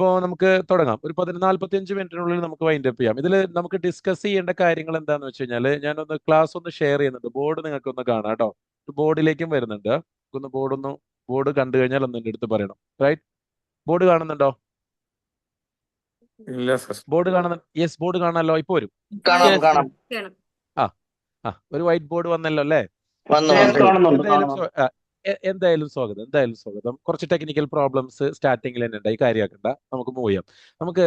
അപ്പോൾ നമുക്ക് തുടങ്ങാം. ഒരു 45 മിനിറ്റിനുള്ളിൽ നമുക്ക് വൈൻഡ് അപ്പ് ചെയ്യാം. ഇതിൽ നമുക്ക് ഡിസ്കസ് ചെയ്യേണ്ട കാര്യങ്ങൾ എന്താണെന്ന് വെച്ച് കഴിഞ്ഞാൽ, ഞാനൊന്ന് ക്ലാസ് ഒന്ന് ഷെയർ ചെയ്യുന്നുണ്ട്. ബോർഡ് നിങ്ങൾക്കൊന്ന് കാണാം കേട്ടോ. ബോർഡിലേക്കും വരുന്നുണ്ട്. ബോർഡ് കണ്ടു കഴിഞ്ഞാൽ ഒന്ന് എൻ്റെ അടുത്ത് പറയണം. റൈറ്റ്? ബോർഡ് കാണുന്നുണ്ടോ? ഇല്ല സർ. ബോർഡ് കാണുന്ന? യെസ്, ബോർഡ് കാണാമല്ലോ. ഇപ്പോൾ വരും. ഒരു വൈറ്റ് ബോർഡ് വന്നല്ലോ അല്ലേ? എന്തായാലും സ്വാഗതം. കുറച്ച് ടെക്നിക്കൽ പ്രോബ്ലംസ് സ്റ്റാർട്ടിങ്ങിൽ തന്നെ ഉണ്ടായി, കാര്യമാക്കണ്ട. നമുക്ക് മൂവ് ചെയ്യാം. നമുക്ക്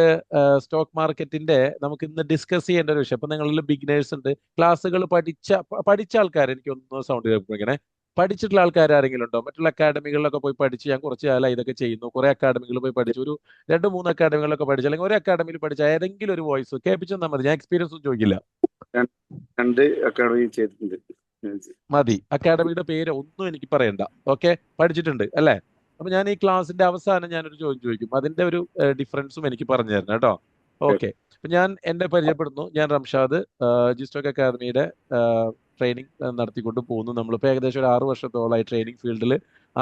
സ്റ്റോക്ക് മാർക്കറ്റിന്റെ നമുക്ക് ഇന്ന് ഡിസ്കസ് ചെയ്യേണ്ട ഒരു വിഷയം. ഇപ്പൊ നിങ്ങളിൽ ബിഗിനേഴ്സ് ഉണ്ട്, ക്ലാസ്സുകൾ പഠിച്ച ആൾക്കാർ, എനിക്കൊന്ന് സൗണ്ട് കേൾപ്പിക്കണേ. പഠിച്ചിട്ടുള്ള ആൾക്കാർ ആരെങ്കിലും ഉണ്ടോ? മറ്റുള്ള അക്കാഡമികളിലൊക്കെ പോയി പഠിച്ച്, ഞാൻ കുറച്ച് കാലം ഇതൊക്കെ ചെയ്യുന്നു, കുറെ അക്കാഡമികളിൽ പോയി പഠിച്ചു, ഒരു 2-3 അക്കാഡമികളിലൊക്കെ പഠിച്ചു, അല്ലെങ്കിൽ ഒരു അക്കാഡമിയിൽ പഠിച്ച ഏതെങ്കിലും ഒരു വോയിസ് കേൾപ്പിച്ചു തന്നാൽ മതി. ഞാൻ എക്സ്പീരിയൻസ് ഒന്നും ചോദിക്കില്ല. 2 അക്കാഡമി ചെയ്തിട്ടുണ്ട്. മതി. അക്കാഡമിയുടെ പേര് ഒന്നും എനിക്ക് പറയണ്ട. ഓക്കെ, പഠിച്ചിട്ടുണ്ട് അല്ലേ? അപ്പൊ ഞാൻ ഈ ക്ലാസിന്റെ അവസാനം ഞാനൊരു ചോദ്യം ചോദിക്കും, അതിന്റെ ഒരു ഡിഫറൻസും എനിക്ക് പറഞ്ഞു തരണം കേട്ടോ. ഓക്കെ, അപ്പൊ ഞാൻ എന്നെ പരിചയപ്പെടുന്നു. ഞാൻ റംഷാദ്, ജിസ്റ്റോക്ക് അക്കാദമിയുടെ ട്രെയിനിങ് നടത്തിക്കൊണ്ട് പോകുന്നു. നമ്മളിപ്പോൾ ഏകദേശം ഒരു 6 വർഷത്തോളമായി ട്രെയിനിങ് ഫീൽഡിൽ.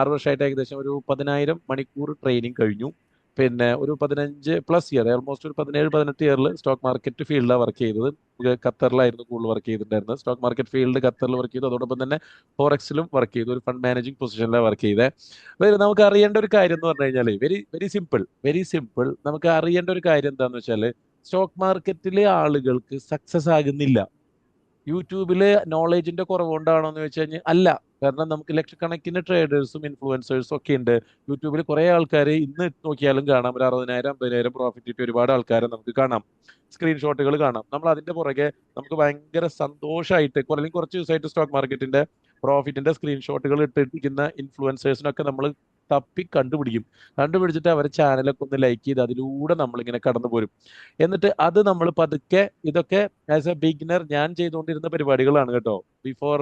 6 വർഷമായിട്ട് ഏകദേശം ഒരു 10,000 മണിക്കൂർ ട്രെയിനിങ് കഴിഞ്ഞു. പിന്നെ ഒരു 15+ ഇയർ, ഓൾമോസ്റ്റ് ഒരു 17-18 ഇയറിൽ സ്റ്റോക്ക് മാർക്കറ്റ് ഫീൽഡിലാണ് വർക്ക് ചെയ്തത്. ഖത്തറിലായിരുന്നു കൂടുതൽ വർക്ക് ചെയ്തിട്ടുണ്ടായിരുന്നത്. സ്റ്റോക്ക് മാർക്കറ്റ് ഫീൽഡ് ഖത്തറിൽ വർക്ക് ചെയ്തു. അതോടൊപ്പം തന്നെ ഫോറക്സിലും വർക്ക് ചെയ്തു. ഒരു ഫണ്ട് മാനേജിങ് പൊസിഷനിലാണ് വർക്ക് ചെയ്തത്. അതായത് നമുക്ക് അറിയേണ്ട ഒരു കാര്യം എന്ന് പറഞ്ഞു കഴിഞ്ഞാൽ വെരി സിമ്പിൾ. നമുക്ക് അറിയേണ്ട ഒരു കാര്യം എന്താണെന്ന് വെച്ചാൽ, സ്റ്റോക്ക് മാർക്കറ്റിലെ ആളുകൾക്ക് സക്സസ് ആകുന്നില്ല. യൂട്യൂബില് നോളേജിന്റെ കുറവുകൊണ്ടാണോ എന്ന് വെച്ച് കഴിഞ്ഞാൽ അല്ല. കാരണം നമുക്ക് ലക്ഷക്കണക്കിന് ട്രേഡേഴ്സും ഇൻഫ്ലുവൻസേഴ്സും ഒക്കെ ഉണ്ട്. യൂട്യൂബിൽ കുറെ ആൾക്കാർ ഇന്ന് നോക്കിയാലും കാണാം, ഒരു 60,000-50,000 പ്രോഫിറ്റ് കിട്ടിയ ഒരുപാട് ആൾക്കാരെ നമുക്ക് കാണാം. സ്ക്രീൻഷോട്ടുകൾ കാണാം. നമ്മൾ അതിന്റെ പുറകെ നമുക്ക് ഭയങ്കര സന്തോഷമായിട്ട് അല്ലെങ്കിൽ കുറച്ച് ദിവസമായിട്ട് സ്റ്റോക്ക് മാർക്കറ്റിന്റെ പ്രോഫിറ്റിന്റെ സ്ക്രീൻഷോട്ടുകൾ ഇട്ടിരിക്കുന്ന ഇൻഫ്ലുവൻസേഴ്സിനൊക്കെ നമ്മൾ തപ്പി കണ്ടുപിടിച്ചിട്ട് അവരെ ചാനലൊക്കെ ഒന്ന് ലൈക്ക് ചെയ്ത് അതിലൂടെ നമ്മളിങ്ങനെ കടന്നു പോരും. എന്നിട്ട് അത് നമ്മൾ പതുക്കെ, ഇതൊക്കെ ആസ് എ ബിഗിനർ ഞാൻ ചെയ്തുകൊണ്ടിരുന്ന പരിപാടികളാണ് കേട്ടോ, ബിഫോർ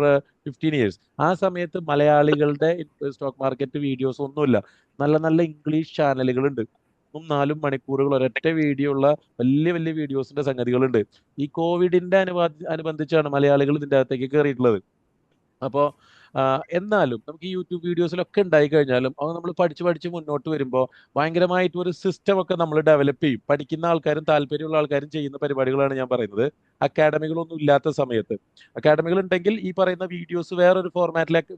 15 ഇയേഴ്സ്. ആ സമയത്ത് മലയാളികളുടെ സ്റ്റോക്ക് മാർക്കറ്റ് വീഡിയോസ് ഒന്നുമില്ല. നല്ല നല്ല ഇംഗ്ലീഷ് ചാനലുകളുണ്ട്. 3-4 മണിക്കൂറുകൾ ഒരൊറ്റ വീഡിയോ ഉള്ള വലിയ വലിയ വീഡിയോസിന്റെ സംഗതികളുണ്ട്. ഈ കോവിഡിന്റെ അനുബന്ധിച്ചാണ് മലയാളികൾ ഇതിൻ്റെ അകത്തേക്ക് കയറിയിട്ടുള്ളത്. അപ്പോൾ എന്നാലും നമുക്ക് ഈ യൂട്യൂബ് വീഡിയോസിലൊക്കെ ഉണ്ടായി കഴിഞ്ഞാലും അത് നമ്മൾ പഠിച്ച് മുന്നോട്ട് വരുമ്പോൾ ഭയങ്കരമായിട്ട് ഒരു സിസ്റ്റം ഒക്കെ നമ്മൾ ഡെവലപ്പ് ചെയ്യും. പഠിക്കുന്ന ആൾക്കാരും താല്പര്യമുള്ള ആൾക്കാരും ചെയ്യുന്ന പരിപാടികളാണ് ഞാൻ പറയുന്നത്. അക്കാഡമികളൊന്നും ഇല്ലാത്ത സമയത്ത്. അക്കാഡമികൾ ഉണ്ടെങ്കിൽ ഈ പറയുന്ന വീഡിയോസ് വേറൊരു ഫോർമാറ്റിലേക്ക്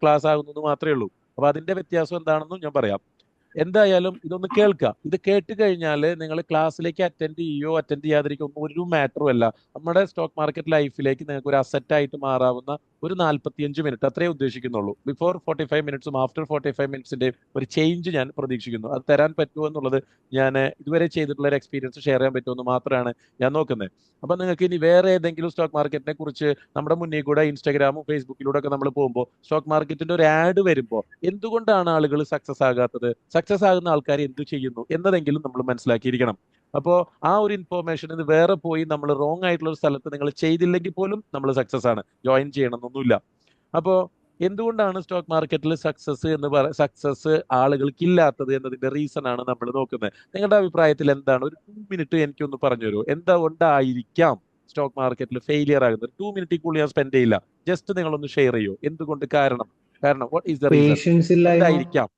ക്ലാസ് ആകുന്നത് മാത്രമേ ഉള്ളൂ. അപ്പൊ അതിന്റെ വ്യത്യാസം എന്താണെന്നും ഞാൻ പറയാം. എന്തായാലും ഇതൊന്ന് കേൾക്കുക. ഇത് കേട്ട് കഴിഞ്ഞാൽ നിങ്ങൾ ക്ലാസ്സിലേക്ക് അറ്റൻഡ് ചെയ്യാതിരിക്കുകയോ ഒന്നും ഒരു മാറ്ററും അല്ല. നമ്മുടെ സ്റ്റോക്ക് മാർക്കറ്റ് ലൈഫിലേക്ക് നിങ്ങൾക്ക് ഒരു അസറ്റായിട്ട് മാറാവുന്ന ഒരു 45 മിനിറ്റ് അത്രേ ഉദ്ദേശിക്കുന്നുള്ളൂ. ബിഫോർ 45 മിനിറ്റ്സും ആഫ്റ്റർ 45 മിനിറ്റ്സിന്റെ ഒരു ചേഞ്ച് ഞാൻ പ്രതീക്ഷിക്കുന്നു. അത് തരാൻ പറ്റുമോ എന്നുള്ളത് ഞാൻ ഇതുവരെ ചെയ്തിട്ടുള്ള ഒരു എക്സ്പീരിയൻസ് ഷെയർ ചെയ്യാൻ പറ്റുമെന്ന് മാത്രമാണ് ഞാൻ നോക്കുന്നത്. അപ്പൊ നിങ്ങൾക്ക് ഇനി വേറെ ഏതെങ്കിലും സ്റ്റോക്ക് മാർക്കറ്റിനെ കുറിച്ച് നമ്മുടെ മുന്നിൽ കൂടെ ഇൻസ്റ്റാഗ്രാമും ഫേസ്ബുക്കിലൂടെ ഒക്കെ നമ്മൾ പോകുമ്പോൾ സ്റ്റോക്ക് മാർക്കറ്റിന്റെ ഒരു ആഡ് വരുമ്പോൾ എന്തുകൊണ്ടാണ് ആളുകൾ സക്സസ് ആകാത്തത്, സക്സസ് ആകുന്ന ആൾക്കാർ എന്ത് ചെയ്യുന്നു എന്നതെങ്കിലും നമ്മൾ മനസ്സിലാക്കിയിരിക്കണം. അപ്പോൾ ആ ഒരു ഇൻഫോർമേഷൻ ഇത് വേറെ പോയി നമ്മൾ റോങ് ആയിട്ടുള്ള ഒരു സ്ഥലത്ത് നിങ്ങൾ ചെയ്തില്ലെങ്കിൽ പോലും നമ്മൾ സക്സസ് ആണ്, ജോയിൻ ചെയ്യണമെന്നൊന്നുമില്ല. അപ്പോൾ എന്തുകൊണ്ടാണ് സ്റ്റോക്ക് മാർക്കറ്റിൽ സക്സസ് ആളുകൾക്ക് ഇല്ലാത്തത് എന്നതിന്റെ റീസൺ ആണ് നമ്മൾ നോക്കുന്നത്. നിങ്ങളുടെ അഭിപ്രായത്തിൽ എന്താണ്? ഒരു 2 മിനിറ്റ് എനിക്കൊന്ന് പറഞ്ഞു തരുമോ, എന്തുകൊണ്ടായിരിക്കാം സ്റ്റോക്ക് മാർക്കറ്റിൽ ഫെയിലിയർ ആകുന്നത്? 2 മിനിറ്റ് കൂടുതൽ ഞാൻ സ്പെൻഡ് ചെയ്യില്ല. ജസ്റ്റ് നിങ്ങളൊന്ന് ഷെയർ ചെയ്യോ എന്തുകൊണ്ട്? കാരണം വാട്ട് ഈസ് ദ റീസൺ? എന്തായിരിക്കാം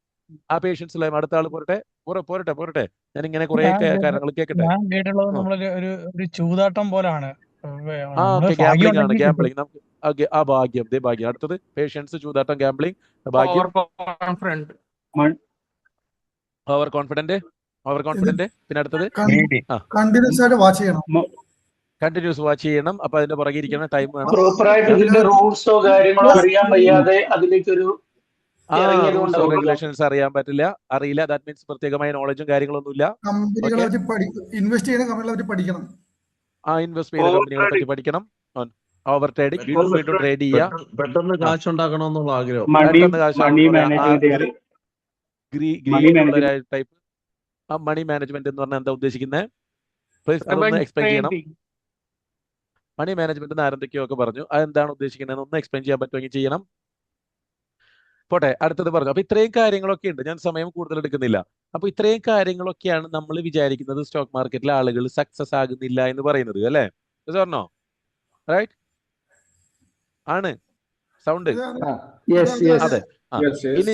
ആ പേഷ്യൻസ് ഇല്ലായ്മ? അടുത്ത ആൾ പോരട്ടെ. ഞാൻ ഇങ്ങനെ കുറെ കാര്യങ്ങൾ കേൾക്കട്ടെ. ഞാൻ കേട്ടുള്ളത് നമ്മളൊരു ഒരു ചൂതാട്ടം പോലാണ്. ഗാംബ്ലിംഗ് ആണ്. ഗാംബ്ലിംഗ് നമുക്ക് ഭാഗ്യം. അടുത്തത് പേഷ്യൻസ്, ചൂതാട്ടം, ഗാംബ്ലിംഗ്, ഭാഗ്യം, ഓവർ കോൺഫിഡന്റ്. പിന്നെ അടുത്തത് കണ്ടിന്യൂസ് ആയിട്ട് വാച്ച് ചെയ്യണം. കണ്ടിന്യൂസ് വാച്ച് ചെയ്യണം. അപ്പൊ അതിന്റെ പുറകെ ഇരിക്കണം, ടൈം വേണം. പ്രോപ്പറായിട്ട് ഇതിന്റെ റൂൾസോ കാര്യങ്ങളോ അറിയാൻ വയ്യാതെ അതിലേക്കൊരു റൂൾസോ റെഗുലേഷൻസ് അറിയില്ല. ദാറ്റ് മീൻസ് പ്രത്യേകമായ നോളജും കാര്യങ്ങളൊന്നുമില്ല. ഇൻവെസ്റ്റ് ചെയ്യുന്ന കമ്പനികളെ പറ്റി പഠിക്കണം. ഇൻവെസ്റ്റ് ചെയ്യുന്ന കമ്പനികളെ പറ്റി പഠിക്കണം. ഓവർ ട്രേഡിംഗ്, വീണ്ടും ട്രേഡ് ചെയ്യുക, പെട്ടെന്ന് കാശ് ഉണ്ടാക്കണമെന്നുള്ള ആഗ്രഹം, ടൈപ്പ് മണി മാനേജ്മെന്റ് എന്ന് പറഞ്ഞാൽ എന്താ ഉദ്ദേശിക്കുന്നത്? അതൊന്ന് എക്സ്പ്ലെയിൻ ചെയ്യണം. മണി മാനേജ്മെന്റ് ആരെന്തൊക്കെയോ ഒക്കെ പറഞ്ഞു, അതെന്താണ് ഉദ്ദേശിക്കുന്നത് ഒന്ന് എക്സ്പ്ലെയിൻ ചെയ്യാൻ പറ്റുമെങ്കിൽ ചെയ്യണം. പോട്ടെ, അടുത്തത് പറഞ്ഞു. അപ്പൊ ഇത്രയും കാര്യങ്ങളൊക്കെ ഉണ്ട്. ഞാൻ സമയം കൂടുതൽ എടുക്കുന്നില്ല. അപ്പൊ ഇത്രയും കാര്യങ്ങളൊക്കെയാണ് നമ്മൾ വിചാരിക്കുന്നത് സ്റ്റോക്ക് മാർക്കറ്റിലെ ആളുകൾ സക്സസ് ആകുന്നില്ല എന്ന് പറയുന്നത്, അല്ലേ? പറഞ്ഞോ? റൈറ്റ് ആണ്? സൗണ്ട്? അതെ. ആ Yes, yes. ഇനി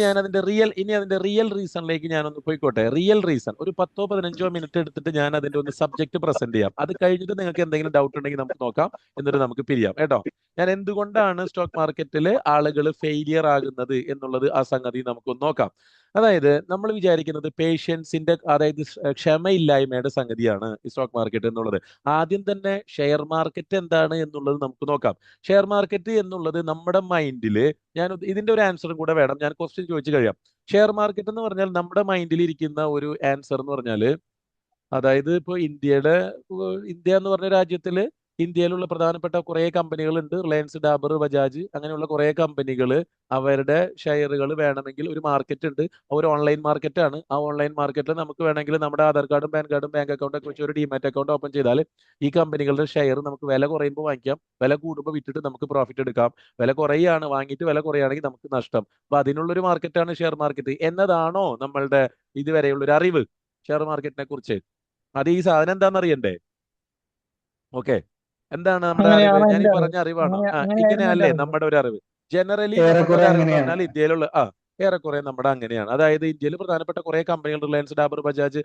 അതിന്റെ റിയൽ റീസണിലേക്ക് ഞാനൊന്ന് പോയിക്കോട്ടെ. റിയൽ റീസൺ ഒരു 10-15 മിനിറ്റ് എടുത്തിട്ട് ഞാൻ അതിന്റെ ഒന്ന് സബ്ജക്ട് പ്രസന്റ് ചെയ്യാം. അത് കഴിഞ്ഞിട്ട് നിങ്ങൾക്ക് എന്തെങ്കിലും ഡൗട്ട് ഉണ്ടെങ്കിൽ നമുക്ക് നോക്കാം, എന്നിട്ട് നമുക്ക് പിരിയാം കേട്ടോ. ഞാൻ എന്തുകൊണ്ടാണ് സ്റ്റോക്ക് മാർക്കറ്റിൽ ആളുകൾ ഫെയിലിയർ ആകുന്നത് എന്നുള്ളത് ആ സംഗതി നമുക്കൊന്ന് നോക്കാം. അതായത് നമ്മൾ വിചാരിക്കുന്നത് പേഷ്യൻസിന്റെ, അതായത് ക്ഷമയില്ലായ്മയുടെ സംഗതിയാണ് ഈ സ്റ്റോക്ക് മാർക്കറ്റ് എന്നുള്ളത്. ആദ്യം തന്നെ ഷെയർ മാർക്കറ്റ് എന്താണ് എന്നുള്ളത് നമുക്ക് നോക്കാം. ഷെയർ മാർക്കറ്റ് എന്നുള്ളത് നമ്മുടെ മൈൻഡിൽ, ഇതിന്റെ ഒരു ആൻസറും കൂടെ വേണം, ഞാൻ ക്വസ്റ്റ്യൻ ചോദിച്ചു കഴിയാം. ഷെയർ മാർക്കറ്റ് എന്ന് പറഞ്ഞാൽ നമ്മുടെ മൈൻഡിൽ ഇരിക്കുന്ന ഒരു ആൻസർ എന്ന് പറഞ്ഞാൽ, അതായത് ഇപ്പോൾ ഇന്ത്യ എന്ന് പറഞ്ഞ രാജ്യത്തില് ഇന്ത്യയിലുള്ള പ്രധാനപ്പെട്ട കുറേ കമ്പനികളുണ്ട്. റിലയൻസ്, ഡാബർ, ബജാജ്, അങ്ങനെയുള്ള കുറേ കമ്പനികൾ അവരുടെ ഷെയറുകൾ വേണമെങ്കിൽ ഒരു മാർക്കറ്റ് ഉണ്ട്. ഒരു ഓൺലൈൻ മാർക്കറ്റാണ്. ആ ഓൺലൈൻ മാർക്കറ്റിൽ നമുക്ക് വേണമെങ്കിൽ നമ്മുടെ ആധാർ കാർഡും പാൻ കാർഡും ബാങ്ക് അക്കൗണ്ടൊക്കെ വെച്ച് ഒരു ഡിമാറ്റ് അക്കൗണ്ട് ഓപ്പൺ ചെയ്താൽ ഈ കമ്പനികളുടെ ഷെയർ നമുക്ക് വില കുറയുമ്പോൾ വാങ്ങിക്കാം, വില കൂടുമ്പോൾ വിറ്റിട്ട് നമുക്ക് പ്രോഫിറ്റ് എടുക്കാം. വില കുറയാണ് വാങ്ങിയിട്ട് വില കുറയുകയാണെങ്കിൽ നമുക്ക് നഷ്ടം. അപ്പൊ അതിനുള്ളൊരു മാർക്കറ്റാണ് ഷെയർ മാർക്കറ്റ് എന്നതാണോ നമ്മളുടെ ഇതുവരെയുള്ളൊരു അറിവ് ഷെയർ മാർക്കറ്റിനെ കുറിച്ച്? അത് ഈ സാധനം എന്താണെന്ന് അറിയണ്ടേ? ഓക്കെ, എന്താണ് നമ്മുടെ അറിവ്? അങ്ങനെയാണ് ഞാൻ ഈ എന്റെ പറഞ്ഞ അറിവാണോ? അങ്ങനെയായിരുന്നു ഇങ്ങനെയല്ലേ എന്റെ അറിവ്. നമ്മുടെ ഒരു അറിവ്? ജനറലി നമ്മുടെ ഏറെക്കുറെ ഒരു അറിവ് എന്ന് അങ്ങനെയാണ്. പറഞ്ഞാൽ ഇന്ത്യയിലുള്ള ഏറെക്കുറെ നമ്മുടെ അങ്ങനെയാണ്. അതായത് ഇന്ത്യയിൽ പ്രധാനപ്പെട്ട കുറേ കമ്പനികൾ, റിലയൻസ്, ഡാബർ, ബജാജ്,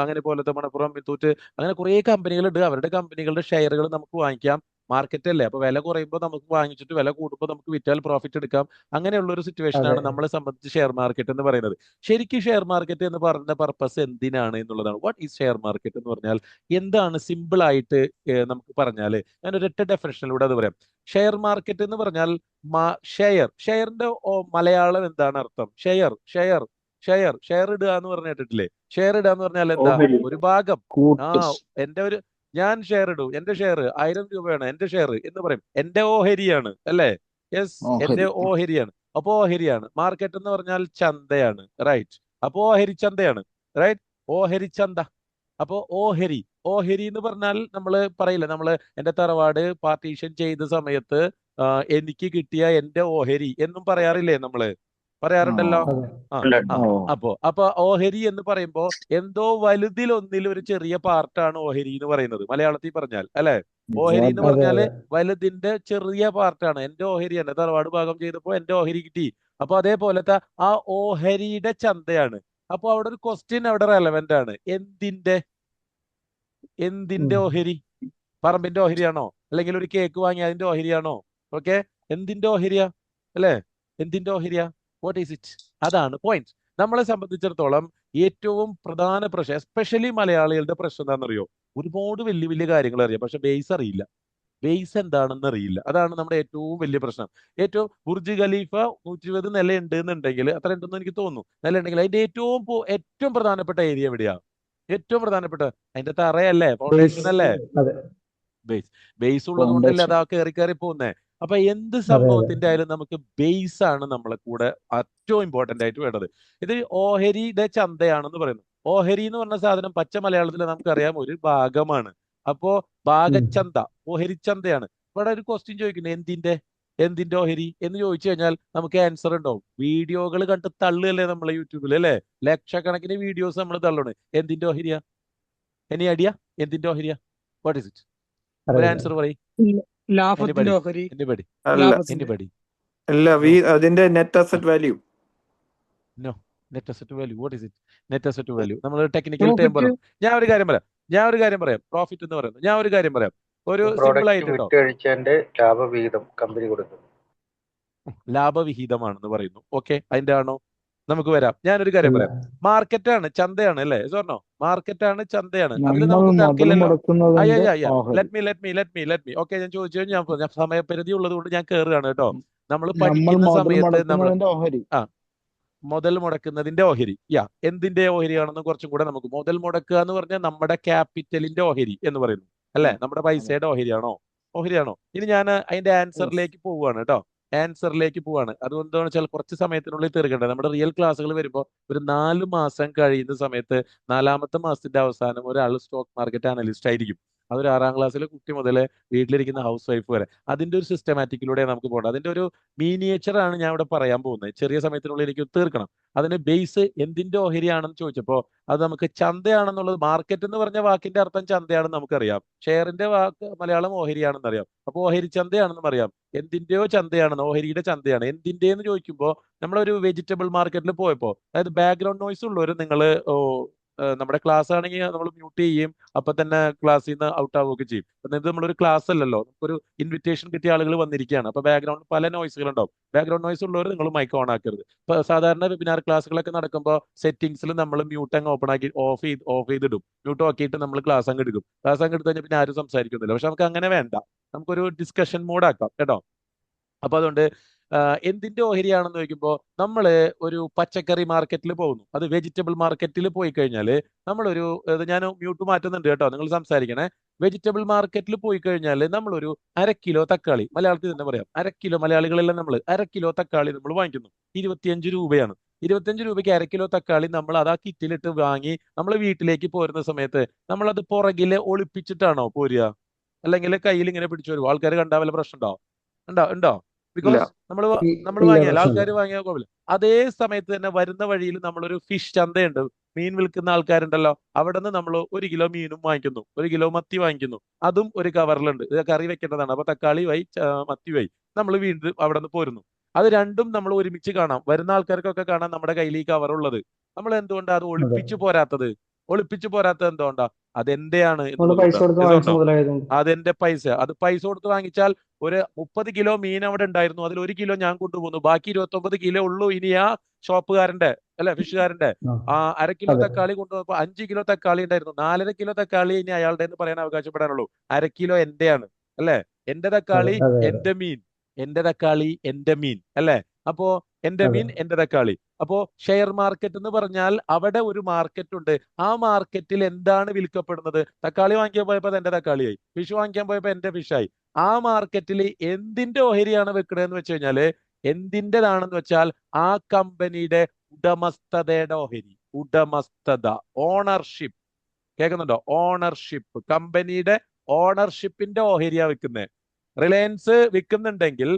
അങ്ങനെ പോലത്തെ മണപ്പുറം, മുത്തൂറ്റ്, അങ്ങനെ കുറേ കമ്പനികളുണ്ട്. അവരുടെ കമ്പനികളുടെ ഷെയറുകൾ നമുക്ക് വാങ്ങിക്കാം. മാർക്കറ്റ് അല്ലേ, അപ്പൊ വില കുറയുമ്പോൾ നമുക്ക് വാങ്ങിച്ചിട്ട് വില കൂടുമ്പോൾ നമുക്ക് വിറ്റാൽ പ്രോഫിറ്റ് എടുക്കാം. അങ്ങനെയുള്ള ഒരു സിറ്റുവേഷൻ അതെ. ആണ് നമ്മളെ സംബന്ധിച്ച് ഷെയർ മാർക്കറ്റ് എന്ന് പറയുന്നത്. ശരിക്കും ഷെയർ മാർക്കറ്റ് എന്ന് പറഞ്ഞ പർപ്പസ് എന്തിനാണ് എന്നുള്ളതാണ്. വാട്ട് ഈസ് ഷെയർ മാർക്കറ്റ് എന്ന് പറഞ്ഞാൽ എന്താണ്? സിമ്പിൾ ആയിട്ട് നമുക്ക് പറഞ്ഞാൽ ഞാൻ ഒരൊറ്റ ഡെഫിനേഷനിലൂടെ അത് പറയാം. ഷെയർ മാർക്കറ്റ് എന്ന് പറഞ്ഞാൽ ഷെയറിന്റെ മലയാളം എന്താണ് അർത്ഥം? ഷെയർ ഇടുക എന്ന് പറഞ്ഞു കേട്ടിട്ടില്ലേ? ഷെയർ ഇടുക എന്ന് പറഞ്ഞാൽ എന്താ? ഓഹരി. ഒരു ഭാഗം. കൂട്ട്. ഞാൻ ഷെയർ ഇടും, എന്റെ ഷെയർ 1000 രൂപയാണ് എന്റെ ഷെയർ എന്ന് പറയും. എന്റെ ഓഹരിയാണ് അല്ലേ? യെസ്, എന്റെ ഓഹരി. ഓഹരിയാണ്. അപ്പോ ഓഹരിയാണ്. മാർക്കറ്റ് എന്ന് പറഞ്ഞാൽ ചന്തയാണ്, റൈറ്റ്? അപ്പോ ഓഹരി ചന്തയാണ്, റൈറ്റ്? ഓഹരി ചന്ത. അപ്പോ ഓഹരി എന്ന് പറഞ്ഞാൽ നമ്മൾ പറയില്ല, എന്റെ തറവാട് പാർട്ടീഷൻ ചെയ്ത സമയത്ത് എനിക്ക് കിട്ടിയ എന്റെ ഓഹരി എന്നും പറയാറില്ലേ? പറയാറുണ്ടല്ലോ. ആ. അതെ. ആ ഓ. അപ്പൊ ഓഹരി എന്ന് പറയുമ്പോ എന്തോ വലുതിലൊന്നിൽ ഒരു ചെറിയ പാർട്ടാണ് ഓഹരി എന്ന് പറയുന്നത്, മലയാളത്തിൽ പറഞ്ഞാൽ അല്ലെ? ഓഹരി എന്ന് അതെ പറഞ്ഞാല് അതെ. വലുതിന്റെ ചെറിയ പാർട്ടാണ്. എന്റെ ഓഹരിയാണ്, തറവാട് ഭാഗം ചെയ്തപ്പോ എന്റെ ഓഹരി കിട്ടി. അപ്പൊ അതേപോലത്തെ ആ ഓഹരിയുടെ ചന്തയാണ്. അപ്പൊ അവിടെ ഒരു ക്വസ്റ്റ്യൻ അവിടെ റെലവെന്റ് ആണ്. എന്തിന്റെ ഉം. ഓഹരി? പറമ്പിന്റെ ഓഹരിയാണോ? അല്ലെങ്കിൽ ഒരു കേക്ക് വാങ്ങി അതിന്റെ ഓഹരിയാണോ? ഓക്കെ, എന്തിന്റെ ഓഹരിയാ? അല്ലെ? എന്തിന്റെ ഓഹരിയാ? What is it? അതാണ് പോയിന്റ്. നമ്മളെ സംബന്ധിച്ചിടത്തോളം ഏറ്റവും പ്രധാന പ്രശ്നം, എസ്പെഷ്യലി മലയാളികളുടെ പ്രശ്നം എന്താണെന്നറിയോ? ഒരുപാട് വലിയ വലിയ കാര്യങ്ങൾ അറിയാം, പക്ഷെ ബേസ് അറിയില്ല. ബേസ് എന്താണെന്ന് അറിയില്ല. അതാണ് നമ്മുടെ ഏറ്റവും വലിയ പ്രശ്നം. ബുർജ് ഖലീഫ 120 നില ഉണ്ട് എന്നുണ്ടെങ്കിൽ, അത്ര ഉണ്ടെന്ന് എനിക്ക് തോന്നുന്നു, നില ഉണ്ടെങ്കിൽ അതിന്റെ ഏറ്റവും പ്രധാനപ്പെട്ട ഏരിയ എവിടെയാ? ഏറ്റവും പ്രധാനപ്പെട്ട അതിന്റെ തറയല്ലേ, ഫൗണ്ടേഷൻ അല്ലേ? അതെ. ബേസ് ഉള്ളത് കൊണ്ടല്ലേ ഫൗണ്ടേഷൻ. അതാ കയറി പോകുന്നേ. അപ്പൊ എന്ത് അതെ അതെ. സംഭവത്തിന്റെ ആയാലും നമുക്ക് ബേസ് ആണ് നമ്മളെ കൂടെ ഏറ്റവും ഇമ്പോർട്ടന്റ് ആയിട്ട് വേണ്ടത്. ഇത് ഓഹരിയുടെ ചന്തയാണെന്ന് പറയുന്നു. ഓഹരി എന്ന് പറഞ്ഞ സാധനം പച്ച മലയാളത്തിൽ നമുക്കറിയാം ഒരു ഭാഗമാണ്. അപ്പോ ഭാഗച്ചന്ത, ഓഹരിച്ചന്തയാണ്. ഇവിടെ ഒരു ക്വസ്റ്റ്യൻ ചോദിക്കുന്നത് എന്തിന്റെ ഓഹരി എന്ന് ചോദിച്ചു കഴിഞ്ഞാൽ നമുക്ക് ആൻസർ ഉണ്ടാവും. വീഡിയോകൾ കണ്ട് തള്ളുകയല്ലേ നമ്മളെ യൂട്യൂബിൽ, അല്ലെ? ലക്ഷക്കണക്കിന് വീഡിയോസ് നമ്മൾ തള്ളണ്. എന്തിന്റെ ഓഹരിയാ? Any idea? എന്തിന്റെ ഓഹരിയാ? What is it? ഒരു അറിയില്ല. ആൻസർ പറയും. ലാഭത്തിന്റെ ഓഹരി. അല്ല ലാഭത്തിന്റെ. അല്ല അതിന്റെ net asset value. No, net asset value. What is it? Net asset value നമ്മൾ ടെക്നിക്കൽ ടേം പ്രോഫിറ്റ്. പറയും. ഞാൻ ഒരു കാര്യം പറയാം. പ്രോഫിറ്റ് എന്ന് പറയുന്നത് ഞാൻ ഒരു കാര്യം പറയാം. ഒരു സിമ്പിൾ പ്രോഡക്റ്റ് ആയിട്ട് കേട്ടോ. വിറ്റഴിച്ചതിന്റെ ലാഭവിഹിതം കമ്പനി കൊടുക്കും. ലാഭവിഹിതമാണെന്ന് പറയുന്നു. ഓക്കെ, അതിന്റെ ആണോ? നമുക്ക് വരാം. ഞാനൊരു കാര്യം ഇല്ല. പറയാം. മാർക്കറ്റാണ്, ചന്തയാണ്, അല്ലേ? സ്വർണ്ണോ മാർക്കറ്റാണ്, ചന്തയാണ്. അതിൽ നമ്മൾ നമുക്ക് മുതൽ തർക്കില്ലല്ലോ. മുടക്കുന്നതിന്റെ ഓഹരി. ലെറ്റ് മീ ഓക്കെ, ഞാൻ ചോദിച്ചു ഞാൻ സമയപരിധി ഉള്ളത് കൊണ്ട് ഞാൻ കയറുകയാണ് കേട്ടോ. നമ്മൾ നമ്മൾ പഠിക്കുന്ന മുതൽ സമയത്ത് മുടക്കുന്നതിന്റെ ഓഹരി. മുതൽ മുടക്കുന്നതിന്റെ ഓഹരി, എന്തിന്റെ ഓഹരിയാണെന്ന് കുറച്ചും കൂടെ നമുക്ക്. മുതൽ മുടക്കുക എന്ന് പറഞ്ഞാൽ നമ്മുടെ ക്യാപിറ്റലിന്റെ ഓഹരി എന്ന് പറയുന്നു, അല്ലെ? നമ്മുടെ പൈസയുടെ ഓഹരിയാണോ? ഇനി ഞാൻ അതിന്റെ ആൻസറിലേക്ക് പോവുകയാണ് കേട്ടോ. അതുകൊണ്ടാണ് വെച്ചാൽ കുറച്ച് സമയത്തിനുള്ളിൽ തീർക്കേണ്ടത്. നമ്മുടെ റിയൽ ക്ലാസ്സുകൾ വരുമ്പോൾ ഒരു 4 മാസം കഴിയുന്ന സമയത്ത് 4ാമത്തെ മാസത്തിന്റെ അവസാനം ഒരാൾ സ്റ്റോക്ക് മാർക്കറ്റ് അനലിസ്റ്റ് ആയിരിക്കും. അതൊരു 6ാം ക്ലാസ്സിലെ കുട്ടി മുതൽ വീട്ടിലിരിക്കുന്ന ഹൗസ് വൈഫ് വരെ. അതിന്റെ ഒരു സിസ്റ്റമാറ്റിക്കിലൂടെ നമുക്ക് പോകേണ്ടത്. അതിന്റെ ഒരു മീനിയേച്ചറാണ് ഞാൻ ഇവിടെ പറയാൻ പോകുന്നത്. ചെറിയ സമയത്തിനുള്ളിൽ എനിക്ക് തീർക്കണം. അതിന് ബേസ് എന്തിന്റെ ഓഹരിയാണെന്ന് ചോദിച്ചപ്പോൾ അത് നമുക്ക് ചന്തയാണെന്നുള്ളത്, മാർക്കറ്റ് എന്ന് പറഞ്ഞ വാക്കിന്റെ അർത്ഥം ചന്തയാണെന്ന് നമുക്കറിയാം. ഷെയറിന്റെ വാക്ക് മലയാളം ഓഹരിയാണെന്ന് അറിയാം. അപ്പോൾ ഓഹരി ചന്തയാണെന്നും അറിയാം. എന്തിന്റെയോ ചന്തയാണെന്ന്, ഓഹരിയുടെ ചന്തയാണ്. എന്തിന്റെയെന്ന് ചോദിക്കുമ്പോൾ നമ്മളൊരു വെജിറ്റബിൾ മാർക്കറ്റിൽ പോയപ്പോൾ, അതായത് ബാക്ക്ഗ്രൗണ്ട് നോയ്സ് ഉള്ളവർ നിങ്ങൾ നമ്മുടെ ക്ലാസ് ആണെങ്കിൽ നമ്മൾ മ്യൂട്ട് ചെയ്യും, അപ്പൊ തന്നെ ക്ലാസ്സിൽ നിന്ന് ഔട്ട് ആവുകയൊക്കെ ചെയ്യും. എന്നിട്ട് നമ്മളൊരു ക്ലാസ് അല്ലല്ലോ, നമുക്കൊരു ഇൻവിറ്റേഷൻ കിട്ടിയ ആളുകൾ വന്നിരിക്കുകയാണ്. അപ്പൊ ബാക്ക്ഗ്രൗണ്ട് പല നോയ്സുകൾ ഉണ്ടാവും. ബാക്ക്ഗ്രൗണ്ട് നോയ്സ് ഉള്ളവർ നിങ്ങൾ മൈക്ക് ഓൺ ആക്കരുത്. ഇപ്പൊ സാധാരണ വെബിനാർ ക്ലാസ്സുകളൊക്കെ നടക്കുമ്പോൾ സെറ്റിംഗ്സിൽ നമ്മൾ മ്യൂട്ട് അങ്ങ് ഓപ്പൺ ആക്കി ഓഫ് ചെയ്തിടും. മ്യൂട്ട് ആക്കിയിട്ട് നമ്മൾ ക്ലാസ് അങ്ങ് എടുക്കും. ക്ലാസ് അങ്ങ് എടുത്തു കഴിഞ്ഞാൽ പിന്നെ ആരും സംസാരിക്കുന്നില്ല. പക്ഷെ നമുക്ക് അങ്ങനെ വേണ്ട, നമുക്കൊരു ഡിസ്കഷൻ മോഡ് ആക്കാം കേട്ടോ. അപ്പൊ അതുകൊണ്ട് എന്തിന്റെ ഓഹരിയാണെന്ന് ചോദിക്കുമ്പോൾ നമ്മൾ ഒരു പച്ചക്കറി മാർക്കറ്റിൽ പോകുന്നു, അത് വെജിറ്റബിൾ മാർക്കറ്റിൽ പോയി കഴിഞ്ഞാൽ നമ്മളൊരു ഞാൻ മ്യൂട്ട് മാറ്റുന്നുണ്ട് കേട്ടോ, നിങ്ങൾ സംസാരിക്കണേ. വെജിറ്റബിൾ മാർക്കറ്റിൽ പോയി കഴിഞ്ഞാൽ നമ്മളൊരു 1/2 കിലോ തക്കാളി, മലയാളത്തിൽ തന്നെ പറയാം 1/2 കിലോ, മലയാളികളെല്ലാം നമ്മൾ 1/2 കിലോ തക്കാളി നമ്മൾ വാങ്ങിക്കുന്നു. 25 രൂപയാണ്. 25 രൂപയ്ക്ക് 1/2 കിലോ തക്കാളി നമ്മൾ അത് ആ കിറ്റിലിട്ട് വാങ്ങി നമ്മൾ വീട്ടിലേക്ക് പോരുന്ന സമയത്ത് നമ്മളത് പുറകിൽ ഒളിപ്പിച്ചിട്ടാണോ പോരുക, അല്ലെങ്കിൽ കയ്യിൽ ഇങ്ങനെ പിടിച്ചു വരുമോ? ആൾക്കാർ കണ്ടാൽ വല്ല പ്രശ്നം ഉണ്ടോ? ബിക്കോസ് നമ്മൾ വാങ്ങിയാൽ ആൾക്കാർ വാങ്ങിയാൽ കുഴപ്പമില്ല. അതേ സമയത്ത് തന്നെ വരുന്ന വഴിയിൽ നമ്മളൊരു ഫിഷ് ചന്തയുണ്ട്, മീൻ വിൽക്കുന്ന ആൾക്കാരുണ്ടല്ലോ, അവിടെ നിന്ന് നമ്മൾ 1 കിലോ മീനും വാങ്ങിക്കുന്നു, 1 കിലോ മത്തി വാങ്ങിക്കുന്നു. അതും ഒരു കവറിലുണ്ട്, ഇത് കറി വെക്കേണ്ടതാണ്. അപ്പൊ തക്കാളി വൈ മത്തി വൈ നമ്മൾ വീണ്ടും അവിടെ നിന്ന് പോരുന്നു. അത് രണ്ടും നമ്മൾ ഒരുമിച്ച് കാണാം, വരുന്ന ആൾക്കാർക്കൊക്കെ കാണാം നമ്മുടെ കയ്യിൽ ഈ കവറുള്ളത്. നമ്മൾ എന്തുകൊണ്ടാണ് അത് ഒളിപ്പിച്ചു പോരാത്തത് എന്തുകൊണ്ടാ? അതെന്റെയാണ് അതെന്റെ പൈസ. അത് പൈസ കൊടുത്ത് വാങ്ങിച്ചാൽ ഒരു 30 കിലോ മീൻ അവിടെ ഉണ്ടായിരുന്നു, അതിൽ 1 കിലോ ഞാൻ കൊണ്ടുപോകുന്നു, ബാക്കി 29 കിലോ ഉള്ളൂ ഇനി ആ ഷോപ്പുകാരന്റെ, അല്ലെ ഫിഷുകാരന്റെ. 1/2 കിലോ തക്കാളി കൊണ്ടുപോകുമ്പോൾ 5 കിലോ തക്കാളി ഉണ്ടായിരുന്നു, 4.5 കിലോ തക്കാളി ഇനി അയാളുടെ എന്ന് പറയാൻ അവകാശപ്പെടാനുള്ളൂ. 1/2 കിലോ എന്റെയാണ്, അല്ലെ? എന്റെ തക്കാളി എന്റെ മീൻ, എന്റെ തക്കാളി എന്റെ മീൻ, അല്ലെ? അപ്പോ എന്റെ മീൻ എന്റെ തക്കാളി. അപ്പോ ഷെയർ മാർക്കറ്റ് എന്ന് പറഞ്ഞാൽ അവിടെ ഒരു മാർക്കറ്റ് ഉണ്ട്. ആ മാർക്കറ്റിൽ എന്താണ് വിൽക്കപ്പെടുന്നത്? തക്കാളി വാങ്ങിക്കാൻ പോയപ്പോൾ എന്റെ തക്കാളിയായി, ഫിഷ് വാങ്ങിക്കാൻ പോയപ്പോൾ എന്റെ ഫിഷായി. ആ മാർക്കറ്റിൽ എന്തിന്റെ ഓഹരിയാണ് വെക്കണതെന്ന് വെച്ച് കഴിഞ്ഞാല്, എന്തിൻ്റെതാണെന്ന് വെച്ചാൽ ആ കമ്പനിയുടെ ഉടമസ്ഥതയുടെ ഓഹരി. ഉടമസ്ഥത, ഓണർഷിപ്പ്. കേൾക്കുന്നുണ്ടോ? ഓണർഷിപ്പ്, കമ്പനിയുടെ ഓണർഷിപ്പിന്റെ ഓഹരിയാ വെക്കുന്നത്. റിലയൻസ് വിൽക്കുന്നുണ്ടെങ്കിൽ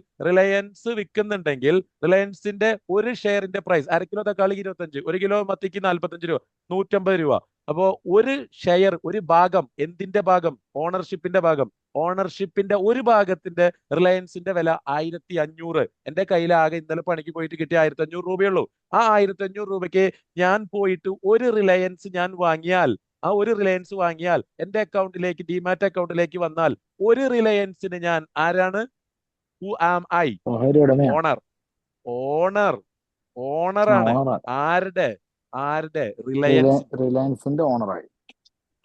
റിലയൻസിന്റെ ഒരു ഷെയറിന്റെ പ്രൈസ് 1/2 കിലോ തക്കാളി 25, 1 കിലോ മത്തിക്ക് 45 രൂപ, 150 രൂപ. അപ്പോ ഒരു ഷെയർ, ഒരു ഭാഗം, എന്തിന്റെ ഭാഗം? ഓണർഷിപ്പിന്റെ ഭാഗം. ഓണർഷിപ്പിന്റെ ഒരു ഭാഗത്തിന്റെ റിലയൻസിന്റെ വില 1500. എന്റെ കയ്യിൽ ആകെ ഇന്നലെ പണിക്ക് പോയിട്ട് കിട്ടിയ 1500 രൂപയുള്ളൂ. ആ 1500 രൂപയ്ക്ക് ഞാൻ പോയിട്ട് ഒരു റിലയൻസ് ഞാൻ വാങ്ങിയാൽ, ആ ഒരു റിലയൻസ് വാങ്ങിയാൽ എന്റെ അക്കൗണ്ടിലേക്ക്, ഡിമാറ്റ് അക്കൗണ്ടിലേക്ക് വന്നാൽ ഒരു റിലയൻസിന് ഞാൻ ആരാണ്? Who am I? ഓണറാണ്. ആരുടെ?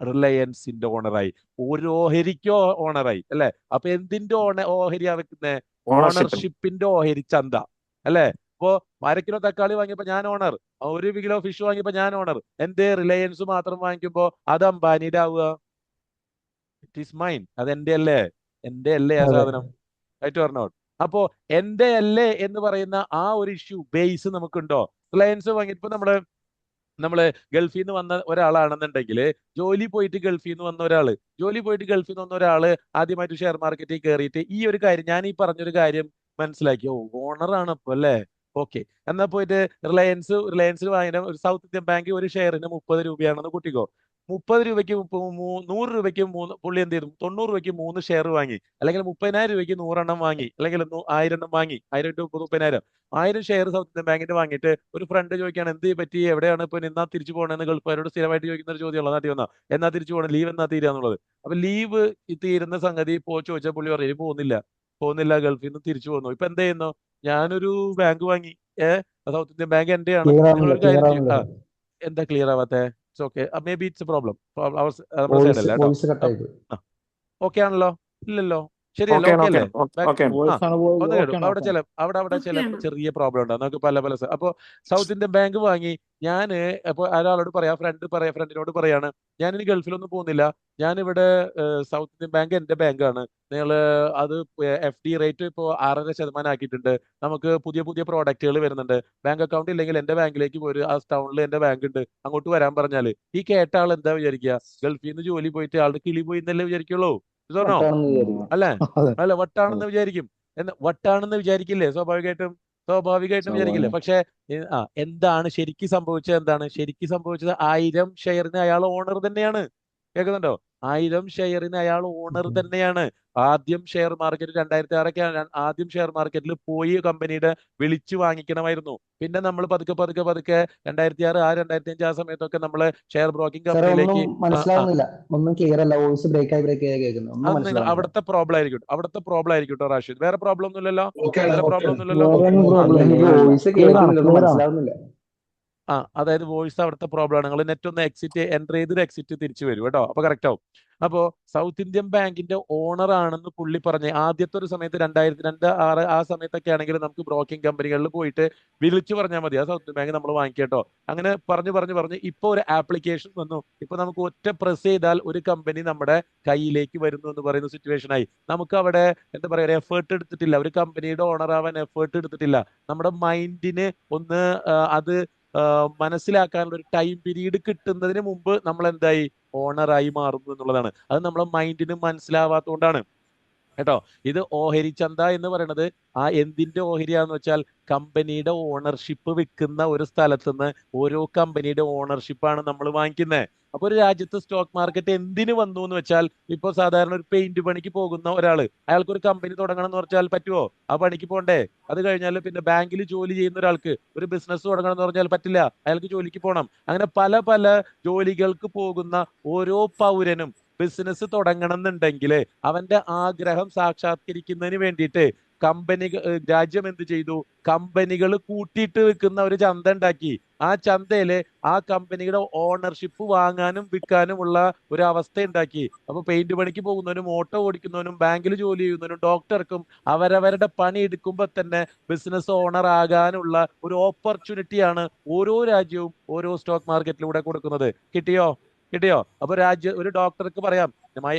റിലയൻസിന്റെ ഓണറായി. ഒരു ഓഹരിക്കോ ഓണറായി, അല്ലെ? അപ്പൊ എന്തിന്റെ ഓഹരിയാ വെക്കുന്നത്? ഓണർഷിപ്പിന്റെ ഓഹരി ചന്ത, അല്ലെ? അപ്പോ 1/2 കിലോ തക്കാളി വാങ്ങിയപ്പോ ഞാൻ ഓണർ, 1 കിലോ ഫിഷ് വാങ്ങിയപ്പോ ഞാൻ ഓണർ. എന്റെ റിലയൻസ് മാത്രം വാങ്ങിക്കുമ്പോ അത് അംബാനിയുടെ ആവുക? It is mine. അത് എന്റെ അല്ലേ ആ സാധനം? Right or not? അപ്പോ എന്റെ അല്ലേ എന്ന് പറയുന്ന ആ ഒരു ഇഷ്യൂ ബേസ് നമുക്കുണ്ടോ? റിലയൻസ് വാങ്ങിയപ്പോ നമ്മള് ഗൾഫിൽ നിന്ന് വന്ന ഒരാളാണെന്നുണ്ടെങ്കിൽ, ജോലി പോയിട്ട് ഗൾഫിൽ നിന്ന് വന്ന ഒരാള് ആദ്യമായിട്ട് ഷെയർ മാർക്കറ്റിൽ കയറിയിട്ട് ഈ ഒരു കാര്യം, ഞാൻ ഈ പറഞ്ഞൊരു കാര്യം മനസ്സിലാക്കി, ഓണറാണ് അപ്പൊ, അല്ലേ? ഓക്കെ, എന്നാ പോയിട്ട് റിലയൻസിൽ വാങ്ങിയ ഒരു സൗത്ത് ഇന്ത്യൻ ബാങ്ക് ഒരു ഷെയറിന് 30 രൂപയാണെന്ന് കൂട്ടിക്കോ. 30 രൂപയ്ക്ക് 100 രൂപയ്ക്ക് പുള്ളി എന്ത് ചെയ്തു? 90 രൂപയ്ക്ക് 3 ഷെയർ വാങ്ങി, അല്ലെങ്കിൽ 30,000 രൂപയ്ക്ക് 100 എണ്ണം വാങ്ങി, അല്ലെങ്കിൽ 1000 എണ്ണം വാങ്ങി. 1000 ടു 30,000, 1000 ഷെയർ സൗത്ത് ഇന്ത്യൻ ബാങ്കിന്റെ വാങ്ങിയിട്ട് ഒരു ഫ്രണ്ട് ചോദിക്കുകയാണ്, എന്ത് പറ്റി, എവിടെയാണ് ഇപ്പൊ, എന്നാ തിരിച്ചു പോകണമെന്ന് ഗൾഫുകാരോട് സ്ഥിരമായിട്ട് ചോദിക്കുന്ന ഒരു ചോദ്യമുള്ള, നാട്ടിൽ വന്നാ എന്നാ തിരിച്ചു പോകണം, ലീവ് എന്നാ തീരാന്നുള്ളത്. അപ്പൊ ലീവ് തീരുന്ന സംഗതി ചോദിച്ചാൽ പുള്ളി പറയും പോകുന്നില്ല, ഗൾഫിൽ നിന്ന് തിരിച്ചു പോകുന്നു. ഇപ്പൊ എന്ത് ചെയ്യുന്നു? ഞാനൊരു ബാങ്ക് വാങ്ങി, സൗത്ത് ഇന്ത്യൻ ബാങ്ക് എന്റെയാണ്. നിങ്ങളൊരു കാര്യം ചെയ്യും. എന്താ ക്ലിയർ ആവാത്തെ? Okay, may be it's problem. Okay ആണല്ലോ? ഇല്ലല്ലോ, ശരിയല്ല, ഓക്കെ ഓക്കെ അല്ലേ? ഓക്കെ വോയിസ് ആണ് ഒന്ന് കേട്ടു. അവിടെ ഓക്കെ ചില അവിടെ ചില ഓക്കെയാണ്. ചെറിയ പ്രോബ്ലം ഉണ്ട്. നമുക്ക് പല അപ്പൊ സൗത്ത് ഇന്ത്യൻ ബാങ്ക് വാങ്ങി. ഞാന് അപ്പൊ ഒരാളോട് ഫ്രണ്ടിനോട് പറയാണ്, ഞാൻ ഇനി ഗൾഫിലൊന്നും പോകുന്നില്ല, ഞാനിവിടെ സൗത്ത് ഇന്ത്യൻ ബാങ്ക് എന്റെ ബാങ്കാണ്, നിങ്ങള് അത് FD റേറ്റ് ഇപ്പോൾ 6.5% ആക്കിയിട്ടുണ്ട്, നമുക്ക് പുതിയ പുതിയ പ്രോഡക്റ്റുകൾ വരുന്നുണ്ട്, ബാങ്ക് അക്കൗണ്ട് ഇല്ലെങ്കിൽ എന്റെ ബാങ്കിലേക്ക് പോര്, ആ ടൗണിൽ എന്റെ ബാങ്ക് ഉണ്ട്, അങ്ങോട്ട് വരാൻ പറഞ്ഞാല് ഈ കേട്ട ആൾ എന്താ വിചാരിക്കുക? ഗൾഫിൽ നിന്ന് ജോലി പോയിട്ട് ആളുടെ കിളി പോയി എന്നല്ലേ വിചാരിക്കുള്ളൂ? ഇതാണോ? വട്ടാണെന്ന് വിചാരിക്കും. അല്ലേ? അതെ. അല്ല, വട്ടാണെന്ന് വിചാരിക്കും. വട്ടാണെന്ന് വിചാരിക്കില്ലേ? സ്വാഭാവികമായിട്ടും വിചാരിക്കില്ലേ? പക്ഷെ എന്താണ് ശരിക്കും സംഭവിച്ചത്? ശരിക്കും സംഭവിച്ചത് 1000 ഷെയറിന് അയാൾ ഓണർ തന്നെയാണ്. കേൾക്കുന്നുണ്ടോ? 1000 ഷെയറിന് അയാൾ ഓണർ തന്നെയാണ്. ആദ്യം ഷെയർ മാർക്കറ്റ് 2006 ആദ്യം ഷെയർ മാർക്കറ്റിൽ പോയി കമ്പനിയുടെ വിളിച്ചു വാങ്ങിക്കണമായിരുന്നു. പിന്നെ നമ്മൾ പതുക്കെ 2006 2005 ആ സമയത്തൊക്കെ നമ്മള് ഷെയർ ബ്രോക്കിംഗ് സാറേ ഒന്നും കമ്പനിയിലേക്ക് മനസ്സിലാവുന്നില്ല, ഒന്നും ക്ലിയർ അല്ല, വോയിസ് ബ്രേക്ക് ആയി കേൾക്കുന്നു, ഒന്നും അത് നിങ്ങൾ മനസ്സിലാവുന്നില്ല. അവിടുത്തെ പ്രോബ്ലം ആയിരിക്കും കേട്ടോ റാഷിദ്. വേറെ പ്രോബ്ലം ഒന്നുമില്ലല്ലോ? ഓക്കെയാണ്, വേറെ പ്രോബ്ലം ഓക്കെയാണ്. ഒന്നുമില്ലല്ലോ? വേറെ ഒന്നും പ്രോബ്ലം എനിക്ക് ഇല്ല. വോയിസ് ക്ലിയർ ആണ്, കേൾക്കുന്നില്ല, ഒന്നും ക്ലിയർ ആണ്. മനസ്സിലാവുന്നില്ല. അതായത് വോയിസ് അവിടുത്തെ പ്രോബ്ലം ആണ്. നിങ്ങൾ നെറ്റ് ഒന്ന് എൻ്റർ ചെയ്തിട്ട് എക്സിറ്റ് തിരിച്ചു വരും കേട്ടോ, അപ്പൊ കറക്റ്റ് ആവും. അപ്പോ സൗത്ത് ഇന്ത്യൻ ബാങ്കിന്റെ ഓണർ ആണെന്ന് പുള്ളി പറഞ്ഞ് ആദ്യത്തെ ഒരു സമയത്ത് 2002-2006 ആ സമയത്തൊക്കെ ആണെങ്കിൽ നമുക്ക് ബ്രോക്കിംഗ് കമ്പനികളിൽ പോയിട്ട് വിളിച്ചു പറഞ്ഞാൽ മതി, ആ സൗത്ത് ഇന്ത്യൻ ബാങ്ക് നമ്മൾ വാങ്ങിക്കേട്ടോ. അങ്ങനെ പറഞ്ഞ് ഇപ്പൊ ഒരു ആപ്ലിക്കേഷൻ വന്നു. ഇപ്പൊ നമുക്ക് ഒറ്റ പ്രസ് ചെയ്താൽ ഒരു കമ്പനി നമ്മുടെ കയ്യിലേക്ക് വരുന്നു എന്ന് പറയുന്ന സിറ്റുവേഷൻ ആയി. നമുക്ക് അവിടെ എന്താ പറയുക, എഫേർട്ട് എടുത്തിട്ടില്ല, ഒരു കമ്പനിയുടെ ഓണർ ആവാൻ എഫേർട്ട് എടുത്തിട്ടില്ല. നമ്മുടെ മൈൻഡിന് ഒന്ന് അത് മനസ്സിലാക്കാനുള്ള ഒരു ടൈം പീരീഡ് കിട്ടുന്നതിന് മുമ്പ് നമ്മൾ എന്തായി, ഓണറായി മാറുന്നു എന്നുള്ളതാണ്. അത് നമ്മളെ മൈൻഡിന് മനസ്സിലാവാത്തതുകൊണ്ടാണ് കേട്ടോ. ഇത് ഓഹരി ചന്ത എന്ന് പറയുന്നത് എന്തിന്റെ ഓഹരിയാന്ന് വെച്ചാൽ കമ്പനിയുടെ ഓണർഷിപ്പ് വിൽക്കുന്ന ഒരു സ്ഥലത്തുനിന്ന് ഓരോ കമ്പനിയുടെ ഓണർഷിപ്പാണ് നമ്മൾ വാങ്ങിക്കുന്നത്. അപ്പൊ ഒരു രാജ്യത്ത് സ്റ്റോക്ക് മാർക്കറ്റ് എന്തിനു വന്നു എന്ന് വെച്ചാൽ, ഇപ്പൊ സാധാരണ ഒരു പെയിന്റ് പണിക്ക് പോകുന്ന ഒരാള്, അയാൾക്ക് ഒരു കമ്പനി തുടങ്ങണം എന്ന് പറഞ്ഞാൽ പറ്റുമോ? ആ പണിക്ക് പോണ്ടേ? അത് കഴിഞ്ഞാൽ പിന്നെ ബാങ്കിൽ ജോലി ചെയ്യുന്ന ഒരാൾക്ക് ഒരു ബിസിനസ് തുടങ്ങണം എന്ന് പറഞ്ഞാൽ പറ്റില്ല, അയാൾക്ക് ജോലിക്ക് പോകണം. അങ്ങനെ പല ജോലികൾക്ക് പോകുന്ന ഓരോ പൗരനും ബിസിനസ് തുടങ്ങണം എന്നുണ്ടെങ്കിൽ അവന്റെ ആഗ്രഹം സാക്ഷാത്കരിക്കുന്നതിന് വേണ്ടിയിട്ട് രാജ്യം എന്ത് ചെയ്തു? കമ്പനികൾ കൂട്ടിയിട്ട് വെക്കുന്ന ഒരു ചന്ത ഉണ്ടാക്കി. ആ ചന്തയില് ആ കമ്പനിയുടെ ഓണർഷിപ്പ് വാങ്ങാനും വിൽക്കാനുമുള്ള ഒരു അവസ്ഥ ഉണ്ടാക്കി. അപ്പൊ പെയിന്റ് പണിക്ക് പോകുന്നവനും ഓട്ടോ ഓടിക്കുന്നവനും ബാങ്കിൽ ജോലി ചെയ്യുന്നവനും ഡോക്ടർക്കും അവരവരുടെ പണി എടുക്കുമ്പോൾ തന്നെ ബിസിനസ് ഓണർ ആകാനുള്ള ഒരു ഓപ്പർച്യൂണിറ്റിയാണ് ഓരോ രാജ്യവും ഓരോ സ്റ്റോക്ക് മാർക്കറ്റിലൂടെ കൊടുക്കുന്നത്. കിട്ടിയോ? അപ്പൊ ഒരു ഡോക്ടർക്ക് പറയാം,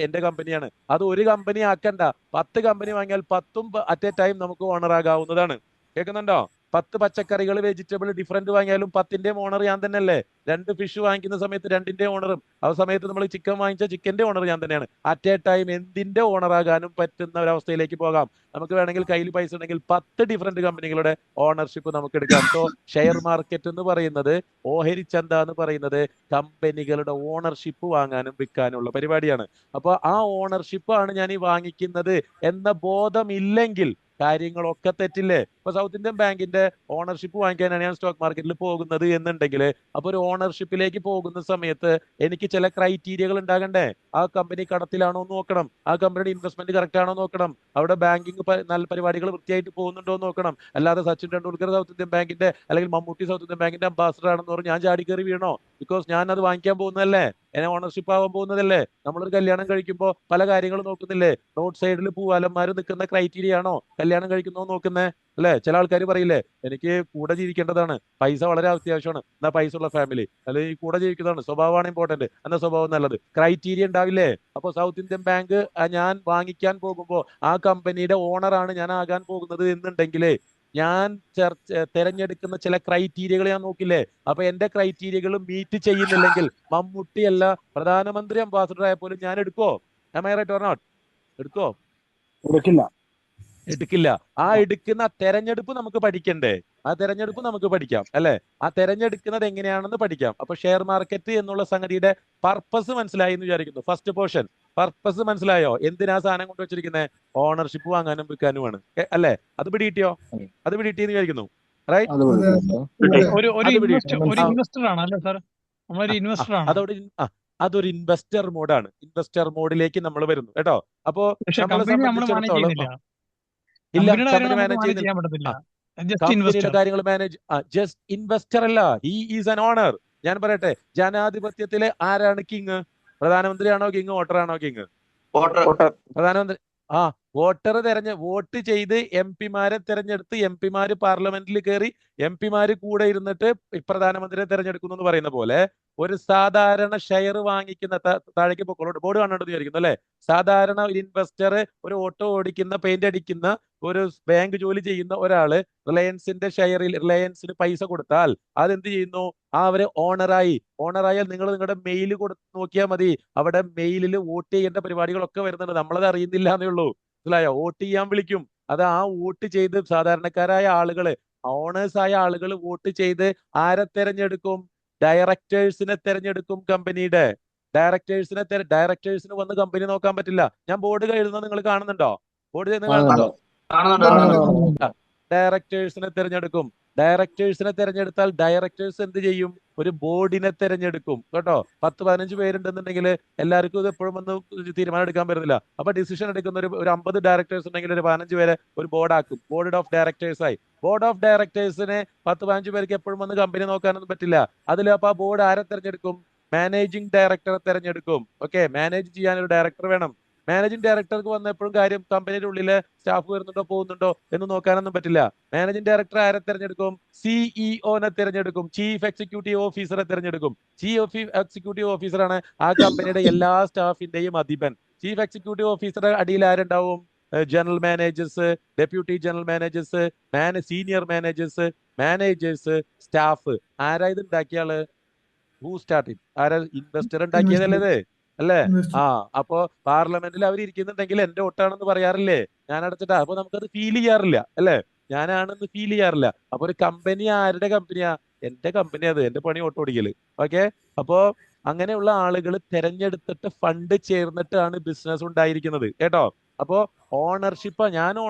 എന്റെ കമ്പനിയാണ്, അത് ഒരു കമ്പനി ആക്കണ്ട, 10 കമ്പനി വാങ്ങിയാൽ 10ഉം അറ്റ് എ ടൈം നമുക്ക് ഓണർ ആകാവുന്നതാണ്. കേൾക്കുന്നുണ്ടോ? 10 പച്ചക്കറികൾ വെജിറ്റബിൾ ഡിഫറെന്റ് വാങ്ങിയാലും 10ന്റെയും ഓണർ ഞാൻ തന്നെയല്ലേ? 2 ഫിഷ് വാങ്ങിക്കുന്ന സമയത്ത് 2ന്റെ ഓണറും, ആ സമയത്ത് നമ്മൾ ചിക്കൻ വാങ്ങിച്ച ചിക്കന്റെ ഓണർ ഞാൻ തന്നെയാണ്. അറ്റ് എ ടൈം എന്തിന്റെ ഓണർ ആകാനും പറ്റുന്ന ഒരവസ്ഥയിലേക്ക് പോകാം. നമുക്ക് വേണമെങ്കിൽ കയ്യിൽ പൈസ ഉണ്ടെങ്കിൽ 10 ഡിഫറെന്റ് കമ്പനികളുടെ ഓണർഷിപ്പ് നമുക്ക് എടുക്കാം. സോ ഷെയർ മാർക്കറ്റ് എന്ന് പറയുന്നത്, ഓഹരി ചന്ത എന്ന് പറയുന്നത് കമ്പനികളുടെ ഓണർഷിപ്പ് വാങ്ങാനും വിൽക്കാനുള്ള പരിപാടിയാണ്. അപ്പൊ ആ ഓണർഷിപ്പാണ് ഞാൻ ഈ വാങ്ങിക്കുന്നത് എന്ന ബോധമില്ലെങ്കിൽ കാര്യങ്ങളൊക്കെ തെറ്റില്ലേ? ഇപ്പൊ സൗത്ത് ഇന്ത്യൻ ബാങ്കിന്റെ ഓണർഷിപ്പ് വാങ്ങിക്കാനാണ് ഞാൻ സ്റ്റോക്ക് മാർക്കറ്റിൽ പോകുന്നത് എന്നുണ്ടെങ്കിൽ, അപ്പൊ ഒരു ഓണർഷിപ്പിലേക്ക് പോകുന്ന സമയത്ത് എനിക്ക് ചില ക്രൈറ്റീരിയകൾ ഉണ്ടാകണ്ടേ? ആ കമ്പനി കടത്തിലാണോ എന്ന് നോക്കണം, ആ കമ്പനിയുടെ ഇൻവെസ്റ്റ്മെന്റ് കറക്റ്റ് ആണോ നോക്കണം, അവിടെ ബാങ്കിങ് നല്ല പരിപാടികൾ വൃത്തിയായിട്ട് പോകുന്നുണ്ടോ എന്ന് നോക്കണം. അല്ലാതെ സച്ചിൻ ടെണ്ടുൽക്കർ സൗത്ത് ഇന്ത്യൻ ബാങ്കിന്റെ അല്ലെങ്കിൽ മമ്മൂട്ടി സൗത്ത് ഇന്ത്യൻ ബാങ്കിന്റെ അംബാസഡർ ആണെന്ന് പറഞ്ഞ് ഞാൻ ചാടി കയറി വീണോ? ബിക്കോസ് ഞാൻ അത് വാങ്ങിക്കാൻ പോകുന്നതല്ലേ, എന്നെ ഓണർഷിപ്പ് ആവാൻ പോകുന്നതല്ലേ. നമ്മളൊരു കല്യാണം കഴിക്കുമ്പോൾ പല കാര്യങ്ങളും നോക്കുന്നില്ലേ? റോഡ് സൈഡിൽ പൂവാലന്മാർ നിൽക്കുന്ന ക്രൈറ്റീരിയ ആണോ കല്യാണം കഴിക്കുന്നോ നോക്കുന്നേ? അല്ലെ? ചില ആൾക്കാർ പറയില്ലേ, എനിക്ക് കൂടെ ജീവിക്കേണ്ടതാണ്, പൈസ വളരെ അത്യാവശ്യമാണ്, എന്നാ പൈസ ഉള്ള ഫാമിലി, അല്ലെങ്കിൽ ഈ കൂടെ ജീവിക്കുന്നതാണ്, സ്വഭാവമാണ് ഇമ്പോർട്ടന്റ്, എന്നാ സ്വഭാവം നല്ലത്, ക്രൈറ്റീരിയ ഉണ്ടാവില്ലേ? അപ്പൊ സൗത്ത് ഇന്ത്യൻ ബാങ്ക് ഞാൻ വാങ്ങിക്കാൻ പോകുമ്പോൾ ആ കമ്പനിയുടെ ഓണറാണ് ഞാൻ ആകാൻ പോകുന്നത് എന്നുണ്ടെങ്കിൽ, ഞാൻ തെരഞ്ഞെടുക്കുന്ന ചില ക്രൈറ്റീരിയകൾ ഞാൻ നോക്കില്ലേ? അപ്പൊ എന്റെ ക്രൈറ്റീരിയകൾ മീറ്റ് ചെയ്യുന്നില്ലെങ്കിൽ മമ്മൂട്ടിയല്ല പ്രധാനമന്ത്രി അംബാസഡർ ആയപ്പോലും ഞാൻ എടുക്കോ? Am I right or not? എടുക്കില്ല. ആ എടുക്കുന്ന തെരഞ്ഞെടുപ്പ് നമുക്ക് പഠിക്കണ്ടേ? ആ തെരഞ്ഞെടുപ്പ് നമുക്ക് പഠിക്കാം അല്ലെ? ആ തെരഞ്ഞെടുക്കുന്നത് എങ്ങനെയാണെന്ന് പഠിക്കാം. അപ്പൊ ഷെയർ മാർക്കറ്റ് എന്നുള്ള സംഗതിയുടെ പർപ്പസ് മനസ്സിലായി എന്ന് വിചാരിക്കുന്നു. ഫസ്റ്റ് പോർഷൻ പർപ്പസ് മനസ്സിലായോ? എന്തിനാ സാധനം കൊണ്ട് വെച്ചിരിക്കുന്നത്? ഓണർഷിപ്പ് വാങ്ങാനും വിൽക്കാനുമാണ് അല്ലെ? അത് പിടികിട്ടിയോ? അത് പിടികിട്ടിയെന്ന് വിചാരിക്കുന്നു. റൈറ്റ്? ഇൻവെസ്റ്റർ ആണ് അല്ലേ സാർ? നമ്മളൊരു ഇൻവെസ്റ്റർ ആണ്. അതൊരു ഇൻവെസ്റ്റർ മോഡാണ്. ഇൻവെസ്റ്റർ മോഡിലേക്ക് നമ്മൾ വരുന്നു കേട്ടോ. അപ്പോ നമ്മളെ സംബന്ധിച്ചിടത്തോളം ഇല്ല, കമ്പനി മാനേജ് ചെയ്യുന്നില്ല. കമ്പനിയുടെ കാര്യങ്ങൾ ജസ്റ്റ് ഇൻവെസ്റ്റർ അല്ല, ഹി ഈസ് ആൻ ഓണർ. ഞാൻ പറയട്ടെ, ജനാധിപത്യത്തിലെ ആരാണ് കിങ്? പ്രധാനമന്ത്രിയാണോ കിങ്? വോട്ടറാണോ കിങ്? പ്രധാനമന്ത്രി. ആ വോട്ട് ചെയ്ത് എംപിമാരെ തെരഞ്ഞെടുത്ത് എംപിമാര് പാർലമെന്റിൽ കയറി എംപിമാര് കൂടെ ഇരുന്നിട്ട് പ്രധാനമന്ത്രിയെ തെരഞ്ഞെടുക്കുന്നു എന്ന് പറയുന്ന പോലെ ഒരു സാധാരണ ഷെയർ വാങ്ങിക്കുന്ന താഴേക്ക് ബോർഡ് കണ്ടിട്ട് വിചാരിക്കുന്നു അല്ലെ, സാധാരണ ഒരു ഇൻവെസ്റ്റർ, ഒരു ഓട്ടോ ഓടിക്കുന്ന, പെയിന്റ് അടിക്കുന്ന, ഒരു ബാങ്ക് ജോലി ചെയ്യുന്ന ഒരാള് റിലയൻസിന്റെ ഷെയറിൽ റിലയൻസിന് പൈസ കൊടുത്താൽ അതെന്ത് ചെയ്യുന്നു? അവര് ഓണറായാൽ നിങ്ങൾ നിങ്ങളുടെ മെയിൽ കൊടുത്ത് നോക്കിയാൽ മതി. അവിടെ മെയിലിൽ വോട്ട് ചെയ്യേണ്ട പരിപാടികളൊക്കെ വരുന്നുണ്ട്, നമ്മളത് അറിയുന്നില്ല എന്നേ ഉള്ളൂ. മനസ്സിലായോ? വോട്ട് ചെയ്യാൻ വിളിക്കും. അത് ആ വോട്ട് ചെയ്ത് സാധാരണക്കാരായ ആളുകള്, ഓണേഴ്സ് ആയ ആളുകൾ വോട്ട് ചെയ്ത് ആരെ തെരഞ്ഞെടുക്കും? ഡയറക്ടേഴ്സിനെ തെരഞ്ഞെടുക്കും. കമ്പനിയുടെ ഡയറക്ടേഴ്സിന് വന്ന് കമ്പനി നോക്കാൻ പറ്റില്ല. ഞാൻ ബോർഡ് എഴുതുന്നത് നിങ്ങൾ കാണുന്നുണ്ടോ? ബോർഡ് കാണുന്നുണ്ടോ? ഡയറക്ടേഴ്സിനെ തെരഞ്ഞെടുക്കും. ഡയറക്ടേഴ്സിനെ തെരഞ്ഞെടുത്താൽ ഡയറക്ടേഴ്സ് എന്ത് ചെയ്യും? ഒരു ബോർഡിനെ തെരഞ്ഞെടുക്കും കേട്ടോ. 10-15 പേരുണ്ടെന്നുണ്ടെങ്കിൽ എല്ലാവർക്കും ഇത് എപ്പോഴും ഒന്ന് തീരുമാനം എടുക്കാൻ പറ്റുന്നില്ല. അപ്പൊ ഡിസിഷൻ എടുക്കുന്ന ഒരു 50 ഡയറക്ടേഴ്സ് ഉണ്ടെങ്കിൽ ഒരു 15 പേരെ ഒരു ബോർഡാക്കും. ബോർഡ് ഓഫ് ഡയറക്ടേഴ്സ് ആയി. ബോർഡ് ഓഫ് ഡയറക്ടേഴ്സിനെ 10-15 പേർക്ക് എപ്പോഴും വന്ന് കമ്പനി നോക്കാനൊന്നും പറ്റില്ല. അതിൽ അപ്പൊ ആ ബോർഡ് ആരെ തെരഞ്ഞെടുക്കും? മാനേജിംഗ് ഡയറക്ടറെ തെരഞ്ഞെടുക്കും. ഓക്കെ, മാനേജ് ചെയ്യാൻ ഒരു ഡയറക്ടർ വേണം. മാനേജിംഗ് ഡയറക്ടർക്ക് വന്ന എപ്പോഴും കാര്യം കമ്പനിയുടെ ഉള്ളിലെ സ്റ്റാഫ് വരുന്നുണ്ടോ പോകുന്നുണ്ടോ എന്ന് നോക്കാനൊന്നും പറ്റില്ല. മാനേജിംഗ് ഡയറക്ടർ ആരെ തെരഞ്ഞെടുക്കും? സിഇഒനെ തെരഞ്ഞെടുക്കും. ചീഫ് എക്സിക്യൂട്ടീവ് ഓഫീസറെ തെരഞ്ഞെടുക്കും. ചീഫ് എക്സിക്യൂട്ടീവ് ഓഫീസറാണ് ആ കമ്പനിയുടെ എല്ലാ സ്റ്റാഫിന്റെയും അധിപൻ. ചീഫ് എക്സിക്യൂട്ടീവ് ഓഫീസറുടെ അടിയിൽ ആരുണ്ടാവും? General managers, deputy general managers, senior managers, staff. ആരാ ഇത് ഉണ്ടാക്കിയ ആള്? Who starting? ആരാ? ഇൻവെസ്റ്റർ ഉണ്ടാക്കിയതല്ലേ അല്ലേ? ആ, അപ്പോ പാർലമെന്റിൽ അവർ ഇരിക്കുന്നുണ്ടെങ്കിൽ എന്റെ വോട്ടാണെന്ന് പറയാറില്ലേ? ഞാൻ അടച്ചിട്ടാ. അപ്പൊ നമുക്കത് ഫീൽ ചെയ്യാറില്ല അല്ലേ? ഞാനാണെന്ന് ഫീൽ ചെയ്യാറില്ല. അപ്പൊ ഒരു കമ്പനി ആരുടെ കമ്പനിയാ? എന്റെ കമ്പനി. അത് എന്റെ പണി ഓട്ടോ ഓടിക്കല്. ഓക്കെ, അപ്പോ അങ്ങനെയുള്ള ആളുകൾ തെരഞ്ഞെടുത്തിട്ട് ഫണ്ട് ചേർന്നിട്ടാണ് ബിസിനസ് ഉണ്ടായിരിക്കുന്നത് കേട്ടോ. അപ്പോ ഓണർഷിപ്പ്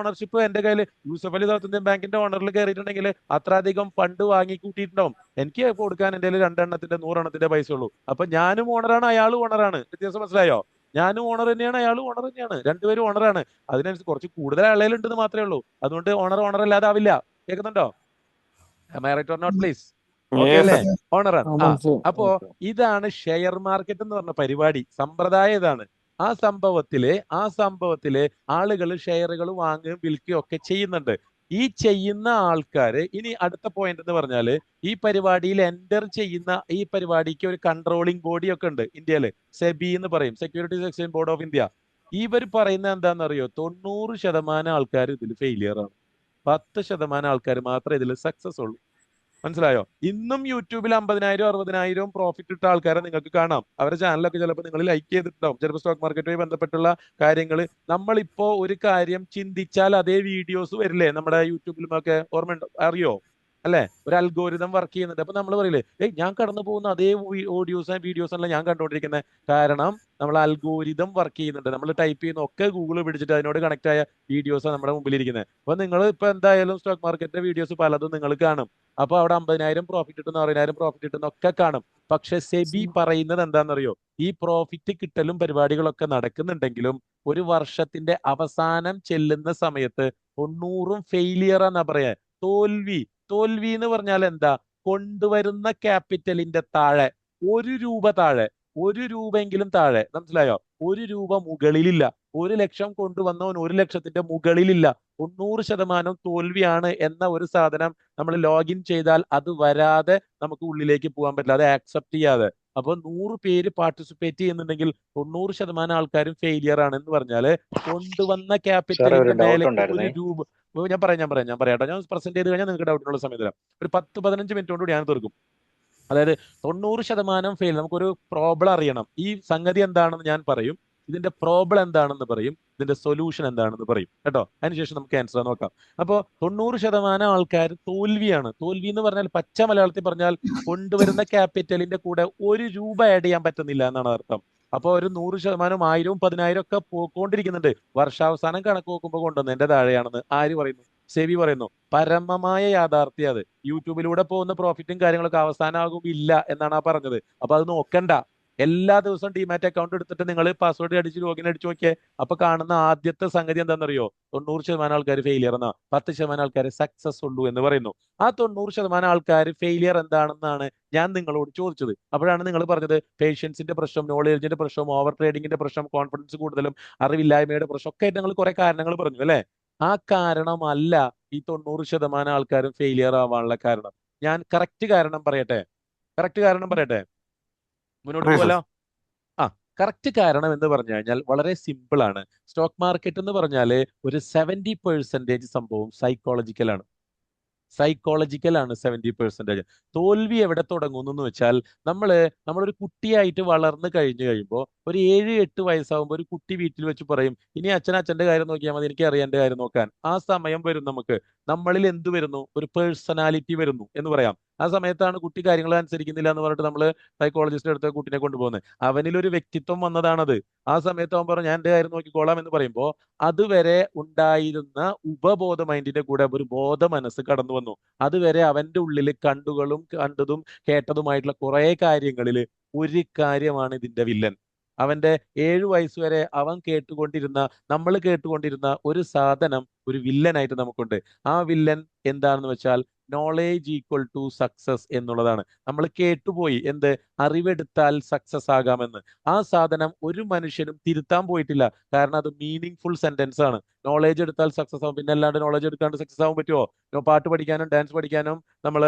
എന്റെ കയ്യിൽ യൂസഫ് അലി സൗത്ത് ഇന്ത്യൻ ബാങ്കിന്റെ ഓണറിൽ കയറിയിട്ടുണ്ടെങ്കിൽ അത്ര അധികം ഫണ്ട് വാങ്ങി കൂട്ടിയിട്ടുണ്ടാവും. എനിക്ക് കൊടുക്കാൻ എന്റെ 2 എണ്ണത്തിന്റെ 100 എണ്ണത്തിന്റെ പൈസ ഉള്ളൂ. അപ്പൊ ഞാനും ഓണറാണ്, അയാളും ഓണറാണ്. വ്യത്യാസം മനസ്സിലായോ? ഞാനും ഓണർ തന്നെയാണ്, അയാളും ഓണർ തന്നെയാണ്. രണ്ടുപേരും ഓണറാണ്. അതിനനുസരിച്ച് കുറച്ച് കൂടുതൽ ആളുകളുണ്ടെന്ന് മാത്രമേ ഉള്ളൂ. അതുകൊണ്ട് ഓണർ അല്ലാതാവില്ല. കേൾക്കുന്നുണ്ടോ? Right or not please? Okay അല്ലേ? ഓണറാണ്. അപ്പോ ഇതാണ് ഷെയർ മാർക്കറ്റ് എന്ന് പറഞ്ഞ പരിപാടി. സമ്പ്രദായം ഇതാണ്. ആ സംഭവത്തില് ആളുകൾ ഷെയറുകൾ വാങ്ങുകയും വിൽക്കുകയും ഒക്കെ ചെയ്യുന്നുണ്ട്. ഈ ചെയ്യുന്ന ആൾക്കാര്, ഇനി അടുത്ത പോയിന്റ് എന്ന് പറഞ്ഞാല്, ഈ പരിപാടിയിൽ എൻറ്റർ ചെയ്യുന്ന ഈ പരിപാടിക്ക് ഒരു കൺട്രോളിംഗ് ബോഡി ഒക്കെ ഉണ്ട് ഇന്ത്യയില്. സെബി എന്ന് പറയും, securities exchange board of India. ഇവർ പറയുന്നത് എന്താണെന്നറിയോ? 90% ആൾക്കാർ ഇതിൽ ഫെയിലിയർ ആണ്. 10% ആൾക്കാർ മാത്രമേ ഇതിൽ സക്സസ് ഉള്ളൂ. മനസ്സിലായോ? ഇന്നും യൂട്യൂബിൽ 50,000 60,000 പ്രോഫിറ്റ് ഇട്ട ആൾക്കാരെ നിങ്ങൾക്ക് കാണാം. അവരുടെ ചാനലൊക്കെ ചിലപ്പോൾ നിങ്ങൾ ലൈക്ക് ചെയ്തിട്ടുണ്ടാവും. ചിലപ്പോൾ സ്റ്റോക്ക് മാർക്കറ്റുമായി ബന്ധപ്പെട്ടുള്ള കാര്യങ്ങൾ. നമ്മളിപ്പോ ഒരു കാര്യം ചിന്തിച്ചാൽ അതേ വീഡിയോസ് വരില്ലേ നമ്മുടെ യൂട്യൂബിലുമൊക്കെ? ഓർമ്മയുണ്ടോ? അറിയോ? അല്ലെ? ഒരു അൽഗോരിതം വർക്ക് ചെയ്യുന്നുണ്ട്. അപ്പൊ നമ്മൾ പറയില്ലേ, ഞാൻ കടന്നു പോകുന്ന അതേ വീഡിയോസ് അല്ല ഞാൻ കണ്ടുകൊണ്ടിരിക്കുന്നത്. കാരണം നമ്മൾ അൽഗോരിതം വർക്ക് ചെയ്യുന്നുണ്ട്. നമ്മൾ ടൈപ്പ് ചെയ്യുന്ന ഒക്കെ ഗൂഗിൾ പിടിച്ചിട്ട് അതിനോട് കണക്ട് ആയ വീഡിയോസാണ് നമ്മുടെ മുമ്പിൽ ഇരിക്കുന്നത്. അപ്പൊ നിങ്ങൾ ഇപ്പൊ എന്തായാലും സ്റ്റോക്ക് മാർക്കറ്റിന്റെ വീഡിയോസ് പലതും നിങ്ങൾ കാണും. അപ്പൊ അവിടെ 50,000 പ്രോഫിറ്റ് കിട്ടുന്ന 60,000 പ്രോഫിറ്റ് കിട്ടുന്ന ഒക്കെ കാണും. പക്ഷെ സെബി പറയുന്നത് എന്താണെന്നറിയോ? ഈ പ്രോഫിറ്റ് കിട്ടലും പരിപാടികളൊക്കെ നടക്കുന്നുണ്ടെങ്കിലും ഒരു വർഷത്തിന്റെ അവസാനം ചെല്ലുന്ന സമയത്ത് 90% ഫെയിലിയർ എന്നാ പറയാ. തോൽവി എന്ന് പറഞ്ഞാൽ എന്താ? കൊണ്ടുവരുന്ന ക്യാപിറ്റലിന്റെ താഴെ 1 രൂപ താഴെ, 1 രൂപയെങ്കിലും താഴെ. മനസ്സിലായോ? 1 രൂപ മുകളിലില്ല. 1 ലക്ഷം കൊണ്ടുവന്നവൻ 1 ലക്ഷത്തിന്റെ മുകളിലില്ല. 90% തോൽവിയാണ് എന്ന ഒരു സാധനം നമ്മൾ ലോഗിൻ ചെയ്താൽ അത് വരാതെ നമുക്ക് ഉള്ളിലേക്ക് പോകാൻ പറ്റില്ല, അത് ആക്സെപ്റ്റ് ചെയ്യാതെ. അപ്പൊ 100 പേര് പാർട്ടിസിപ്പേറ്റ് ചെയ്യുന്നുണ്ടെങ്കിൽ 90% ആൾക്കാരും ഫെയിലിയർ ആണ് എന്ന് പറഞ്ഞാല് കൊണ്ടുവന്ന ക്യാപിറ്റലിന്റെ മേലേക്ക് 1 രൂപ. ഞാൻ പറയാം കേട്ടോ. ഞാൻ പ്രസന്റ് ചെയ്ത് കഴിഞ്ഞാൽ നിങ്ങൾക്ക് ഡൗട്ടിനുള്ള സമയം തരാം. ഒരു 10-15 മിനിറ്റ് കൊണ്ട് ഞാൻ തീർക്കും. അതായത് 90% ഫെയിൽ. നമുക്കൊരു പ്രോബ്ലം അറിയണം. ഈ സംഗതി എന്താണെന്ന് ഞാൻ പറയും, ഇതിന്റെ പ്രോബ്ലം എന്താണെന്ന് പറയും, ഇതിന്റെ സൊല്യൂഷൻ എന്താണെന്ന് പറയും കേട്ടോ. അതിനുശേഷം നമുക്ക് ആൻസർ നോക്കാം. അപ്പോൾ 90% ആൾക്കാർ തോൽവിയാണ്. തോൽവി എന്ന് പറഞ്ഞാൽ പച്ച മലയാളത്തിൽ പറഞ്ഞാൽ കൊണ്ടുവരുന്ന ക്യാപിറ്റലിന്റെ കൂടെ 1 രൂപ ആഡ് ചെയ്യാൻ പറ്റുന്നില്ല എന്നാണ് അർത്ഥം. അപ്പോൾ ഒരു 100%, 1000, 10,000 ഒക്കെ പോയിക്കൊണ്ടിരിക്കുന്നുണ്ട്. വർഷാവസാനം കണക്ക് നോക്കുമ്പോൾ കൊണ്ടുവന്നതിന്റെ താഴെയാണെന്ന് ആര് പറയുന്നു? സെബി പറയുന്നു. പരമമായ യാഥാർത്ഥ്യം അത്. യൂട്യൂബിലൂടെ പോകുന്ന പ്രോഫിറ്റും കാര്യങ്ങളൊക്കെ അവസാനമാകും ഇല്ല എന്നാണ് ആ പറഞ്ഞത്. അപ്പൊ അത് നോക്കണ്ട. എല്ലാ ദിവസവും ഡിമാറ്റ് അക്കൗണ്ട് എടുത്തിട്ട് നിങ്ങൾ പാസ്വേഡ് അടിച്ച് ലോഗിൻ അടിച്ച് നോക്കിയേ. അപ്പൊ കാണുന്ന ആദ്യത്തെ സംഗതി എന്താണെന്നറിയോ? 90% ആൾക്കാർ ഫെയിലിയർ എന്നാ, 10% ആൾക്കാർ സക്സസ് ഉള്ളൂ എന്ന് പറയുന്നു. ആ 90% ആൾക്കാർ ഫെയിലിയർ എന്താണെന്നാണ് ഞാൻ നിങ്ങളോട് ചോദിച്ചത്. അപ്പോഴാണ് നിങ്ങൾ പറഞ്ഞത് പേഷ്യൻസിന്റെ പ്രശ്നം, നോളേജിന്റെ പ്രശ്നം, ഓവർ ട്രേഡിങ്ങിന്റെ പ്രശ്നം, കോൺഫിഡൻസ് കൂടുതലും, അറിവില്ലായ്മയുടെ പ്രശ്നം ഒക്കെ ആയിട്ട് നിങ്ങൾ കുറെ കാരണങ്ങൾ പറഞ്ഞു അല്ലെ? ആ കാരണമല്ല ഈ 90% ആൾക്കാരും ഫെയിലിയർ ആവാനുള്ള കാരണം. ഞാൻ കറക്റ്റ് കാരണം പറയട്ടെ? മുന്നോട്ട് പറയൂ പോലോ. ആ കറക്റ്റ് കാരണം എന്ന് പറഞ്ഞു കഴിഞ്ഞാൽ വളരെ സിമ്പിൾ ആണ്. സ്റ്റോക്ക് മാർക്കറ്റ് എന്ന് പറഞ്ഞാൽ ഒരു 70% സംഭവം സൈക്കോളജിക്കലാണ്. 70%. തോൽവി എവിടെ തുടങ്ങുന്നു എന്ന് വെച്ചാൽ നമ്മളൊരു കുട്ടിയായിട്ട് വളർന്നു കഴിയുമ്പോൾ ഒരു 7-8 വയസ്സാകുമ്പോൾ ഒരു കുട്ടി വീട്ടിൽ വെച്ച് പറയും, ഇനി അച്ഛൻ്റെ കാര്യം നോക്കിയാൽ മതി, എനിക്ക് അറിയാം എൻ്റെ കാര്യം നോക്കാൻ. ആ സമയം വരും നമ്മളിൽ എന്ത് വരുന്നു? ഒരു പേഴ്സണാലിറ്റി വരുന്നു എന്ന് പറയാം. ആ സമയത്താണ് കുട്ടി കാര്യങ്ങൾ അനുസരിക്കുന്നില്ല എന്ന് പറഞ്ഞിട്ട് നമ്മൾ സൈക്കോളജിസ്റ്റ് അടുത്ത് കുട്ടിനെ കൊണ്ടുപോകുന്നത്. അവനിലൊരു വ്യക്തിത്വം വന്നതാണത്. ആ സമയത്ത് അവൻ പറഞ്ഞു ഞാൻ എൻ്റെ കാര്യം നോക്കിക്കോളാം എന്ന് പറയുമ്പോൾ അതുവരെ ഉണ്ടായിരുന്ന ഉപബോധ മൈൻഡിന്റെ കൂടെ ഒരു ബോധ മനസ്സ് കടന്നു വന്നു. അതുവരെ അവന്റെ ഉള്ളിൽ കണ്ടതും കേട്ടതുമായിട്ടുള്ള കുറെ കാര്യങ്ങളിൽ ഒരു കാര്യമാണ് ഇതിന്റെ വില്ലൻ. അവന്റെ 7 വയസ്സ് വരെ നമ്മൾ കേട്ടുകൊണ്ടിരുന്ന ഒരു സാധനം ഒരു വില്ലനായിട്ട് നമുക്കുണ്ട്. ആ വില്ലൻ എന്താണെന്ന് വെച്ചാൽ നോളേജ് ഈക്വൽ ടു സക്സസ് എന്നുള്ളതാണ്. നമ്മൾ കേട്ടുപോയി എന്ത്? അറിവെടുത്താൽ സക്സസ് ആകാമെന്ന്. ആ സാധനം ഒരു മനുഷ്യനും തിരുത്താൻ പോയിട്ടില്ല. കാരണം അത് മീനിങ് ഫുൾ സെന്റൻസ് ആണ്. നോളേജ് എടുത്താൽ സക്സസ് ആവും. പിന്നെ അല്ലാണ്ട് നോളേജ് എടുക്കാണ്ട് സക്സസ് ആവാൻ പറ്റുമോ? പാട്ട് പഠിക്കാനും ഡാൻസ് പഠിക്കാനും നമ്മൾ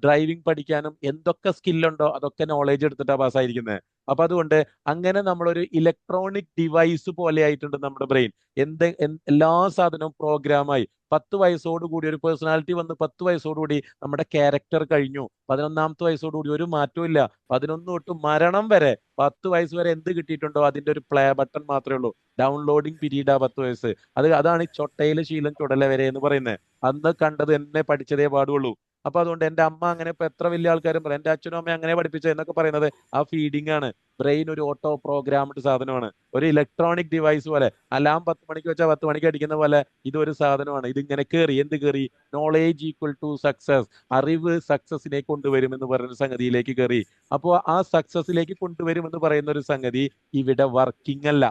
ഡ്രൈവിംഗ് പഠിക്കാനും എന്തൊക്കെ സ്കില്ലുണ്ടോ അതൊക്കെ നോളേജ് എടുത്തിട്ടാണ് പാസ്സായിരിക്കുന്നത്. അപ്പൊ അതുകൊണ്ട് അങ്ങനെ നമ്മളൊരു ഇലക്ട്രോണിക് ഡിവൈസ് പോലെ ആയിട്ടുണ്ട് നമ്മുടെ ബ്രെയിൻ. എല്ലാ സാധനവും പ്രോഗ്രാമായി. 10 വയസ്സോടുകൂടി ഒരു പേഴ്സണാലിറ്റി വന്ന് 10 വയസ്സോടുകൂടി നമ്മുടെ ക്യാരക്ടർ കഴിഞ്ഞു. 11ാമത്തെ വയസ്സോടുകൂടി ഒരു മാറ്റവും ഇല്ല. 11 തൊട്ട് മരണം വരെ 10 വയസ്സ് വരെ എന്ത് കിട്ടിയിട്ടുണ്ടോ അതിന്റെ ഒരു പ്ലേ ബട്ടൺ മാത്രമേ ഉള്ളൂ. ഡൗൺലോഡിങ് പീരീഡാ 10 വയസ്സ്. അതാണ് ഈ ചൊട്ടയിലെ ശീലം ചുടല വരെ എന്ന് പറയുന്നത്. അന്ന് കണ്ടത് എന്നെ പഠിച്ചതേ പാടുള്ളൂ. അപ്പൊ അതുകൊണ്ട് എൻ്റെ അമ്മ അങ്ങനെ ഇപ്പൊ എത്ര വലിയ ആൾക്കാരും പറയും എൻ്റെ അച്ഛനും അമ്മയും അങ്ങനെ പഠിപ്പിച്ചത് എന്നൊക്കെ പറയുന്നത് ആ ഫീഡിംഗ് ആണ്. ബ്രെയിൻ ഒരു ഓട്ടോ പ്രോഗ്രാംഡ് സാധനമാണ്. ഒരു ഇലക്ട്രോണിക് ഡിവൈസ് പോലെ. അലാം 10 മണിക്ക് വെച്ചാൽ 10 മണിക്ക് അടിക്കുന്ന പോലെ ഇതൊരു സാധനമാണ്. ഇതിങ്ങനെ എന്ത് കയറി? Knowledge equal to success. അറിവ് സക്സസിനെ കൊണ്ടുവരും എന്ന് പറയുന്ന സംഗതിയിലേക്ക് കയറി. അപ്പോൾ ആ സക്സസിലേക്ക് കൊണ്ടുവരും എന്ന് പറയുന്ന ഒരു സംഗതി ഇവിടെ വർക്കിംഗ് അല്ല.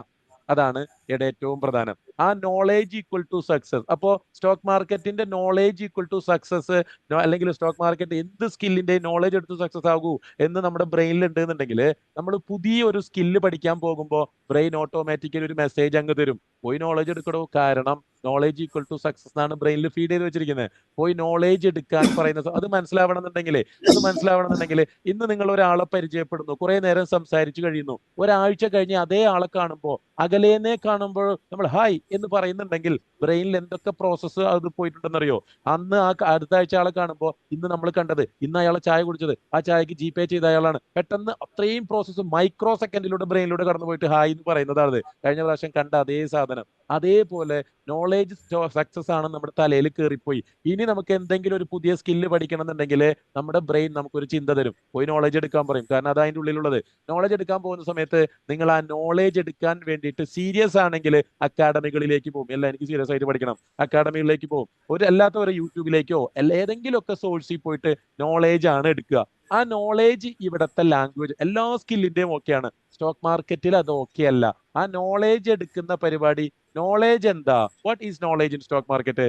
അതാണ് ഇവിടെ ഏറ്റവും പ്രധാനം. ആ നോളേജ് ഈക്വൽ ടു സക്സസ്. അപ്പോ സ്റ്റോക്ക് മാർക്കറ്റിന്റെ നോളേജ് ഈക്വൽ ടു സക്സസ്, അല്ലെങ്കിൽ സ്റ്റോക്ക് മാർക്കറ്റ് എന്ത് സ്കില്ലിന്റെ നോളേജ് എടുത്ത് സക്സസ് ആകൂ എന്ന് നമ്മുടെ ബ്രെയിനിൽ ഉണ്ടെന്നുണ്ടെങ്കിൽ നമ്മൾ പുതിയ ഒരു സ്കില്ല് പഠിക്കാൻ പോകുമ്പോൾ ബ്രെയിൻ ഓട്ടോമാറ്റിക്കലി ഒരു മെസ്സേജ് അങ്ങ് തരും, പോയി നോളേജ് എടുക്കണോ. കാരണം നോളേജ് ഈക്വൽ ടു സക്സസ് എന്നാണ് ബ്രെയിനിൽ ഫീഡ് ചെയ്ത് വെച്ചിരിക്കുന്നത്. പോയി നോളേജ് എടുക്കാൻ പറയുന്നത് അത് മനസ്സിലാവണമെന്നുണ്ടെങ്കിൽ ഇന്ന് നിങ്ങൾ ഒരാളെ പരിചയപ്പെടുന്നു, കുറെ നേരം സംസാരിച്ചു കഴിയുന്നു, ഒരാഴ്ച കഴിഞ്ഞ് അതേ ആളെ കാണുമ്പോൾ അകലേനെ കാണുമ്പോൾ നമ്മൾ ഹായ് എന്ന് പറയുന്നുണ്ടെങ്കിൽ ബ്രെയിനിൽ എന്തൊക്കെ പ്രോസസ്സ് അത് പോയിട്ടുണ്ടെന്നറിയോ? അന്ന് അടുത്ത ആഴ്ച ആളെ കാണുമ്പോൾ ഇന്ന് നമ്മൾ കണ്ടത്, ഇന്ന് അയാളെ ചായ കുടിച്ചത്, ആ ചായക്ക് GPay ചെയ്ത അയാളാണ്. പെട്ടെന്ന് അത്രയും പ്രോസസ്സ് മൈക്രോ സെക്കൻഡിലൂടെ ബ്രെയിനിലൂടെ കടന്നു പോയിട്ട് ഹായ് എന്ന് പറയുന്നതാണ് കഴിഞ്ഞ പ്രാവശ്യം കണ്ട അതേ സാധനം. അതേപോലെ നോളേജ് സക്സസ് ആണ് നമ്മുടെ തലയിൽ കയറിപ്പോയി. ഇനി നമുക്ക് എന്തെങ്കിലും ഒരു പുതിയ സ്കില്ല് പഠിക്കണം എന്നുണ്ടെങ്കിൽ നമ്മുടെ ബ്രെയിൻ നമുക്കൊരു ചിന്ത തരും, പോയി നോളേജ് എടുക്കാൻ പറയും. കാരണം അത് അതിൻ്റെ ഉള്ളിലുള്ളത്. നോളേജ് എടുക്കാൻ പോകുന്ന സമയത്ത് നിങ്ങൾ ആ നോളേജ് എടുക്കാൻ വേണ്ടിയിട്ട് സീരിയസ് ആണെങ്കിൽ അക്കാഡമികളിലേക്ക് പോകും. എല്ലാം എനിക്ക് സീരിയസ് ആയിട്ട് പഠിക്കണം, അക്കാഡമികളിലേക്ക് പോകും. അല്ലാത്തവരെ യൂട്യൂബിലേക്കോ ഏതെങ്കിലുമൊക്കെ സോഴ്സിൽ പോയിട്ട് നോളേജ് ആണ് എടുക്കുക. ആ നോളേജ് ഇവിടുത്തെ ലാംഗ്വേജ് എല്ലാ സ്കില്ലിന്റെയും ഓക്കെയാണ്. സ്റ്റോക്ക് മാർക്കറ്റിൽ അത് ഓക്കെ അല്ല. ആ നോളേജ് എടുക്കുന്ന പരിപാടി. നോളേജ് എന്താ? What is knowledge in stock market?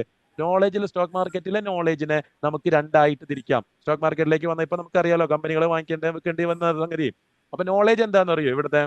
Stock മാർക്കറ്റിലെ നോളേജിനെ നമുക്ക് രണ്ടായിട്ട് തിരിക്കാം. സ്റ്റോക്ക് മാർക്കറ്റിലേക്ക് വന്ന ഇപ്പൊ നമുക്കറിയാലോ കമ്പനികളെ വെക്കേണ്ടി വന്ന സംഗതി. അപ്പൊ നോളേജ് എന്താന്ന് അറിയോ? ഇവിടുത്തെ